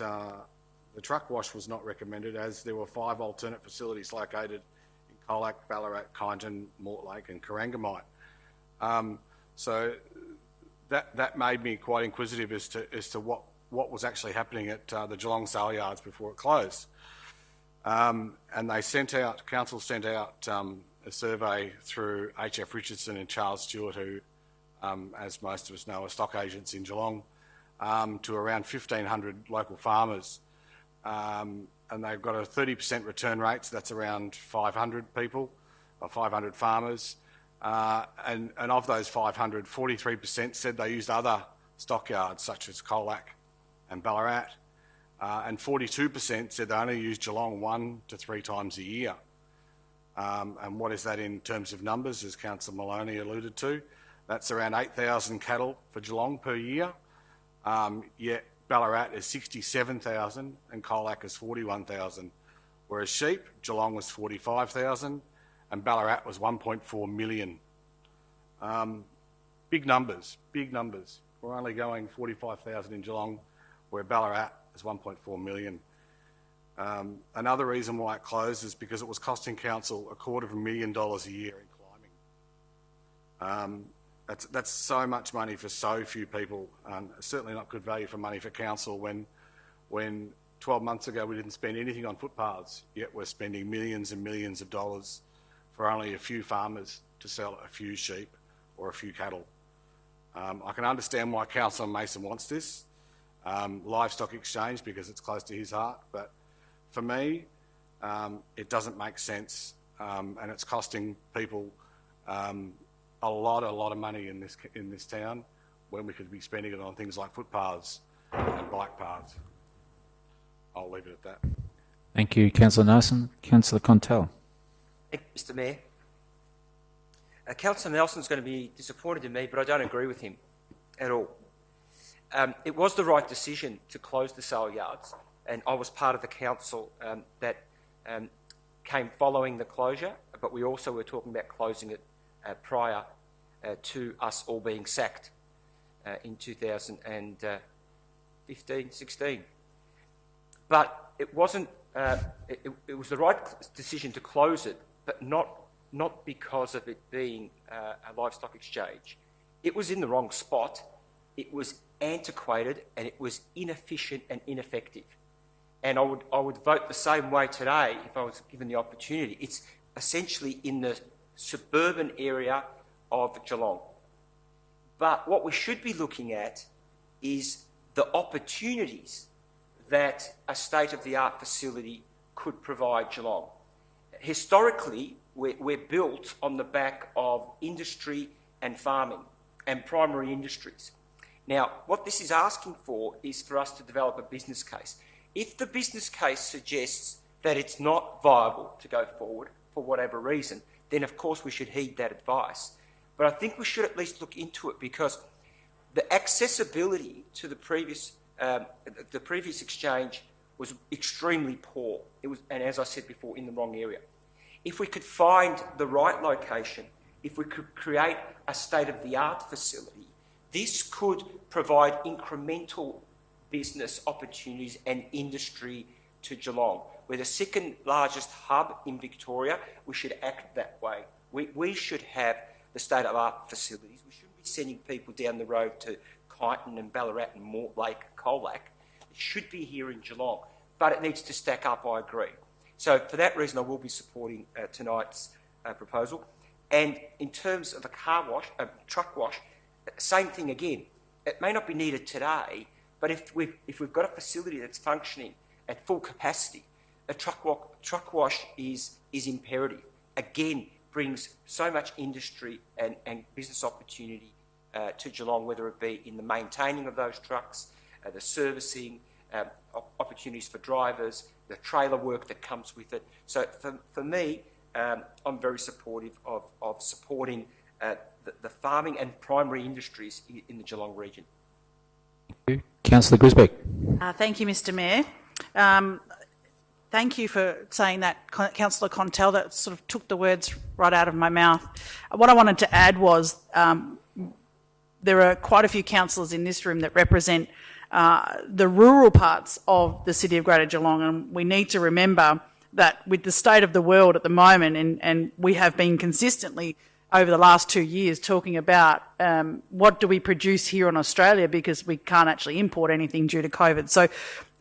the truck wash was not recommended, as there were 5 alternate facilities located in Colac, Ballarat, Kyneton, Mortlake and Corangamite. So that made me quite inquisitive as to what was actually happening at the Geelong sale yards before it closed. And they council sent out a survey through HF Richardson and Charles Stewart, who, as most of us know, are stock agents in Geelong, to around 1,500 local farmers. And they've got a 30% return rate, so that's around 500 people, or 500 farmers. And of those 500, 43% said they used other stockyards, such as Colac and Ballarat. And 42% said they only used Geelong 1 to 3 times a year. And what is that in terms of numbers, as Councillor Maloney alluded to? That's around 8,000 cattle for Geelong per year. Yet Ballarat is 67,000 and Colac is 41,000. Whereas sheep, Geelong was 45,000 and Ballarat was 1.4 million. Big numbers, big numbers. We're only going 45,000 in Geelong, where Ballarat is 1.4 million. Another reason why it closed is because it was costing council $250,000 a year in climbing. That's so much money for so few people. Certainly not good value for money for council when 12 months ago we didn't spend anything on footpaths, yet we're spending millions and millions of dollars for only a few farmers to sell a few sheep or a few cattle. I can understand why Councillor Mason wants this livestock exchange, because it's close to his heart, but for me, it doesn't make sense, and it's costing people a lot of money in this town, when we could be spending it on things like footpaths and bike paths. I'll leave it at that. Thank you, Councillor Nelson. Councillor Contell. Thank you, Mr Mayor. Councillor Nelson's going to be disappointed in me, but I don't agree with him at all. It was the right decision to close the sale yards, and I was part of the council that came following the closure, but we also were talking about closing it prior to us all being sacked in 2015-16. But it wasn't. It was the right decision to close it, but not because of it being a livestock exchange. It was in the wrong spot. It was antiquated and it was inefficient and ineffective. And I would vote the same way today if I was given the opportunity. It's essentially in the suburban area of Geelong. But what we should be looking at is the opportunities that a state-of-the-art facility could provide Geelong. historically, we're built on the back of industry and farming and primary industries. Now, what this is asking for is for us to develop a business case. If the business case suggests that it's not viable to go forward for whatever reason, then of course we should heed that advice. But I think we should at least look into it, because the accessibility to the previous exchange was extremely poor. It was, and as I said before, in the wrong area. If we could find the right location, if we could create a state-of-the-art facility, this could provide incremental business opportunities and industry to Geelong. We're the second largest hub in Victoria. We should act that way. We should have the state-of-the-art facilities. We shouldn't be sending people down the road to Kyneton and Ballarat and Mortlake, Colac. It should be here in Geelong, but it needs to stack up, I agree. So for that reason, I will be supporting tonight's proposal. And in terms of a truck wash, same thing again. It may not be needed today, but if we've got a facility that's functioning at full capacity, a truck wash is imperative. Again, brings so much industry and business opportunity to Geelong, whether it be in the maintaining of those trucks, the servicing, opportunities for drivers, the trailer work that comes with it. So for me, I'm very supportive of supporting the farming and primary industries in the Geelong region. Councillor Grisbeck. Thank you, Mr Mayor. Thank you for saying that, Councillor Contell. That sort of took the words right out of my mouth. What I wanted to add was there are quite a few councillors in this room that represent the rural parts of the city of Greater Geelong, and we need to remember that with the state of the world at the moment, and we have been consistently over the last 2 years talking about what do we produce here in Australia, because we can't actually import anything due to COVID. So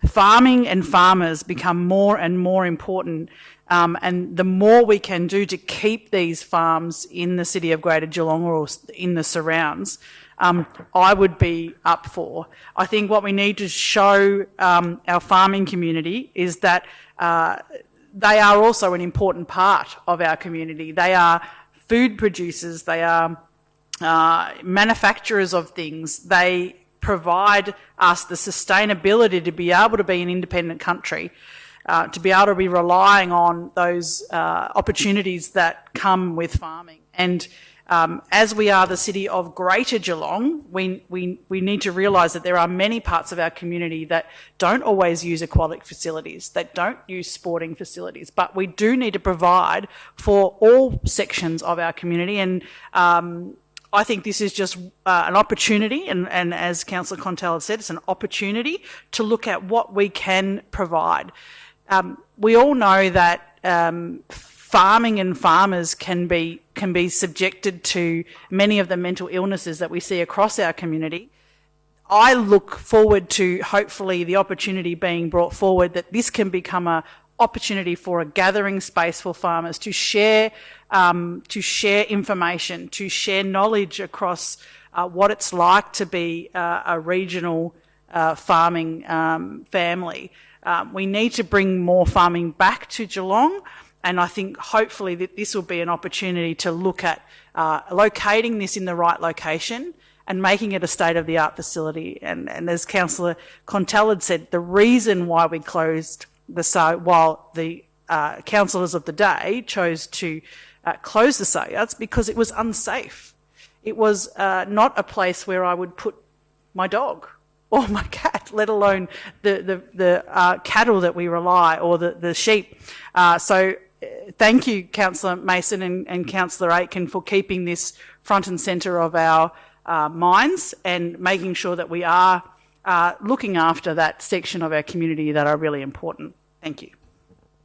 farming and farmers become more and more important, and the more we can do to keep these farms in the city of Greater Geelong or in the surrounds, I would be up for. I think what we need to show our farming community is that they are also an important part of our community. They are food producers, they are manufacturers of things, they provide us the sustainability to be able to be an independent country, to be able to be relying on those opportunities that come with farming. And as we are the city of Greater Geelong, we need to realise that there are many parts of our community that don't always use aquatic facilities, that don't use sporting facilities, but we do need to provide for all sections of our community. And I think this is just an opportunity, and as Councillor Contell has said, it's an opportunity to look at what we can provide. We all know that farming and farmers can be subjected to many of the mental illnesses that we see across our community. I look forward to hopefully the opportunity being brought forward that this can become an opportunity for a gathering space for farmers to share information, to share knowledge across what it's like to be a regional farming family. We need to bring more farming back to Geelong. And I think hopefully that this will be an opportunity to look at locating this in the right location and making it a state-of-the-art facility. And as Councillor Contell had said, the reason why we closed the site, while the councillors of the day chose to close the site, it's because it was unsafe. It was not a place where I would put my dog or my cat, let alone the cattle that we rely, or the sheep. So thank you, Councillor Mason and Councillor Aitken, for keeping this front and centre of our minds and making sure that we are looking after that section of our community that are really important. Thank you.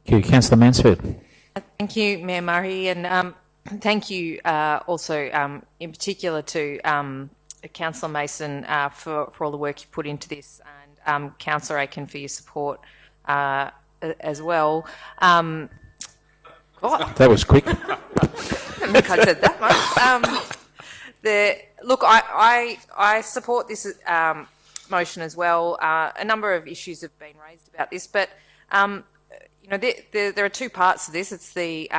Thank you. Councillor Mansfield. Thank you, Mayor Murray, and thank you also in particular to Councillor Mason for all the work you put into this, and Councillor Aitken for your support as well. That was quick. I don't think I said that much. Look, I support this motion as well. A number of issues have been raised about this, but there are two parts to this. It's the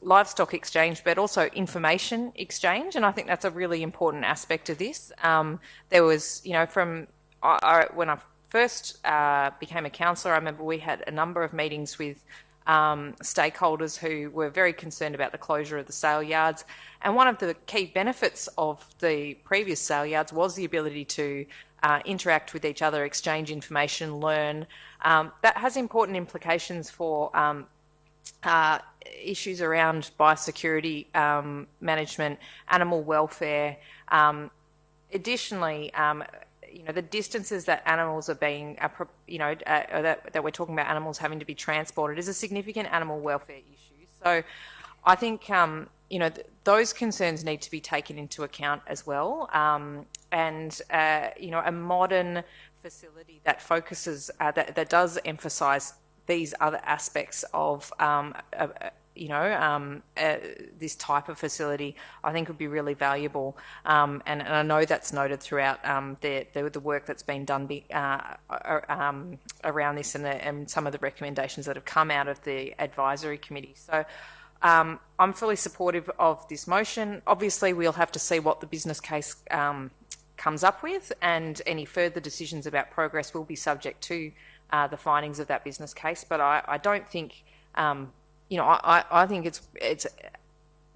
livestock exchange, but also information exchange, and I think that's a really important aspect of this. There was, when I first became a councillor, I remember we had a number of meetings with stakeholders who were very concerned about the closure of the sale yards, and one of the key benefits of the previous sale yards was the ability to interact with each other, exchange information, learn. That has important implications for issues around biosecurity management, animal welfare. Additionally, the distances that animals are being, that we're talking about animals having to be transported is a significant animal welfare issue. So I think, those concerns need to be taken into account as well. A modern facility that focuses, that does emphasise these other aspects of, this type of facility, I think would be really valuable. And I know that's noted throughout the work that's been done around this and some of the recommendations that have come out of the advisory committee. So I'm fully supportive of this motion. Obviously, we'll have to see what the business case comes up with, and any further decisions about progress will be subject to the findings of that business case. But I don't think, I think it's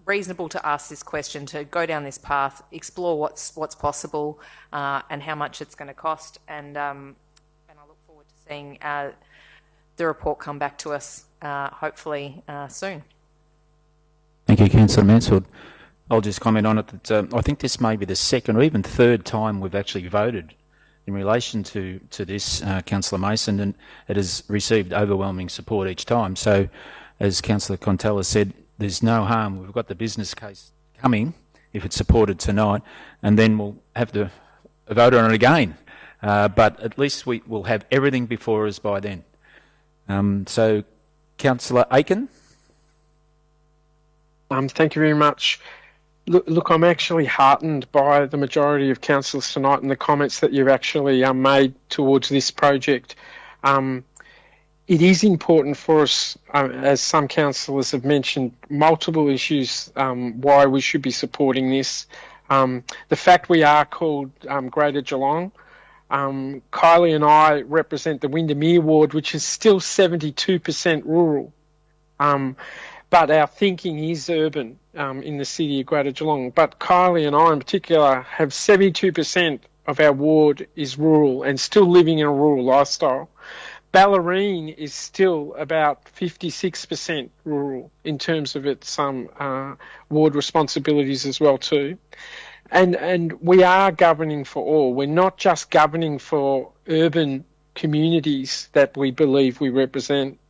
reasonable to ask this question, to go down this path, explore what's possible and how much it's going to cost, and I look forward to seeing the report come back to us hopefully soon. Thank you, Councillor Mansfield. I'll just comment on it that I think this may be the second or even third time we've actually voted in relation to this, Councillor Mason, and it has received overwhelming support each time. So, as Councillor Contella said, there's no harm. We've got the business case coming, if it's supported tonight, and then we'll have to vote on it again. But at least we will have everything before us by then. So, Councillor Aiken. Thank you very much. Look, I'm actually heartened by the majority of councillors tonight and the comments that you've actually made towards this project. It is important for us, as some councillors have mentioned, multiple issues why we should be supporting this. The fact we are called Greater Geelong. Kylie and I represent the Windermere ward, which is still 72% rural. But our thinking is urban in the city of Greater Geelong. But Kylie and I in particular have 72% of our ward is rural and still living in a rural lifestyle. Ballerine is still about 56% rural in terms of its ward responsibilities as well too. And we are governing for all. We're not just governing for urban communities that we believe we represent.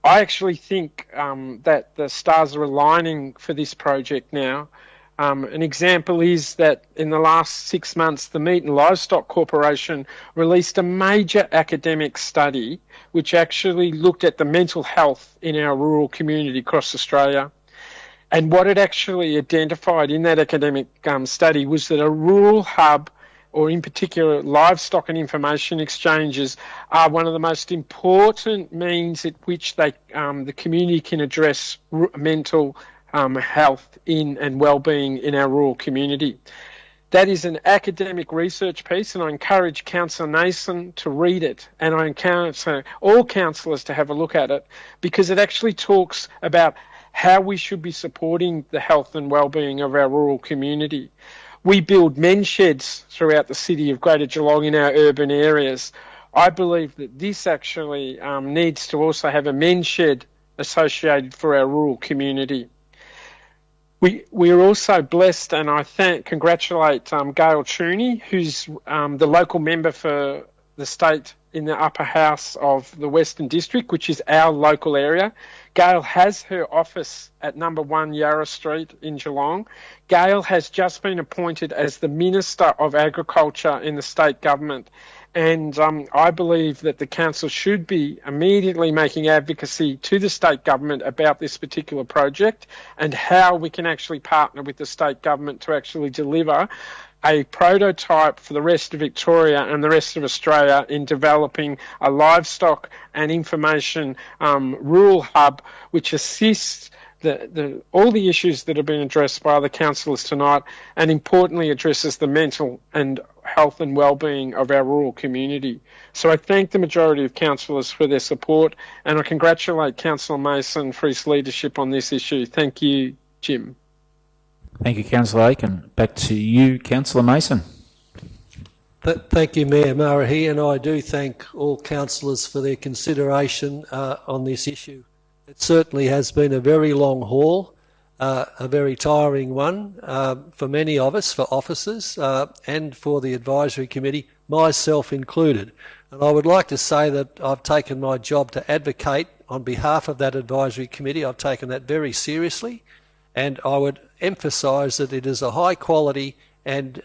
I actually think that the stars are aligning for this project now. An example is that in the last 6 months, the Meat and Livestock Corporation released a major academic study which actually looked at the mental health in our rural community across Australia. And what it actually identified in that academic study was that a rural hub, or in particular livestock and information exchanges, are one of the most important means at which the community can address mental health and well-being in our rural community. That is an academic research piece, and I encourage Councillor Nason to read it, and I encourage all councillors to have a look at it, because it actually talks about how we should be supporting the health and well-being of our rural community. We build men's sheds throughout the city of Greater Geelong in our urban areas. I believe that this actually needs to also have a men's shed associated for our rural community. We are also blessed, and I congratulate Gail Chooney, who's the local member for the state in the upper house of the Western District, which is our local area. Gail has her office at number 1 Yarra Street in Geelong. Gail has just been appointed as the Minister of Agriculture in the state government. And I believe that the council should be immediately making advocacy to the state government about this particular project and how we can actually partner with the state government to actually deliver a prototype for the rest of Victoria and the rest of Australia in developing a livestock and information rural hub which assists all the issues that have been addressed by the councillors tonight, and importantly addresses the mental and health and well-being of our rural community. So I thank the majority of councillors for their support, and I congratulate Councillor Mason for his leadership on this issue. Thank you, Jim. Thank you, Councillor Aiken. Back to you, Councillor Mason. Thank you, Mayor Murray, and I do thank all councillors for their consideration on this issue. It certainly has been a very long haul, a very tiring one for many of us, for officers and for the advisory committee, myself included. And I would like to say that I've taken my job to advocate on behalf of that advisory committee. I've taken that very seriously, and I would emphasise that it is a high quality and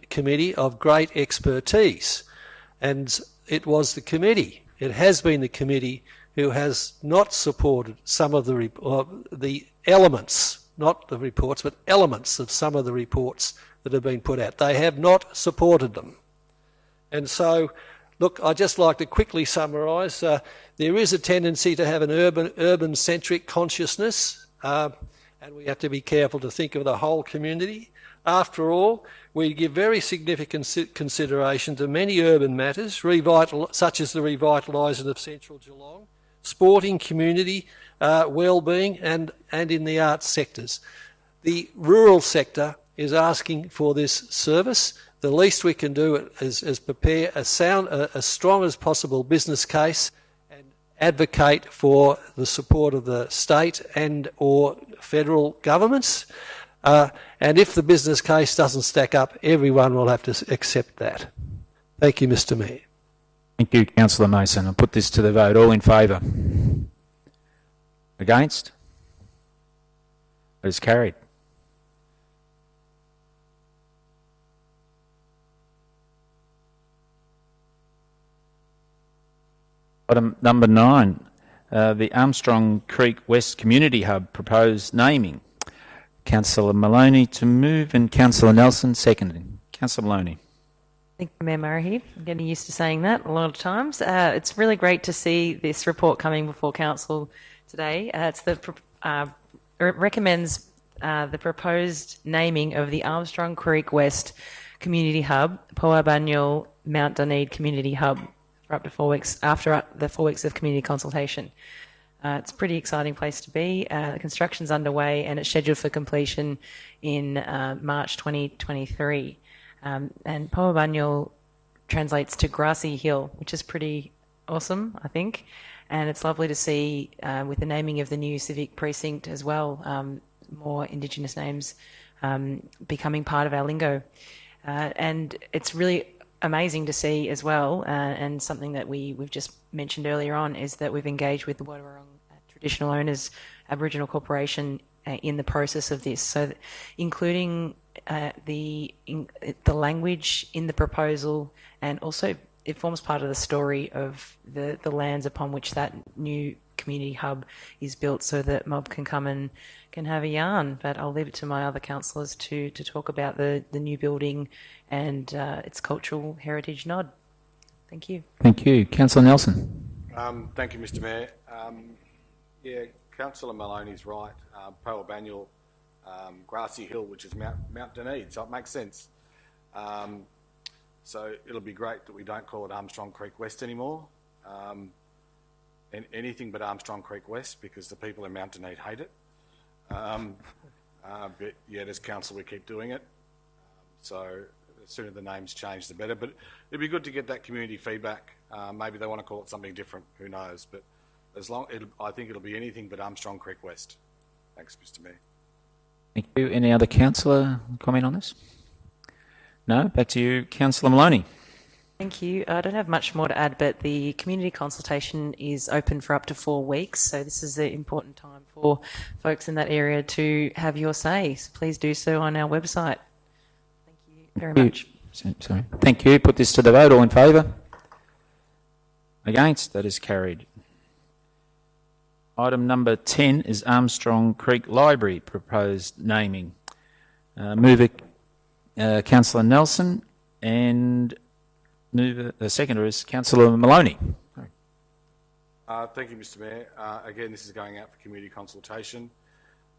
committee of great expertise. And it was the committee, it has been the committee who has not supported some of the elements, not the reports, but elements of some of the reports that have been put out. They have not supported them. And so, look, I'd just like to quickly summarise. There is a tendency to have an urban-centric consciousness, and we have to be careful to think of the whole community. After all, we give very significant consideration to many urban matters, such as the revitalising of central Geelong, sporting, community, well-being and in the arts sectors. The rural sector is asking for this service. The least we can do is prepare a strong as possible business case and advocate for the support of the state and or federal governments. And if the business case doesn't stack up, everyone will have to accept that. Thank you, Mr. Mayor. Thank you, Councillor Mason. I'll put this to the vote. All in favour? Against? It is carried. Item number 9, the Armstrong Creek West Community Hub proposed naming. Councillor Maloney to move and Councillor Nelson seconding. Councillor Maloney. Thank you, Mayor Murray. I'm getting used to saying that a lot of times. It's really great to see this report coming before Council today. It recommends the proposed naming of the Armstrong Creek West Community Hub, Poa Banyul Mount Dunedin Community Hub, for up to 4 weeks after the 4 weeks of community consultation. It's a pretty exciting place to be. The construction's underway and it's scheduled for completion in March 2023. And Poa Banyul translates to grassy hill, which is pretty awesome, I think. And it's lovely to see, with the naming of the new civic precinct as well, more Indigenous names becoming part of our lingo. And it's really amazing to see as well, and something that we've just mentioned earlier on, is that we've engaged with the Wadawurrung Traditional Owners Aboriginal Corporation in the process of this. So including the language in the proposal, and also it forms part of the story of the lands upon which that new community hub is built, so that mob can come and can have a yarn. But I'll leave it to my other councillors to talk about the new building and its cultural heritage nod. Thank you. Thank you. Councillor Nelson. Thank you, Mr. Mayor. Yeah, Councillor Maloney's right. Poa Banyul, Grassy Hill, which is Mount Dunedin, so it makes sense. So it'll be great that we don't call it Armstrong Creek West anymore. And anything but Armstrong Creek West, because the people in Mount Dunedin hate it. But yet as council we keep doing it. So the sooner the names change, the better. But it'd be good to get that community feedback. Maybe they want to call it something different. Who knows? But I think it'll be anything but Armstrong Creek West. Thanks, Mr. Mayor. Thank you. Any other councillor comment on this? No? Back to you, Councillor Maloney. Thank you. I don't have much more to add, but the community consultation is open for up to 4 weeks, so this is the important time for folks in that area to have your say. So please do so on our website. Thank you very much. Sorry. Thank you. Put this to the vote. All in favour? Against? That is carried. Item number 10 is Armstrong Creek Library, proposed naming. Mover Councillor Nelson, and the seconder is Councillor Maloney. Thank you, Mr Mayor. Again, this is going out for community consultation,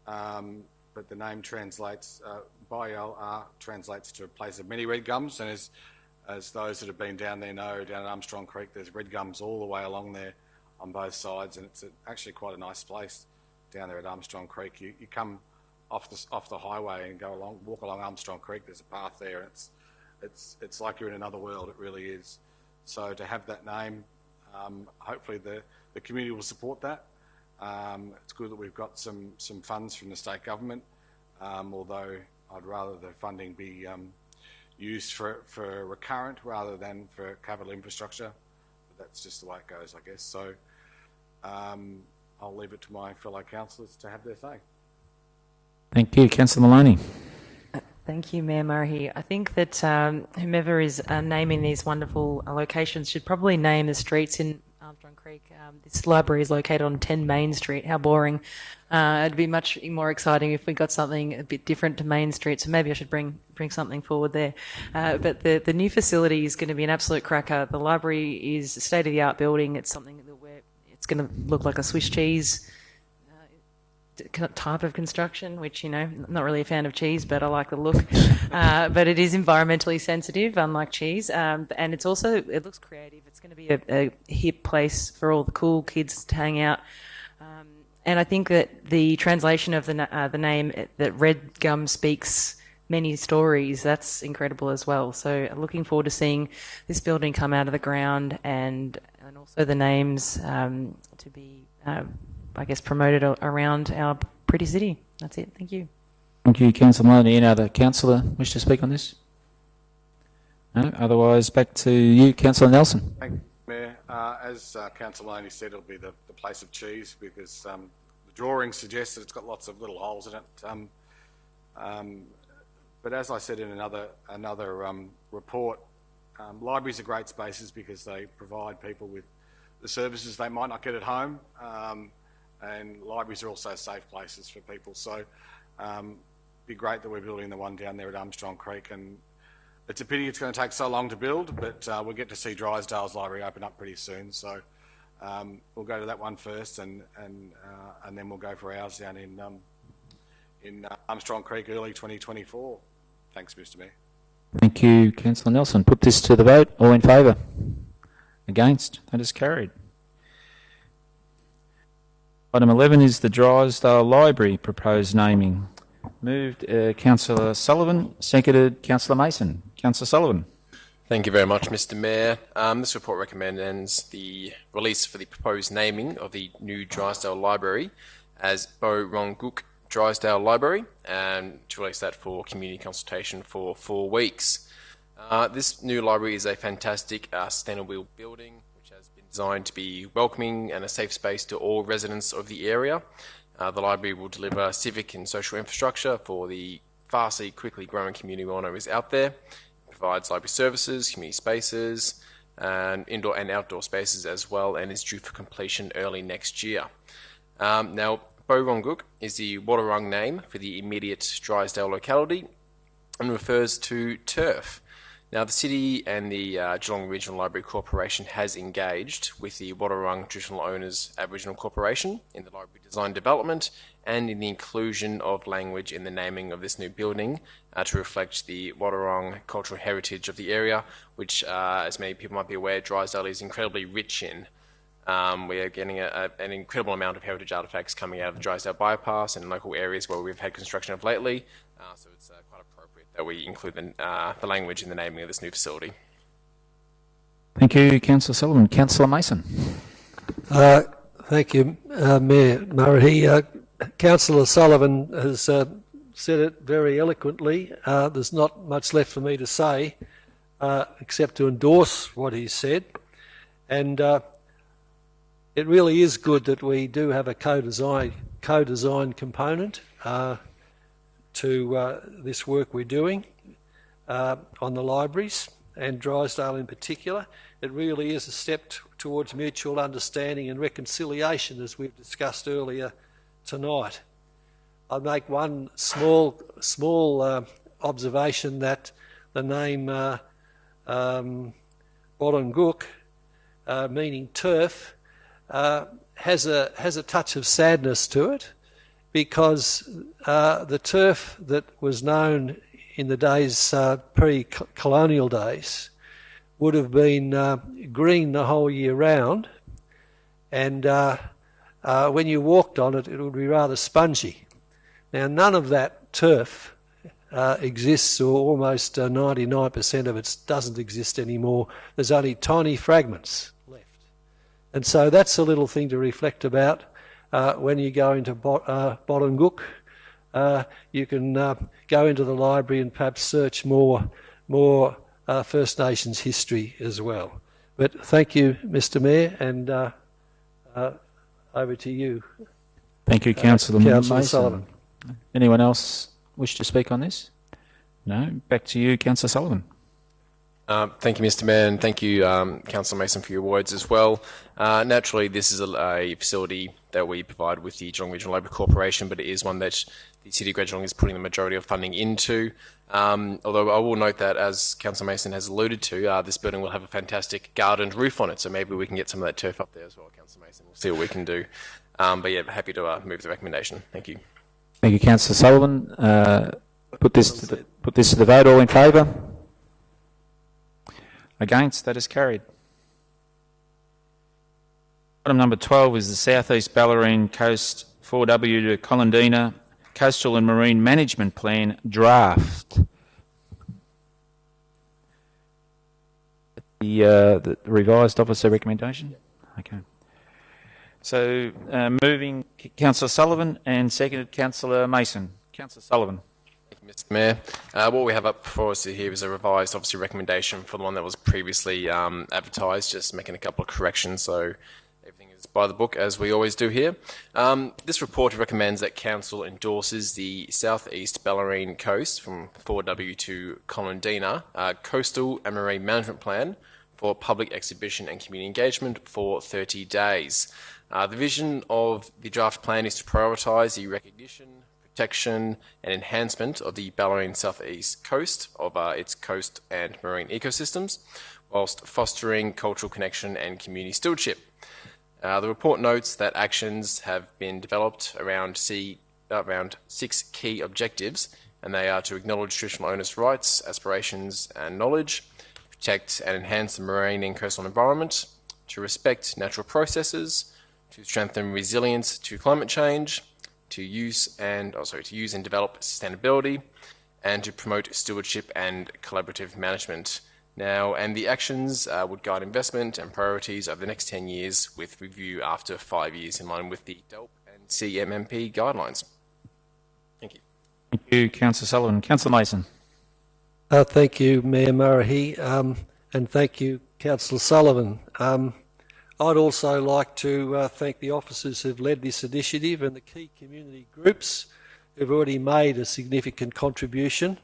but the name translates, by-LR translates to a place of many red gums, and as those that have been down there know, down at Armstrong Creek, there's red gums all the way along there on both sides, and it's actually quite a nice place down there at Armstrong Creek. You come off the highway and walk along Armstrong Creek. There's a path there, and it's like you're in another world. It really is. So to have that name, hopefully the community will support that. It's good that we've got some funds from the state government, although I'd rather the funding be used for recurrent rather than for capital infrastructure. But that's just the way it goes, I guess. So I'll leave it to my fellow councillors to have their say. Thank you. Councillor Maloney. Thank you, Mayor Murray. I think that whomever is naming these wonderful locations should probably name the streets in Armstrong Creek. This library is located on 10 Main Street. How boring. It'd be much more exciting if we got something a bit different to Main Street, so maybe I should bring something forward there. But the new facility is going to be an absolute cracker. The library is a state-of-the-art building. It's something that it's going to look like a Swiss cheese type of construction, which, I'm not really a fan of cheese, but I like the look. But it is environmentally sensitive, unlike cheese. And it looks creative. It's going to be a hip place for all the cool kids to hang out. And I think that the translation of the name, that red gum speaks many stories, that's incredible as well. So looking forward to seeing this building come out of the ground and also the names to be promoted around our pretty city. That's it. Thank you. Thank you, Councillor Maloney. Any other councillor wish to speak on this? No? Otherwise, back to you, Councillor Nelson. Thank you, Mayor. As Councillor Maloney said, it'll be the place of cheese because the drawing suggests that it's got lots of little holes in it. But as I said in another report, libraries are great spaces because they provide people with the services they might not get at home. And libraries are also safe places for people. So it'd be great that we're building the one down there at Armstrong Creek. And it's a pity it's going to take so long to build, but we'll get to see Drysdale's library open up pretty soon. So we'll go to that one first and then we'll go for ours down in Armstrong Creek early 2024. Thanks, Mr Mayor. Thank you, Councillor Nelson. Put this to the vote. All in favour? Against? That is carried. Item 11 is the Drysdale Library proposed naming. Moved Councillor Sullivan, seconded Councillor Mason. Councillor Sullivan. Thank you very much, Mr Mayor. This report recommends the release for the proposed naming of the new Drysdale Library as Bo-Rongook Drysdale Library, and to release that for community consultation for 4 weeks. This new library is a fantastic sustainable building designed to be welcoming and a safe space to all residents of the area. The library will deliver civic and social infrastructure for the fastly, quickly growing community we all know is out there. It provides library services, community spaces, and indoor and outdoor spaces as well, and is due for completion early next year. Now, Bo-Rongook is the Wadawurrung name for the immediate Drysdale locality and refers to turf. Now, the City and the Geelong Regional Library Corporation has engaged with the Wadawurrung Traditional Owners Aboriginal Corporation in the library design development and in the inclusion of language in the naming of this new building to reflect the Wadawurrung cultural heritage of the area, which, as many people might be aware, Drysdale is incredibly rich in. We are getting an incredible amount of heritage artefacts coming out of the Drysdale bypass and local areas where we've had construction of lately, so it's quite appropriate that we include the language in the naming of this new facility. Thank you, Councillor Sullivan. Councillor Mason. Thank you, Mayor Murray. Councillor Sullivan has said it very eloquently. There's not much left for me to say except to endorse what he said. And it really is good that we do have a co-design component to this work we're doing. on the libraries and Drysdale in particular. It really is a step towards mutual understanding and reconciliation, as we've discussed earlier tonight. I'd make one small observation that the name Wollonguk, meaning turf, has a touch of sadness to it, because the turf that was known in the days pre-colonial days would have been green the whole year round, and when you walked on it, it would be rather spongy. Now, none of that turf exists, or almost 99% of it doesn't exist anymore. There's only tiny fragments left. And so that's a little thing to reflect about when you go into Wollonguk. You can go into the library and perhaps search more First Nations history as well. But thank you, Mr. Mayor, and over to you. Thank you, Councillor Mason. Sullivan. Anyone else wish to speak on this? No? Back to you, Councillor Sullivan. Thank you, Mr. Mayor, and thank you, Councillor Mason, for your words as well. Naturally, this is a facility that we provide with the Geelong Regional Labour Corporation, but it is one that the City of Great Geelong is putting the majority of funding into. Although I will note that, as Councillor Mason has alluded to, this building will have a fantastic gardened roof on it, so maybe we can get some of that turf up there as well, Councillor Mason. We'll see what we can do. But yeah, happy to move the recommendation. Thank you. Thank you, Councillor Sullivan. Put this to the vote. All in favour? Against? That is carried. Item number 12 is the South East Bellarine Coast 4W to Colindina Coastal and Marine Management Plan draft. The revised officer recommendation? Okay. So moving Councillor Sullivan and seconded Councillor Mason. Councillor Sullivan. Thank you, Mr. Mayor. What we have up before us here is a revised officer recommendation for the one that was previously advertised, just making a couple of corrections, so everything is by the book, as we always do here. This report recommends that Council endorses the South East Bellarine Coast from 4W to Colindina Coastal and Marine Management Plan for public exhibition and community engagement for 30 days. The vision of the draft plan is to prioritise the recognition, protection and enhancement of the Bellarine South East coast, of its coast and marine ecosystems, whilst fostering cultural connection and community stewardship. The report notes that actions have been developed around 6 key objectives, and they are to acknowledge traditional owners' rights, aspirations and knowledge, protect and enhance the marine and coastal environment, to respect natural processes, to strengthen resilience to climate change, to use and develop sustainability, and to promote stewardship and collaborative management. Now, and the actions would guide investment and priorities over the next 10 years, with review after 5 years in line with the DELP and CMMP guidelines. Thank you. Thank you, Councillor Sullivan. Councillor Mason. Thank you, Mayor Murray, and thank you, Councillor Sullivan. I'd also like to thank the officers who've led this initiative and the key community groups who've already made a significant contribution.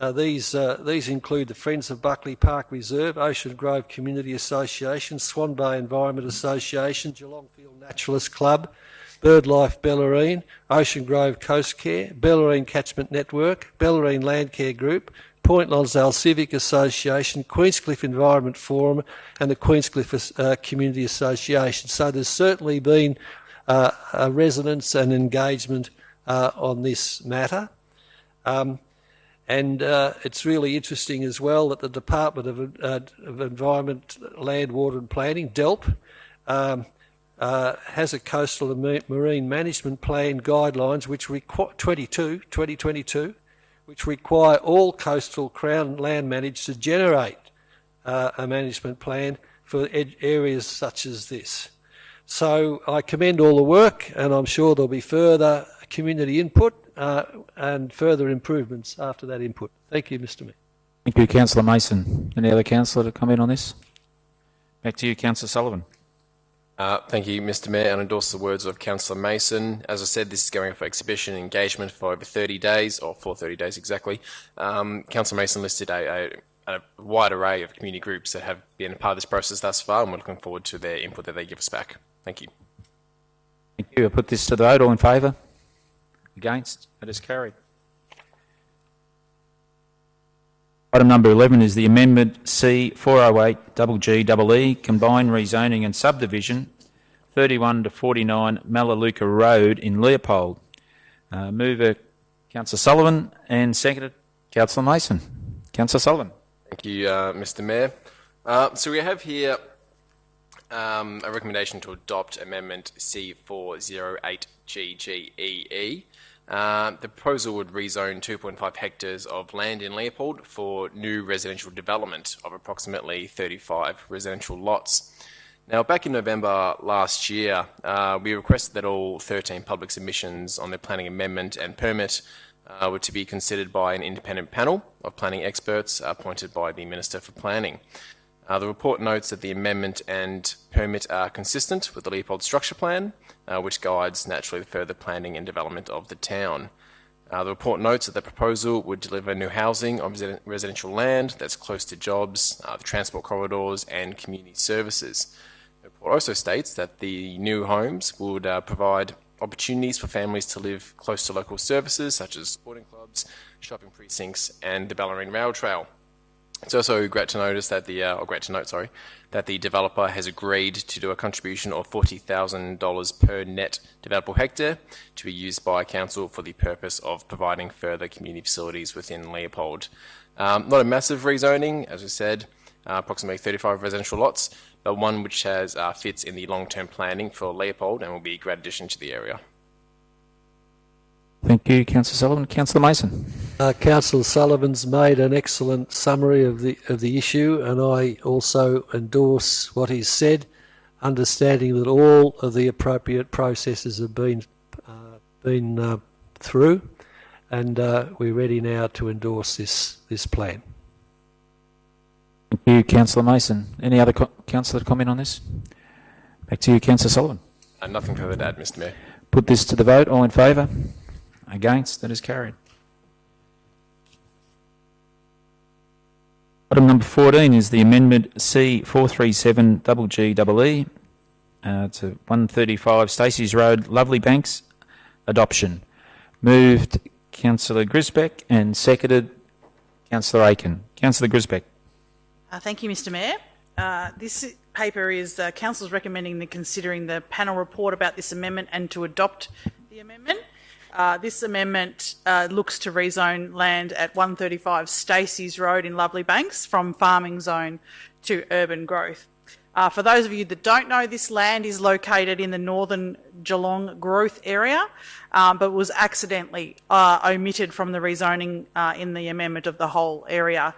These include the Friends of Buckley Park Reserve, Ocean Grove Community Association, Swan Bay Environment Association, Geelong Field Naturalist Club, BirdLife Bellarine, Ocean Grove Coast Care, Bellarine Catchment Network, Bellarine Landcare Group, Point Lonsdale Civic Association, Queenscliff Environment Forum and the Queenscliff Community Association. So there's certainly been a resonance and engagement on this matter. And it's really interesting as well that the Department of Environment, Land, Water and Planning, DELP, has a coastal and marine management plan guidelines which 2022, which require all coastal Crown land managers to generate a management plan for areas such as this. So I commend all the work, and I'm sure there'll be further community input and further improvements after that input. Thank you, Mr. Mayor. Thank you, Councillor Mason. Any other councillor to comment on this? Back to you, Councillor Sullivan. Thank you, Mr Mayor, and endorse the words of Councillor Mason. As I said, this is going for exhibition and engagement for over 30 days, or for 30 days exactly. Councillor Mason listed a wide array of community groups that have been a part of this process thus far, and we're looking forward to their input that they give us back. Thank you. Thank you. I put this to the vote. All in favour? Against? That is carried. Item number 11 is the Amendment C 408 GGEE Combined Rezoning and Subdivision 31 to 49 Melaleuca Road in Leopold. Mover Councillor Sullivan and seconded Councillor Mason. Councillor Sullivan. Thank you, Mr Mayor. So we have here a recommendation to adopt Amendment C 408 GGEE. The proposal would rezone 2.5 hectares of land in Leopold for new residential development of approximately 35 residential lots. Now, back in November last year, we requested that all 13 public submissions on the planning amendment and permit were to be considered by an independent panel of planning experts appointed by the Minister for Planning. The report notes that the amendment and permit are consistent with the Leopold Structure Plan, which guides naturally the further planning and development of the town. The report notes that the proposal would deliver new housing on residential land that's close to jobs, the transport corridors and community services. The report also states that the new homes would provide opportunities for families to live close to local services such as sporting clubs, shopping precincts and the Ballerine Rail Trail. It's also great to notice that that the developer has agreed to do a contribution of $40,000 per net developable hectare to be used by council for the purpose of providing further community facilities within Leopold. Not a massive rezoning, as we said, approximately 35 residential lots, but one which has fits in the long-term planning for Leopold and will be a great addition to the area. Thank you, Councillor Sullivan. Councillor Mason. Councillor Sullivan's made an excellent summary of the issue, and I also endorse what he's said, understanding that all of the appropriate processes have been through, and we're ready now to endorse this plan. Thank you, Councillor Mason. Any other councillor to comment on this? Back to you, Councillor Sullivan. Nothing further to add, Mr Mayor. Put this to the vote. All in favour? Against? That is carried. Item number 14 is the Amendment C 437 GGEE to 135 Stacey's Road, Lovely Banks, adoption. Moved Councillor Grisbeck and seconded Councillor Aiken. Councillor Grisbeck. Thank you, Mr Mayor. This paper is Council's recommending the considering the panel report about this amendment and to adopt the amendment. This amendment looks to rezone land at 135 Stacey's Road in Lovely Banks from farming zone to urban growth. For those of you that don't know, this land is located in the northern Geelong growth area, but was accidentally omitted from the rezoning in the amendment of the whole area.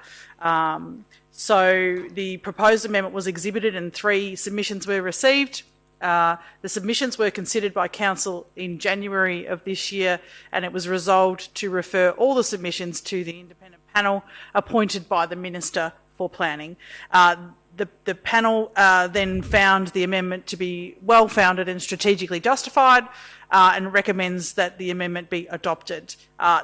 So the proposed amendment was exhibited and 3 submissions were received. The submissions were considered by Council in January of this year, and it was resolved to refer all the submissions to the independent panel appointed by the Minister for Planning. The panel then found the amendment to be well-founded and strategically justified and recommends that the amendment be adopted.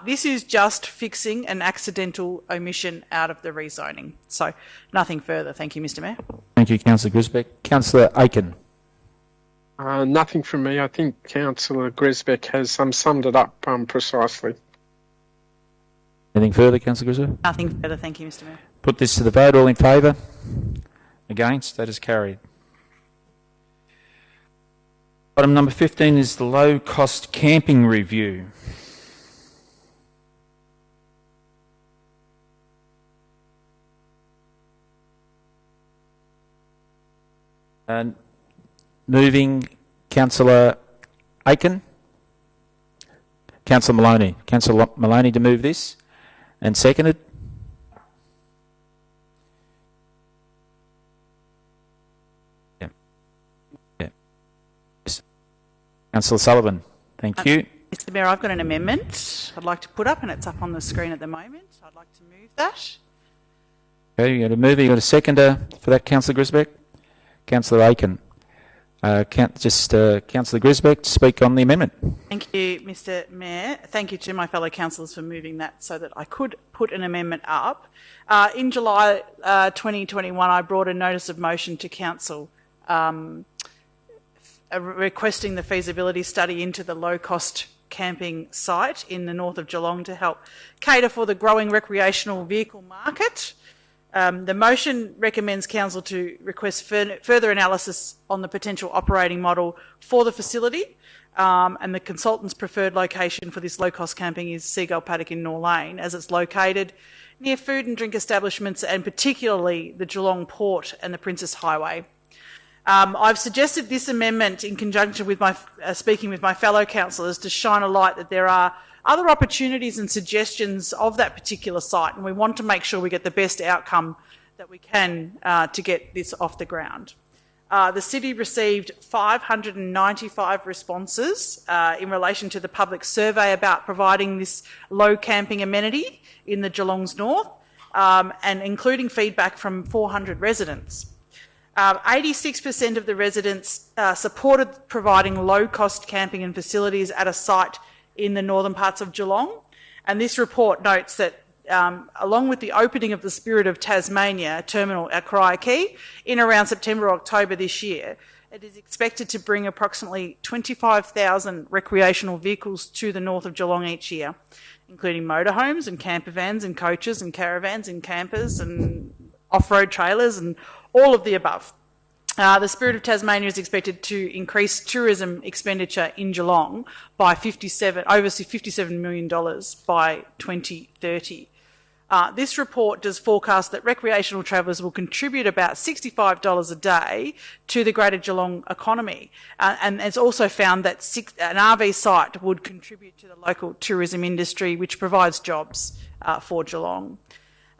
This is just fixing an accidental omission out of the rezoning. So nothing further. Thank you, Mr Mayor. Thank you, Councillor Grisbeck. Councillor Aiken. Nothing from me. I think Councillor Grisbeck has summed it up precisely. Anything further, Councillor Grisbeck? Nothing further. Thank you, Mr Mayor. Put this to the vote. All in favour? Against? That is carried. Item number 15 is the low-cost camping review. And moving Councillor Aiken. Councillor Maloney. Councillor Maloney to move this. And seconded. Councillor Sullivan, thank you. Mr Mayor, I've got an amendment I'd like to put up, and it's up on the screen at the moment. I'd like to move that. Okay, you got a mover, you got a seconder for that, Councillor Grisbeck? Councillor Aiken. Councillor Grisbeck to speak on the amendment. Thank you, Mr Mayor. Thank you to my fellow councillors for moving that so that I could put an amendment up. In July 2021, I brought a notice of motion to Council requesting the feasibility study into the low-cost camping site in the north of Geelong to help cater for the growing recreational vehicle market. The motion recommends Council to request further analysis on the potential operating model for the facility, and the consultant's preferred location for this low-cost camping is Seagull Paddock in Nor Lane, as it's located near food and drink establishments and particularly the Geelong Port and the Princess Highway. I've suggested this amendment in conjunction with my speaking with my fellow councillors to shine a light that there are other opportunities and suggestions of that particular site, and we want to make sure we get the best outcome that we can to get this off the ground. The city received 595 responses in relation to the public survey about providing this low camping amenity in the Geelong's north, and including feedback from 400 residents. 86% of the residents supported providing low-cost camping and facilities at a site in the northern parts of Geelong. And this report notes that along with the opening of the Spirit of Tasmania terminal at Coria Quay in around September or October this year, it is expected to bring approximately 25,000 recreational vehicles to the north of Geelong each year, including motorhomes and camper vans and coaches and caravans and campers and off-road trailers and all of the above. The Spirit of Tasmania is expected to increase tourism expenditure in Geelong by over $57 million by 2030. This report does forecast that recreational travellers will contribute about $65 a day to the Greater Geelong economy, and it's also found that an RV site would contribute to the local tourism industry, which provides jobs for Geelong.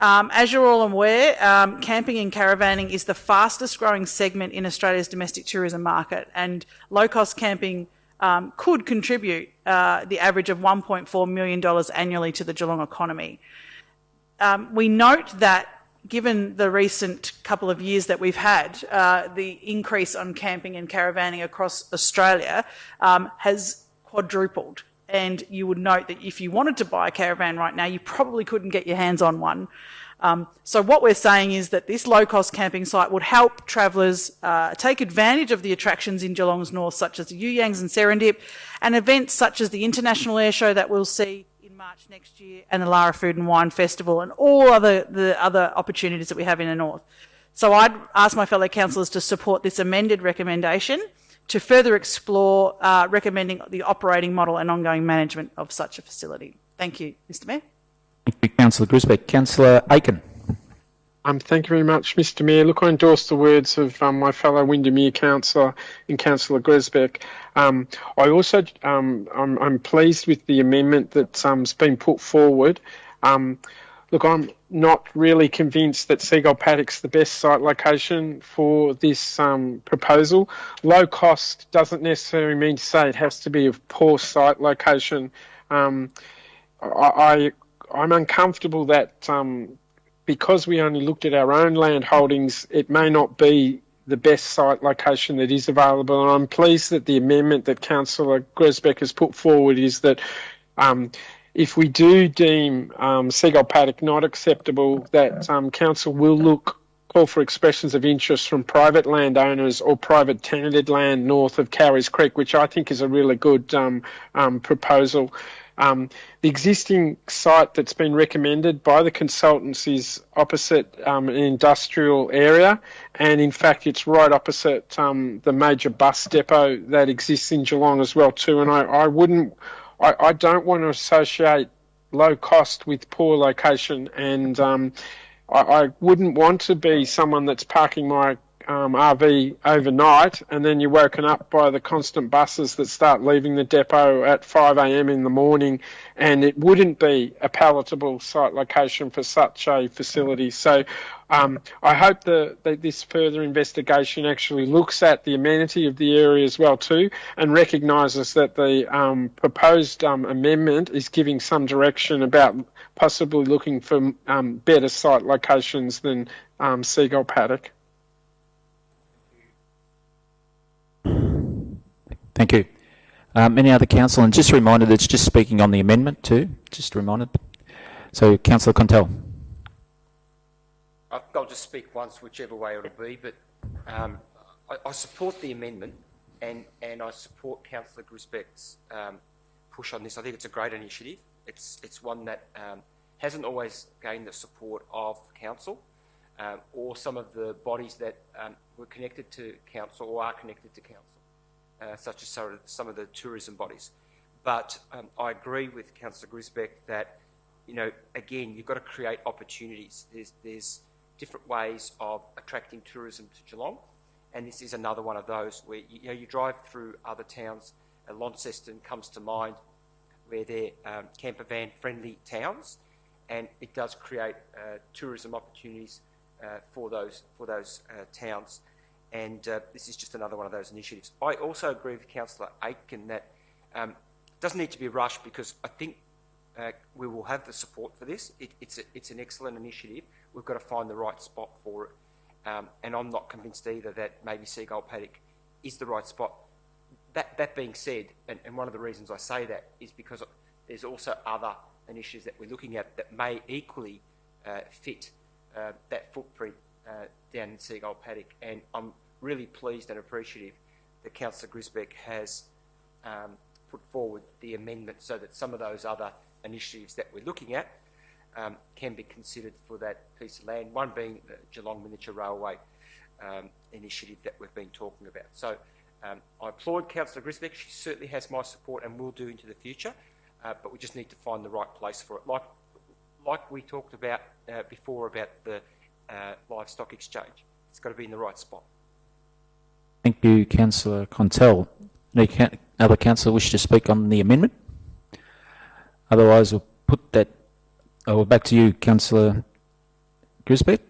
As you're all aware, camping and caravanning is the fastest growing segment in Australia's domestic tourism market, and low-cost camping could contribute the average of $1.4 million annually to the Geelong economy. We note that given the recent couple of years that we've had, the increase on camping and caravanning across Australia has quadrupled. And you would note that if you wanted to buy a caravan right now, you probably couldn't get your hands on one. So what we're saying is that this low-cost camping site would help travellers take advantage of the attractions in Geelong's north, such as the Yuyangs and Serendip, and events such as the International Air Show that we'll see in March next year, and the Lara Food and Wine Festival, and all the other opportunities that we have in the north. So I'd ask my fellow councillors to support this amended recommendation to further explore recommending the operating model and ongoing management of such a facility. Thank you, Mr Mayor. Thank you, Councillor Grisbeck. Councillor Aiken. Thank you very much, Mr Mayor. Look, I endorse the words of my fellow Windermere councillor and Councillor Grisbeck. I also, I'm pleased with the amendment that's been put forward. Look, I'm not really convinced that Seagull Paddock's the best site location for this proposal. Low cost doesn't necessarily mean to say it has to be a poor site location. I'm uncomfortable that because we only looked at our own land holdings, it may not be the best site location that is available. And I'm pleased that the amendment that Councillor Grisbeck has put forward is that if we do deem Seagull Paddock not acceptable, that Council will call for expressions of interest from private landowners or private tenanted land north of Cowarys Creek, which I think is a really good proposal. The existing site that's been recommended by the consultants is opposite an industrial area, and in fact it's right opposite the major bus depot that exists in Geelong as well too, and I don't want to associate low cost with poor location, and I wouldn't want to be someone that's parking my RV overnight and then you're woken up by the constant buses that start leaving the depot at 5 a.m. in the morning, and it wouldn't be a palatable site location for such a facility. So I hope that this further investigation actually looks at the amenity of the area as well too, and recognises that the proposed amendment is giving some direction about possibly looking for better site locations than Seagull Paddock. Thank you. Any other council? And just a reminder that it's just speaking on the amendment too. Just a reminder. So, Councillor Contell. I'll just speak once, whichever way it'll be, but I support the amendment and I support Councillor Grisbeck's push on this. I think it's a great initiative. It's one that hasn't always gained the support of council or some of the bodies that were connected to council or are connected to council, such as some of the tourism bodies. But I agree with Councillor Grisbeck that, you know, again, you've got to create opportunities. There's different ways of attracting tourism to Geelong, and this is another one of those where you drive through other towns. Launceston comes to mind, where they're camper van friendly towns, and it does create tourism opportunities for those towns. And this is just another one of those initiatives. I also agree with Councillor Aitken that it doesn't need to be rushed, because I think we will have the support for this. It's an excellent initiative. We've got to find the right spot for it. And I'm not convinced either that maybe Seagull Paddock is the right spot. That being said, and one of the reasons I say that is because there's also other initiatives that we're looking at that may equally fit that footprint down in Seagull Paddock. And I'm really pleased and appreciative that Councillor Grisbeck has put forward the amendment so that some of those other initiatives that we're looking at can be considered for that piece of land, one being the Geelong Miniature Railway initiative that we've been talking about. So I applaud Councillor Grisbeck. She certainly has my support and will do into the future, but we just need to find the right place for it. Like we talked about before about the livestock exchange, it's got to be in the right spot. Thank you, Councillor Contell. Any other councillor wish to speak on the amendment? Otherwise, we'll put that. Back to you, Councillor Grisbeck.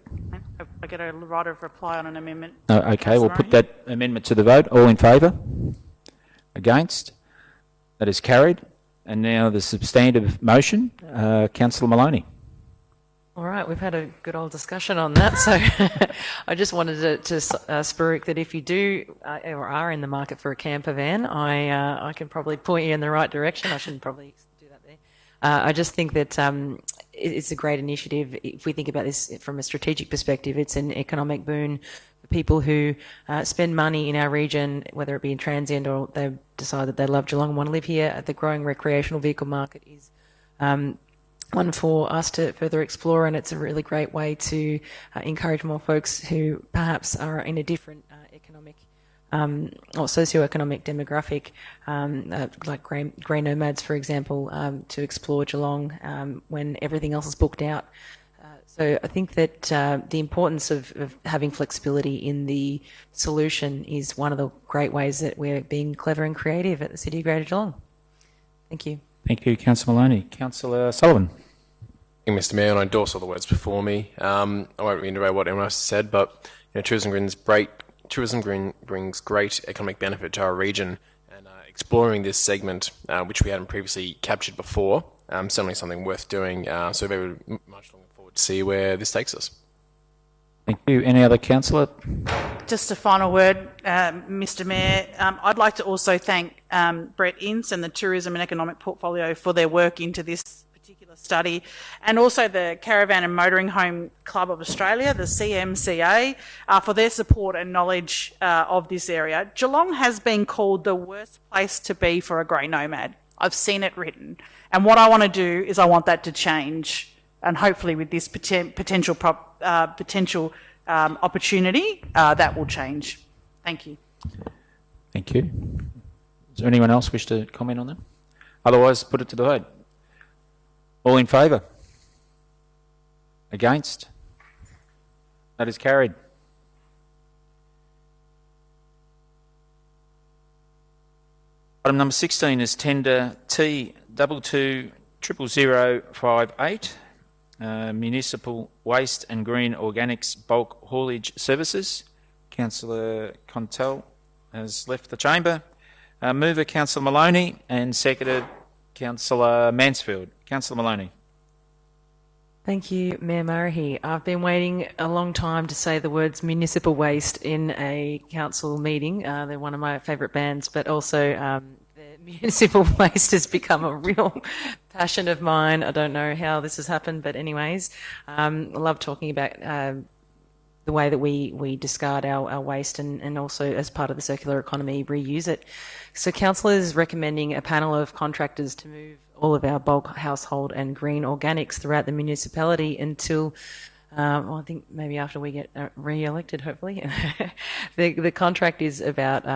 I get a right of reply on an amendment. Okay, we'll put that amendment to the vote. All in favour? Against? That is carried. And now the substantive motion. Councillor Maloney. All right, we've had a good old discussion on that, so I just wanted to Sparrow, that if you do or are in the market for a camper van, I can probably point you in the right direction. I shouldn't probably do that there. I just think that it's a great initiative. If we think about this from a strategic perspective, it's an economic boon for people who spend money in our region, whether it be in transient or they decide that they love Geelong and want to live here. The growing recreational vehicle market is one for us to further explore, and it's a really great way to encourage more folks who perhaps are in a different economic or socio-economic demographic, like grey nomads, for example, to explore Geelong when everything else is booked out. So I think that the importance of having flexibility in the solution is one of the great ways that we're being clever and creative at the City of Greater Geelong. Thank you. Thank you, Councillor Maloney. Councillor Sullivan. Thank you, Mr Mayor, and I endorse all the words before me. I won't reiterate what everyone else said, but tourism brings great economic benefit to our region, and exploring this segment, which we hadn't previously captured before, certainly something worth doing. So very much looking forward to see where this takes us. Thank you. Any other councillor? Just a final word, Mr Mayor. I'd like to also thank Brett Ince and the Tourism and Economic Portfolio for their work into this particular study, and also the Caravan and Motoring Home Club of Australia, the CMCA, for their support and knowledge of this area. Geelong has been called the worst place to be for a grey nomad. I've seen it written. And what I want to do is I want that to change, and hopefully with this potential opportunity, that will change. Thank you. Thank you. Does there anyone else wish to comment on that? Otherwise, put it to the vote. All in favour? Against? That is carried. Item number 16 is tender T220058, Municipal Waste and Green Organics Bulk Haulage Services. Councillor Contell has left the chamber. Mover Councillor Maloney and seconded Councillor Mansfield. Councillor Maloney. Thank you, Mayor Murray. I've been waiting a long time to say the words municipal waste in a council meeting. They're one of my favourite bands, but also the municipal waste has become a real passion of mine. I don't know how this has happened, but anyways, I love talking about the way that we discard our waste and also as part of the circular economy, reuse it. So council is recommending a panel of contractors to move all of our bulk household and green organics throughout the municipality until, I think maybe after we get re-elected, hopefully. The contract is about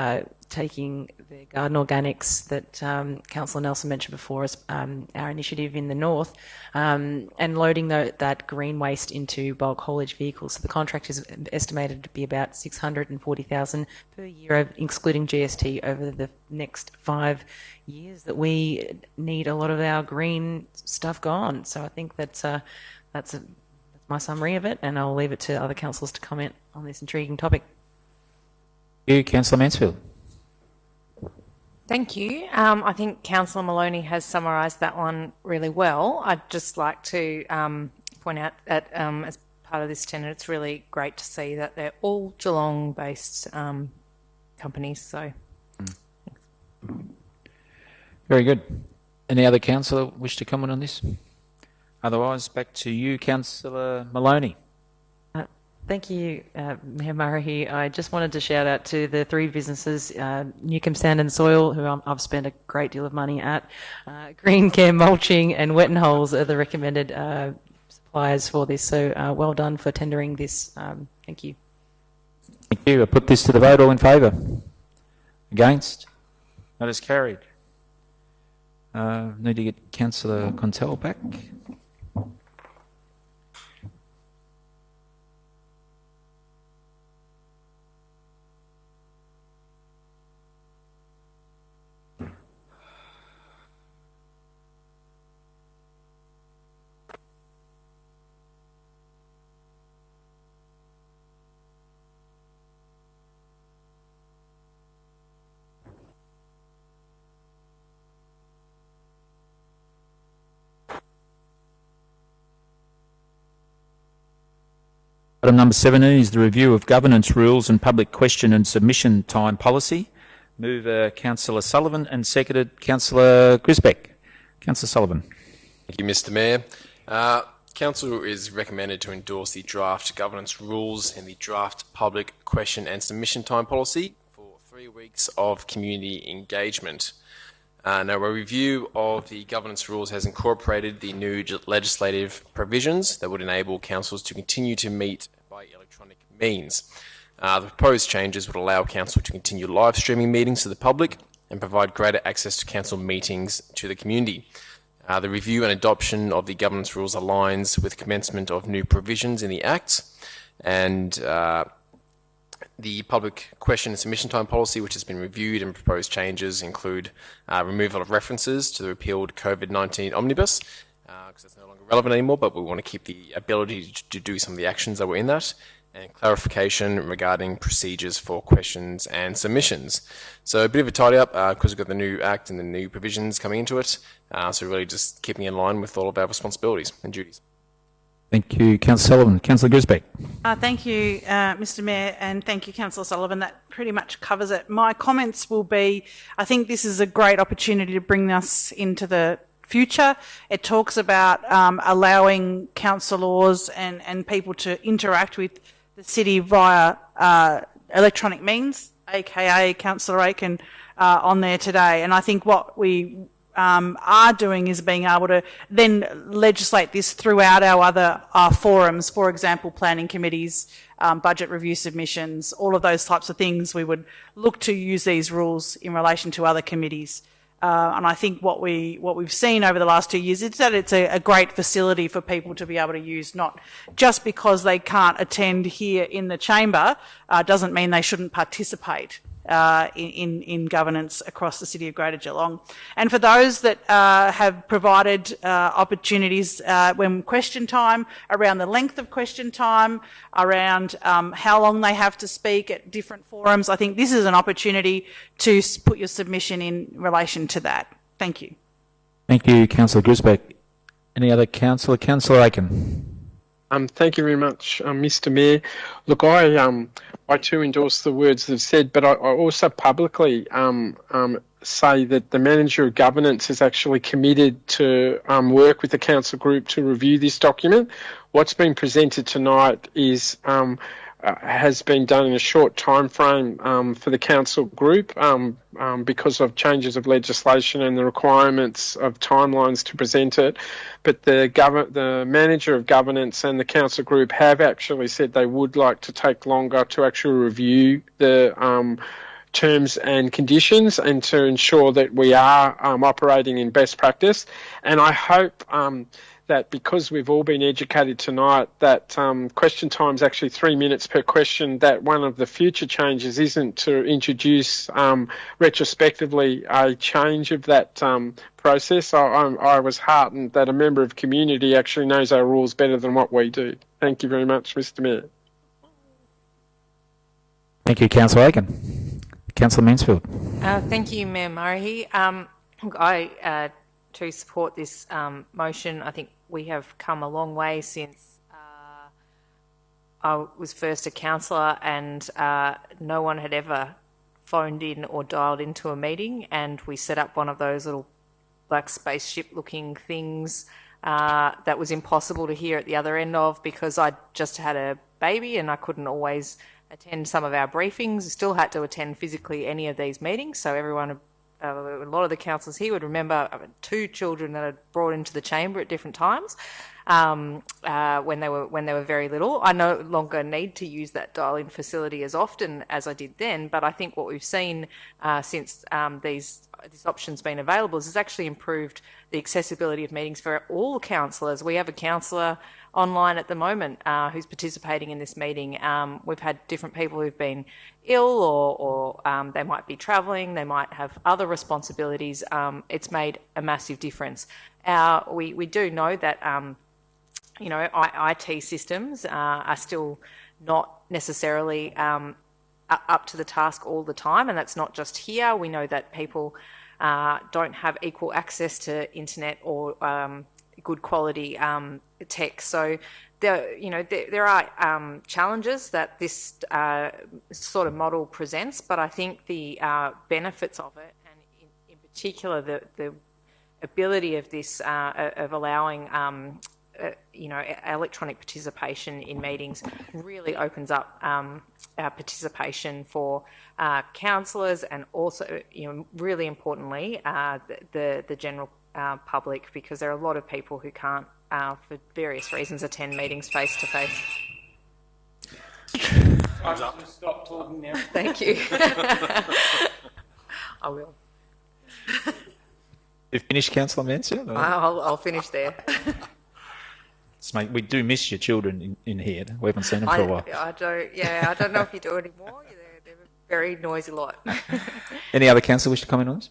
taking the garden organics that Councillor Nelson mentioned before as our initiative in the north and loading that green waste into bulk haulage vehicles. So the contract is estimated to be about $640,000 per year, excluding GST, over the next 5 years that we need a lot of our green stuff gone. So I think that's my summary of it, and I'll leave it to other councillors to comment on this intriguing topic. Thank you, Councillor Mansfield. Thank you. I think Councillor Maloney has summarised that one really well. I'd just like to point out that as part of this tenant, it's really great to see that they're all Geelong-based companies. So, Very good. Any other councillor wish to comment on this? Otherwise, back to you, Councillor Maloney. Thank you, Mayor Murray. I just wanted to shout out to the 3 businesses, Newcomb Sand and Soil, who I've spent a great deal of money at. Green Care Mulching and Wet and Holes are the recommended suppliers for this. So well done for tendering this. Thank you. Thank you. I put this to the vote. All in favour? Against? That is carried. Need to get Councillor Contel back. Item number 17 is the review of governance rules and public question and submission time policy. Move Councillor Sullivan and seconded Councillor Grisbeck. Councillor Sullivan. Thank you, Mr Mayor. Council is recommended to endorse the draft governance rules and the draft public question and submission time policy for 3 weeks of community engagement. Now, a review of the governance rules has incorporated the new legislative provisions that would enable councils to continue to meet by electronic means. The proposed changes would allow council to continue live streaming meetings to the public and provide greater access to council meetings to the community. The review and adoption of the governance rules aligns with commencement of new provisions in the Act, and the public question and submission time policy, which has been reviewed, and proposed changes include removal of references to the repealed COVID-19 omnibus, because that's no longer relevant anymore, but we want to keep the ability to do some of the actions that were in that, and clarification regarding procedures for questions and submissions. So a bit of a tidy up because we've got the new Act and the new provisions coming into it, so really just keeping in line with all of our responsibilities and duties. Thank you, Councillor Sullivan. Councillor Grisbeck. Thank you, Mr Mayor, and thank you, Councillor Sullivan. That pretty much covers it. My comments will be, I think this is a great opportunity to bring us into the future. It talks about allowing councillors and people to interact with the city via electronic means, aka Councillor Aiken on there today. And I think what we are doing is being able to then legislate this throughout our other forums, for example, planning committees, budget review submissions, all of those types of things. We would look to use these rules in relation to other committees. And I think what we've seen over the last 2 years is that it's a great facility for people to be able to use, not just because they can't attend here in the chamber, doesn't mean they shouldn't participate in governance across the City of Greater Geelong. And for those that have provided opportunities when question time, around the length of question time, around how long they have to speak at different forums, I think this is an opportunity to put your submission in relation to that. Thank you. Thank you, Councillor Grisbeck. Any other councillor? Councillor Aiken. Thank you very much, Mr. Mayor. Look, I too endorse the words that have said, but I also publicly say that the Manager of Governance is actually committed to work with the council group to review this document. What's been presented tonight is has been done in a short time frame for the council group because of changes of legislation and the requirements of timelines to present it. But the Manager of Governance and the council group have actually said they would like to take longer to actually review the terms and conditions and to ensure that we are operating in best practice. And I hope that because we've all been educated tonight that question time is actually 3 minutes per question, that one of the future changes isn't to introduce retrospectively a change of that process. I was heartened that a member of community actually knows our rules better than what we do. Thank you very much, Mr. Mayor. Thank you, Councillor Aiken. Councillor Mansfield. Thank you, Mayor Murray. I to support this motion. I think we have come a long way since I was first a councillor and no one had ever phoned in or dialed into a meeting, and we set up one of those little black spaceship looking things that was impossible to hear at the other end of because I just had a baby and I couldn't always attend some of our briefings. Still had to attend physically any of these meetings, so everyone, a lot of the councillors here would remember 2 children that I'd brought into the chamber at different times when they were very little. I no longer need to use that dial-in facility as often as I did then, but I think what we've seen since this option's been available is it's actually improved the accessibility of meetings for all councillors. We have a councillor online at the moment who's participating in this meeting. We've had different people who've been ill or they might be travelling, they might have other responsibilities. It's made a massive difference. We do know that IT systems are still not necessarily up to the task all the time, and that's not just here. We know that people don't have equal access to internet or good quality tech. So there are challenges that this sort of model presents, but I think the benefits of it, and in particular the ability of this of allowing electronic participation in meetings really opens up our participation for councillors and also, really importantly, the general public, because there are a lot of people who can't, for various reasons, attend meetings face to face. Time's up. Stop talking now. Thank you. I will. You finished, Councillor Mansfield? I'll finish there. Mate, we do miss your children in here. We haven't seen them for a while. I don't know if you do anymore. They're a very noisy lot. Any other councillor wish to comment on this?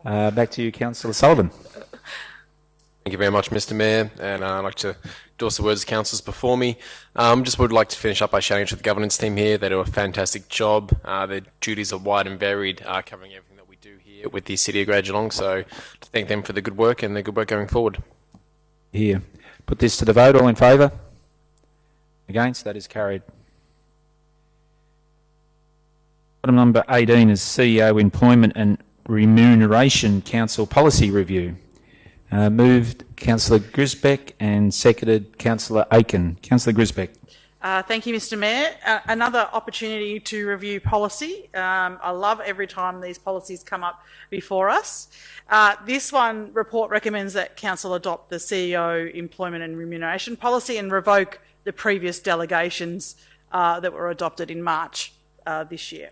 Back to you, Councillor Sullivan. Thank you very much, Mr. Mayor, and I'd like to endorse the words of councillors before me. Just would like to finish up by shouting to the governance team here. They do a fantastic job. Their duties are wide and varied, covering everything that we do here with the City of Greater Geelong. So to thank them for the good work and their good work going forward. Here. Put this to the vote. All in favour? Against? That is carried. Item number 18 is CEO Employment and Remuneration Council Policy Review. Moved Councillor Grisbeck and seconded Councillor Aiken. Councillor Grisbeck. Thank you, Mr. Mayor. Another opportunity to review policy. I love every time these policies come up before us. This report recommends that Council adopt the CEO Employment and Remuneration Policy and revoke the previous delegations that were adopted in March this year.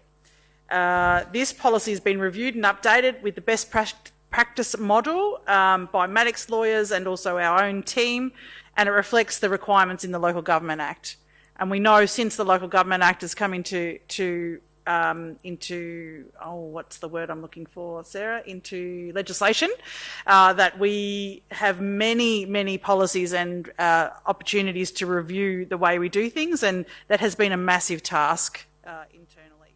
This policy has been reviewed and updated with the best practice model by Maddox lawyers and also our own team, and it reflects the requirements in the Local Government Act. And we know since the Local Government Act has come into what's the word I'm looking for, Sarah? Into legislation, that we have many policies and opportunities to review the way we do things, and that has been a massive task internally.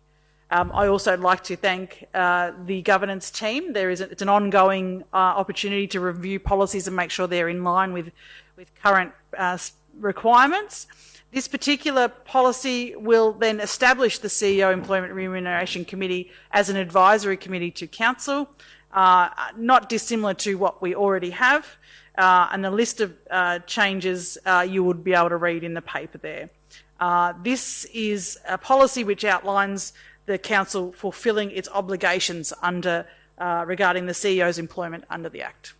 I also like to thank the governance team. It's an ongoing opportunity to review policies and make sure they're in line with current requirements. This particular policy will then establish the CEO Employment Remuneration Committee as an advisory committee to Council, not dissimilar to what we already have, and the list of changes you would be able to read in the paper there. This is a policy which outlines the Council fulfilling its obligations under regarding the CEO's employment under the Act.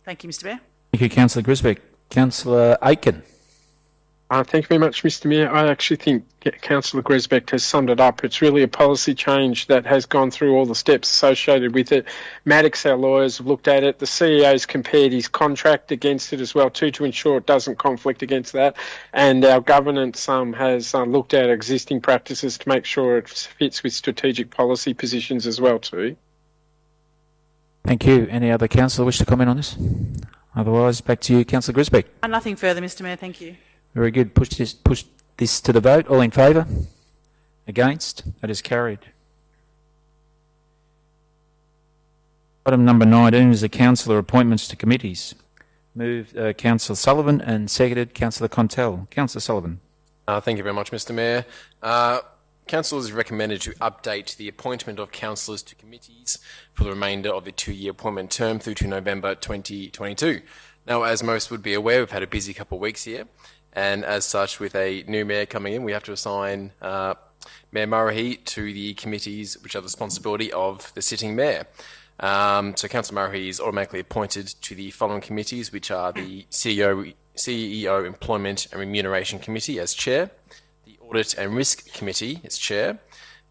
Thank you, Mr Mayor. Thank you, Councillor Grisbeck. Councillor Aitken. Thank you very much, Mr Mayor. I actually think Councillor Grisbeck has summed it up. It's really a policy change that has gone through all the steps associated with it. Maddox, our lawyers, have looked at it. The CEO's compared his contract against it as well, too, to ensure it doesn't conflict against that. And our governance has looked at existing practices to make sure it fits with strategic policy positions as well, too. Thank you. Any other councillor wish to comment on this? Otherwise, back to you, Councillor Grisbeck. Nothing further, Mr Mayor. Thank you. Very good. Push this to the vote. All in favour? Against? That is carried. Item number 19 is the councillor appointments to committees. Moved Councillor Sullivan and seconded Councillor Contell. Councillor Sullivan. Thank you very much, Mr Mayor. Council is recommended to update the appointment of councillors to committees for the remainder of the 2-year appointment term through to November 2022. Now, as most would be aware, we've had a busy couple of weeks here. And as such, with a new mayor coming in, we have to assign Mayor Murray to the committees which are the responsibility of the sitting mayor. So Councillor Murray is automatically appointed to the following committees, which are the CEO Employment and Remuneration Committee as chair, the Audit and Risk Committee as chair,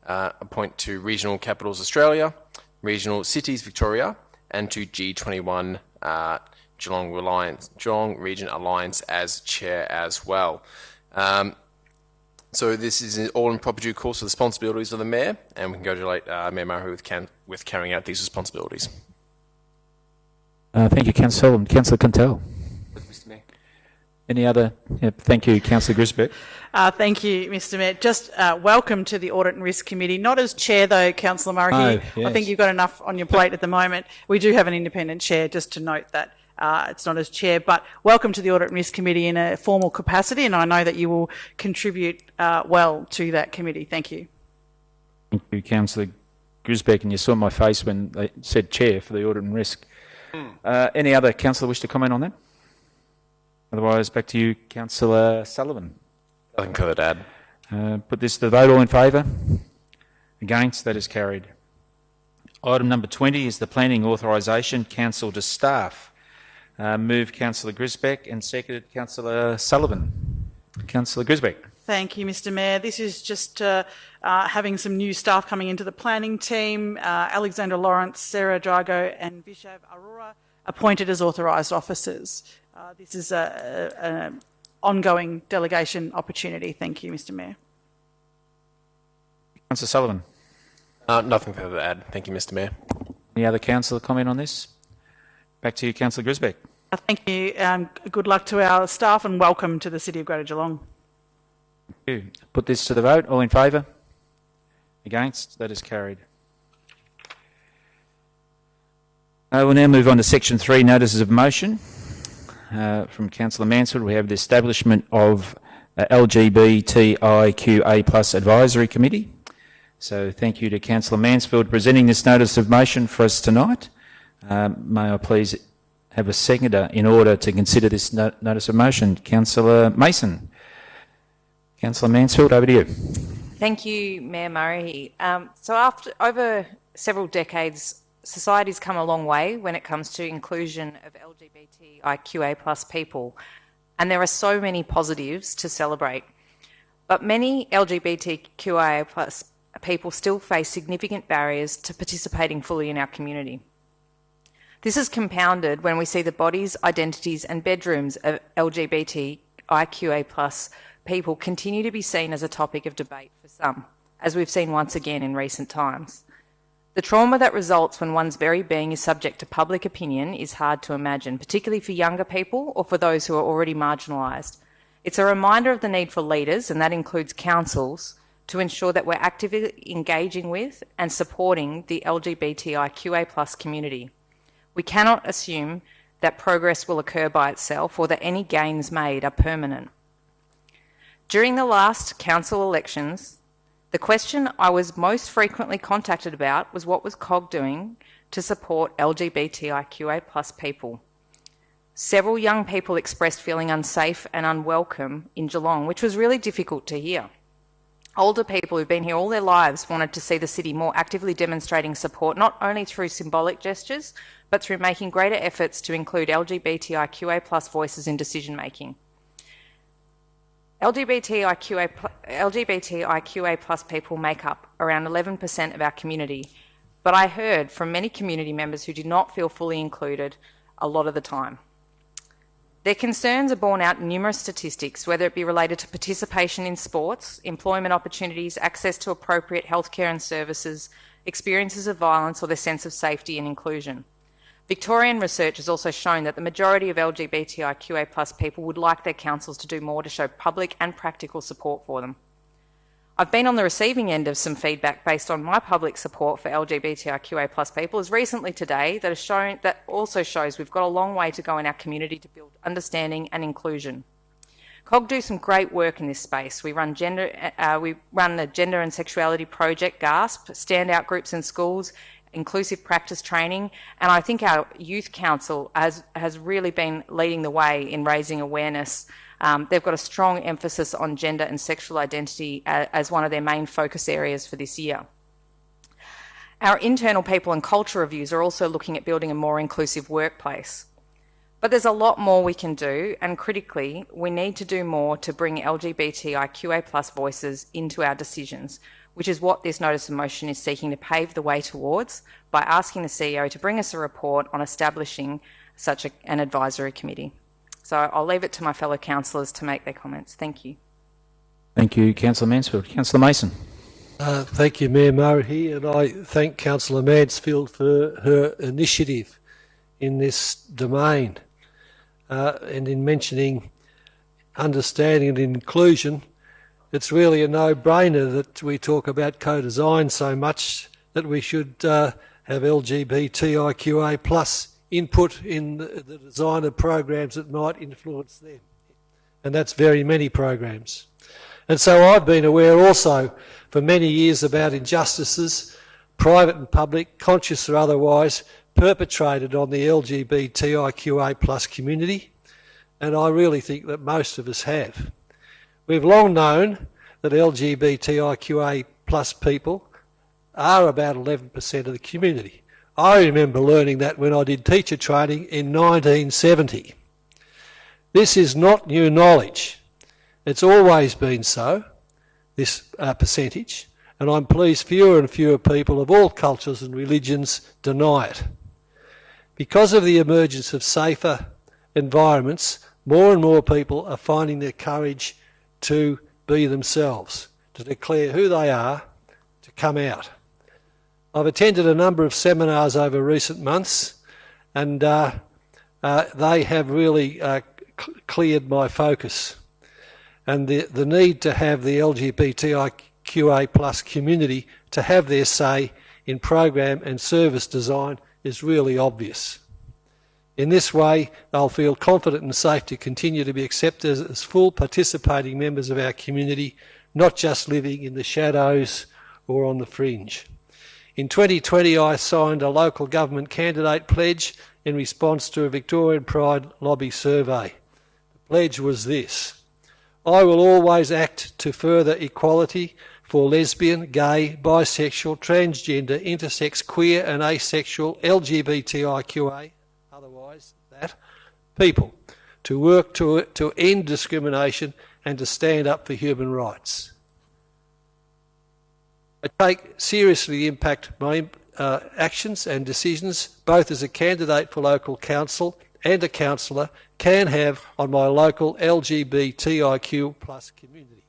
appoint to Regional Capitals Australia, Regional Cities Victoria, and to G21 Geelong Region Alliance as chair as well. So this is all in proper due course of the responsibilities of the mayor, and we congratulate Mayor Murray with carrying out these responsibilities. Thank you, Councillor Sullivan. Councillor Contell. Mr Mayor. Any other? Thank you, Councillor Grisbeck. Thank you, Mr Mayor. Just welcome to the Audit and Risk Committee. Not as chair, though, Councillor Murray. Oh, yes. I think you've got enough on your plate at the moment. We do have an independent chair, just to note that. It's not as chair, but welcome to the Audit and Risk Committee in a formal capacity, and I know that you will contribute well to that committee. Thank you. Thank you, Councillor Grisbeck, and you saw my face when they said chair for the Audit and Risk. Any other councillor wish to comment on that? Otherwise, back to you, Councillor Sullivan. Nothing further to add. Put this to the vote. All in favour? Against? That is carried. Item number 20 is the planning authorisation council to staff. Moved Councillor Grisbeck and seconded Councillor Sullivan. Councillor Grisbeck. Thank you, Mr Mayor. This is just having some new staff coming into the planning team. Alexander Lawrence, Sarah Drago and Vishav Arora appointed as authorised officers. This is an ongoing delegation opportunity. Thank you, Mr Mayor. Councillor Sullivan. Nothing further to add. Thank you, Mr Mayor. Any other councillor comment on this? Back to you, Councillor Grisbeck. Thank you. Good luck to our staff and welcome to the City of Greater Geelong. Thank you. Put this to the vote. All in favour? Against? That is carried. We'll now move on to Section 3, Notices of Motion. From Councillor Mansfield, we have the establishment of LGBTIQA+ Advisory Committee. So thank you to Councillor Mansfield presenting this notice of motion for us tonight. May I please have a seconder in order to consider this notice of motion? Councillor Mason. Councillor Mansfield, over to you. Thank you, Mayor Murray. So over several decades, society's come a long way when it comes to inclusion of LGBTIQA+ people, and there are so many positives to celebrate. But many LGBTQIA+ people still face significant barriers to participating fully in our community. This is compounded when we see the bodies, identities and bedrooms of LGBTIQA+ people continue to be seen as a topic of debate for some, as we've seen once again in recent times. The trauma that results when one's very being is subject to public opinion is hard to imagine, particularly for younger people or for those who are already marginalised. It's a reminder of the need for leaders, and that includes councils, to ensure that we're actively engaging with and supporting the LGBTIQA+ community. We cannot assume that progress will occur by itself or that any gains made are permanent. During the last council elections, the question I was most frequently contacted about was what was COG doing to support LGBTIQA+ people. Several young people expressed feeling unsafe and unwelcome in Geelong, which was really difficult to hear. Older people who've been here all their lives wanted to see the city more actively demonstrating support, not only through symbolic gestures, but through making greater efforts to include LGBTIQA+ voices in decision-making. LGBTIQA+ people make up around 11% of our community, but I heard from many community members who did not feel fully included a lot of the time. Their concerns are borne out in numerous statistics, whether it be related to participation in sports, employment opportunities, access to appropriate healthcare and services, experiences of violence, or their sense of safety and inclusion. Victorian research has also shown that the majority of LGBTIQA+ people would like their councils to do more to show public and practical support for them. I've been on the receiving end of some feedback based on my public support for LGBTIQA+ people as recently today that also shows we've got a long way to go in our community to build understanding and inclusion. COG do some great work in this space. We run the Gender and Sexuality Project, GASP, standout groups in schools, inclusive practice training, and I think our Youth Council has really been leading the way in raising awareness. They've got a strong emphasis on gender and sexual identity as one of their main focus areas for this year. Our internal people and culture reviews are also looking at building a more inclusive workplace. But there's a lot more we can do, and critically, we need to do more to bring LGBTIQA+ voices into our decisions, which is what this notice of motion is seeking to pave the way towards by asking the CEO to bring us a report on establishing such an advisory committee. So I'll leave it to my fellow councillors to make their comments. Thank you. Thank you, Councillor Mansfield. Councillor Mason. Thank you, Mayor Murray, and I thank Councillor Mansfield for her initiative in this domain and in mentioning understanding and inclusion. It's really a no-brainer that we talk about co-design so much that we should have LGBTIQA+ input in the design of programs that might influence them. And that's very many programs. And so I've been aware also for many years about injustices, private and public, conscious or otherwise, perpetrated on the LGBTIQA+ community, and I really think that most of us have. We've long known that LGBTIQA+ people are about 11% of the community. I remember learning that when I did teacher training in 1970. This is not new knowledge. It's always been so, this percentage, and I'm pleased fewer and fewer people of all cultures and religions deny it. Because of the emergence of safer environments, more and more people are finding their courage to be themselves, to declare who they are, to come out. I've attended a number of seminars over recent months, and they have really cleared my focus. And the need to have the LGBTIQA+ community to have their say in program and service design is really obvious. In this way, they'll feel confident and safe to continue to be accepted as full participating members of our community, not just living in the shadows or on the fringe. In 2020, I signed a local government candidate pledge in response to a Victorian Pride lobby survey. The pledge was this: I will always act to further equality for lesbian, gay, bisexual, transgender, intersex, queer and asexual, LGBTIQA, otherwise that, people, to work to end discrimination and to stand up for human rights. I take seriously the impact my actions and decisions, both as a candidate for local council and a councillor, can have on my local LGBTIQ+ community.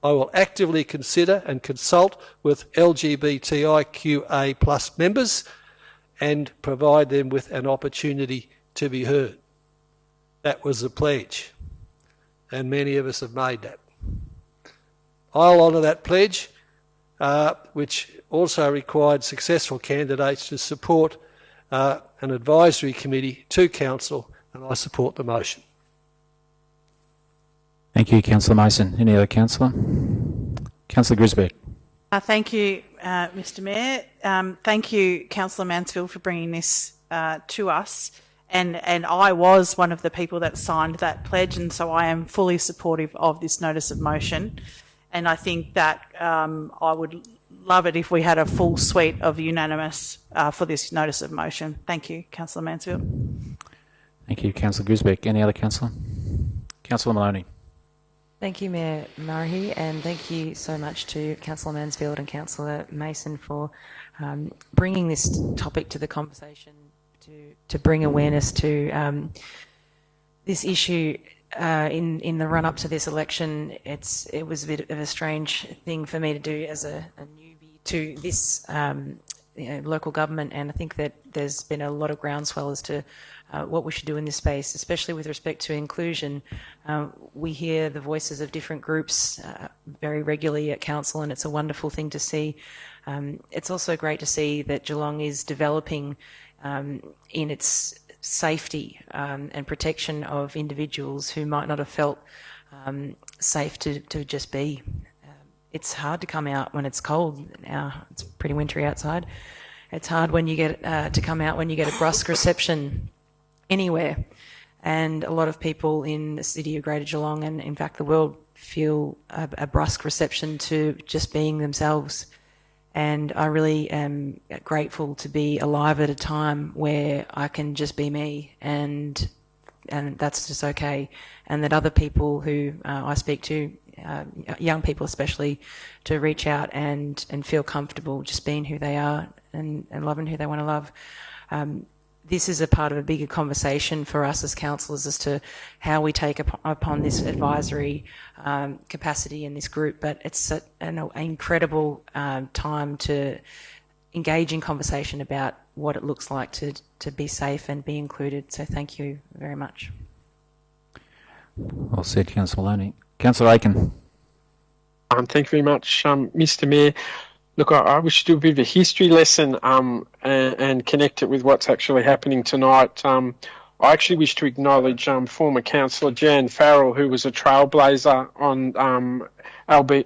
I will actively consider and consult with LGBTIQA+ members and provide them with an opportunity to be heard. That was the pledge, and many of us have made that. I'll honour that pledge which also required successful candidates to support an advisory committee to council, and I support the motion. Thank you, Councillor Mason. Any other councillor? Councillor Grisbeck. Thank you, Mr Mayor. Thank you, Councillor Mansfield, for bringing this to us. And I was one of the people that signed that pledge, and so I am fully supportive of this notice of motion. And I think that I would love it if we had a full suite of unanimous for this notice of motion. Thank you, Councillor Mansfield. Thank you, Councillor Grisbeck. Any other councillor? Councillor Maloney. Thank you, Mayor Murray, and thank you so much to Councillor Mansfield and Councillor Mason for bringing this topic to the conversation, to bring awareness to this issue in the run-up to this election. It was a bit of a strange thing for me to do as a newbie to this local government, and I think that there's been a lot of groundswell as to what we should do in this space, especially with respect to inclusion. We hear the voices of different groups very regularly at council, and it's a wonderful thing to see. It's also great to see that Geelong is developing in its safety and protection of individuals who might not have felt safe to just be. It's hard to come out when it's cold. Now it's pretty wintry outside. It's hard when you get to come out when you get a brusque reception anywhere, and a lot of people in the city of Greater Geelong and in fact the world feel a brusque reception to just being themselves. And I really am grateful to be alive at a time where I can just be me, and that's just okay. And that other people who I speak to, young people especially, to reach out and feel comfortable just being who they are and loving who they want to love. This is a part of a bigger conversation for us as councillors as to how we take upon this advisory capacity in this group, but it's an incredible time to engage in conversation about what it looks like to be safe and be included. So thank you very much. Well said, Councillor Maloney. Councillor Aiken. Thank you very much, Mr Mayor. Look, I wish to do a bit of a history lesson and connect it with what's actually happening tonight. I actually wish to acknowledge former councillor Jan Farrell, who was a trailblazer on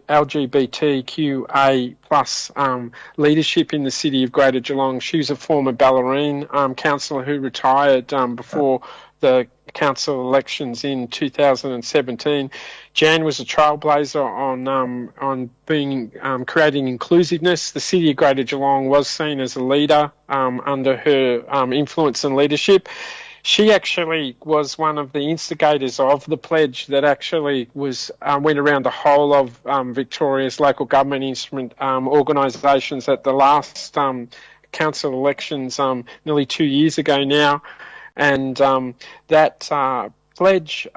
LGBTQA plus leadership in the city of Greater Geelong. She was a former ballerine councillor who retired before the council elections in 2017. Jan was a trailblazer on being creating inclusiveness. The city of Greater Geelong was seen as a leader under her influence and leadership. She actually was one of the instigators of the pledge that actually was went around the whole of Victoria's local government instrument organisations at the last council elections nearly 2 years ago now. And that pledge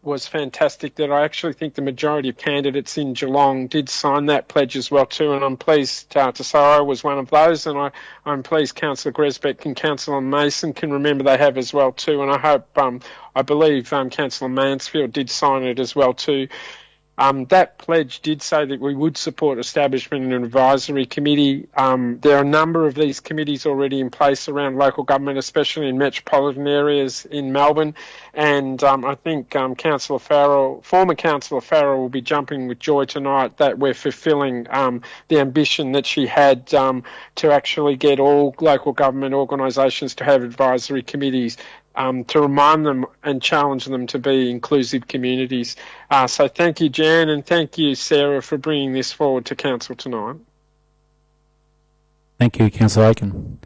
was fantastic. That I actually think the majority of candidates in Geelong did sign that pledge as well too, and I'm pleased to say I was one of those, and I'm pleased Councillor Grisbeck and Councillor Mason can remember they have as well too, and I hope, I believe Councillor Mansfield did sign it as well too. That pledge did say that we would support establishment of an advisory committee. There are a number of these committees already in place around local government, especially in metropolitan areas in Melbourne. And I think former Councillor Farrell will be jumping with joy tonight that we're fulfilling the ambition that she had to actually get all local government organisations to have advisory committees. To remind them and challenge them to be inclusive communities. So thank you, Jan, and thank you, Sarah, for bringing this forward to Council tonight. Thank you, Councillor Aiken.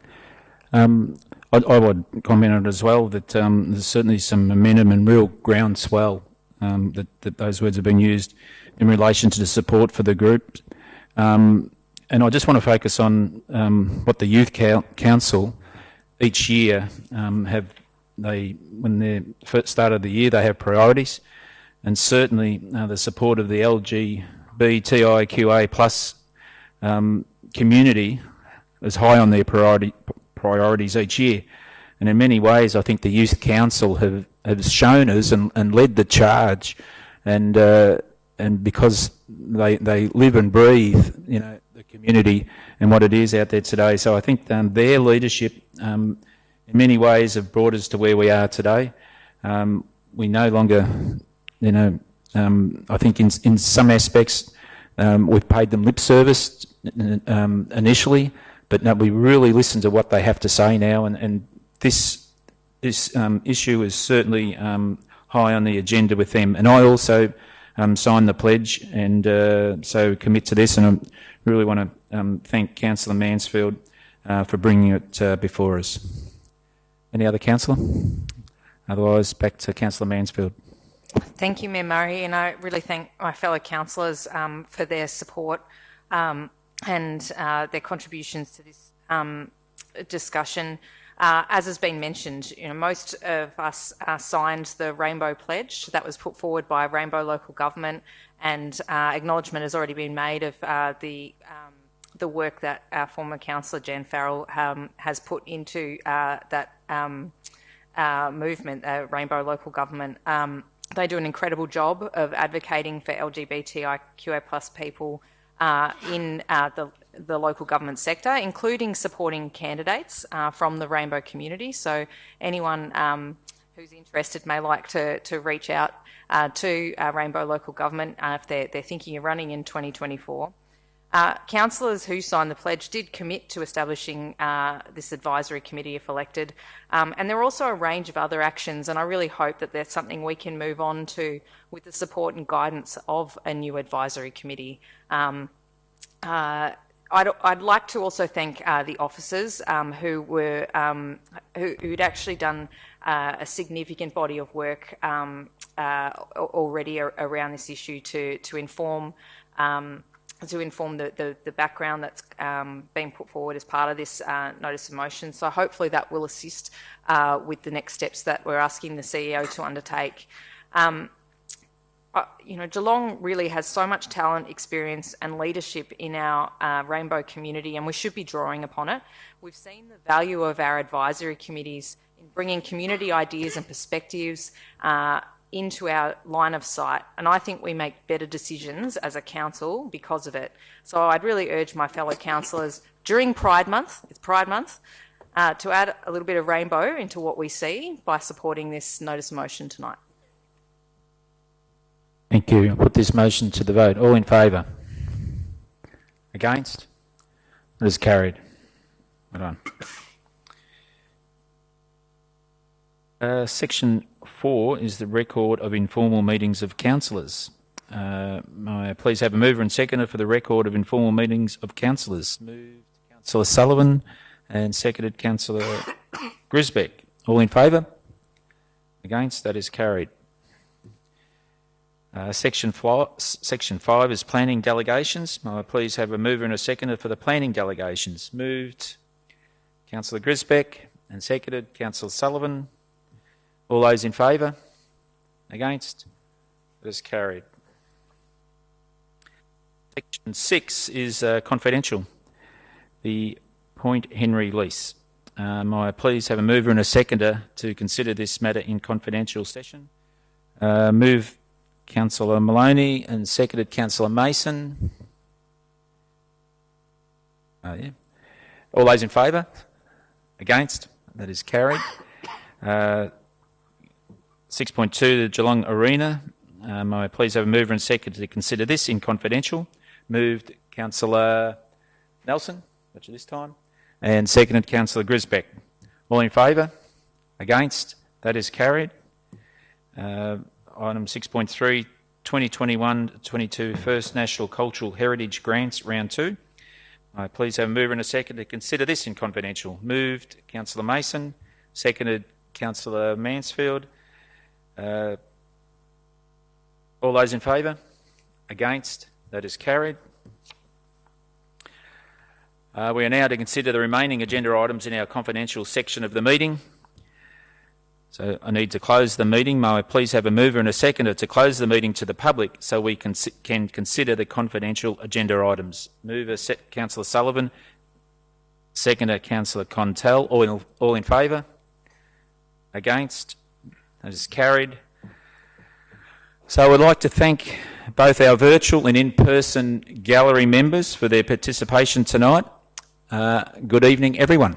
I would comment on it as well that there's certainly some momentum and real groundswell that those words have been used in relation to the support for the group. And I just want to focus on what the Youth Council each year when they first started the year, they have priorities, and certainly the support of the LGBTIQA plus community is high on their priorities each year. And in many ways, I think the Youth Council have shown us and led the charge, and and because they live and breathe, you know, the community and what it is out there today. So I think their leadership, in many ways, have brought us to where we are today. We no longer, you know, I think in some aspects we've paid them lip service initially, but no, we really listen to what they have to say now, and this issue is certainly high on the agenda with them. And I also signed the pledge and so commit to this, and I really want to thank Councillor Mansfield for bringing it before us. Any other councillor? Otherwise, back to Councillor Mansfield. Thank you, Mayor Murray, and I really thank my fellow councillors for their support and their contributions to this discussion. As has been mentioned, you know, most of us signed the Rainbow Pledge that was put forward by Rainbow Local Government, and acknowledgement has already been made of the work that our former councillor Jan Farrell has put into that movement, Rainbow Local Government. They do an incredible job of advocating for LGBTIQA+ people in the local government sector, including supporting candidates from the Rainbow community. So anyone who's interested may like to reach out to Rainbow Local Government if they're thinking of running in 2024. Councillors who signed the pledge did commit to establishing this advisory committee if elected, and there are also a range of other actions, and I really hope that there's something we can move on to with the support and guidance of a new advisory committee. I'd like to also thank the officers who'd actually done a significant body of work already around this issue to inform the background that's being put forward as part of this notice of motion. So hopefully that will assist with the next steps that we're asking the CEO to undertake. You know, Geelong really has so much talent, experience and leadership in our Rainbow community, and we should be drawing upon it. We've seen the value of our advisory committees in bringing community ideas and perspectives into our line of sight, and I think we make better decisions as a council because of it. So I'd really urge my fellow councillors during Pride Month, it's Pride Month, to add a little bit of rainbow into what we see by supporting this notice of motion tonight. Thank you. I'll put this motion to the vote. All in favour? Against? It is carried. Well done. Section 4 is the record of informal meetings of councillors. May I please have a mover and seconder for the record of informal meetings of councillors? Moved Councillor Sullivan and seconded Councillor Grisbeck. All in favour? Against? That is carried. Section 5 is planning delegations. May I please have a mover and a seconder for the planning delegations? Moved Councillor Grisbeck and seconded Councillor Sullivan. All those in favour? Against? That is carried. Section 6 is confidential. The Point Henry lease. May I please have a mover and a seconder to consider this matter in confidential session? Move Councillor Maloney and seconded Councillor Mason. Yeah. All those in favour? Against? That is carried. 6.2, the Geelong Arena. May I please have a mover and seconder to consider this in confidential? Moved Councillor Nelson, which this time, and seconded Councillor Grisbeck. All in favour? Against? That is carried. Item 6.3, 2021-22 First National Cultural Heritage Grants, Round 2. May I please have a mover and a seconder to consider this in confidential? Moved Councillor Mason, seconded Councillor Mansfield. All those in favour? Against? That is carried. We are now to consider the remaining agenda items in our confidential section of the meeting. So I need to close the meeting. May I please have a mover and a seconder to close the meeting to the public so we can consider the confidential agenda items. Mover Councillor Sullivan, seconder Councillor Contell. All in favour? Against? That is carried. So I would like to thank both our virtual and in-person gallery members for their participation tonight. Good evening, everyone.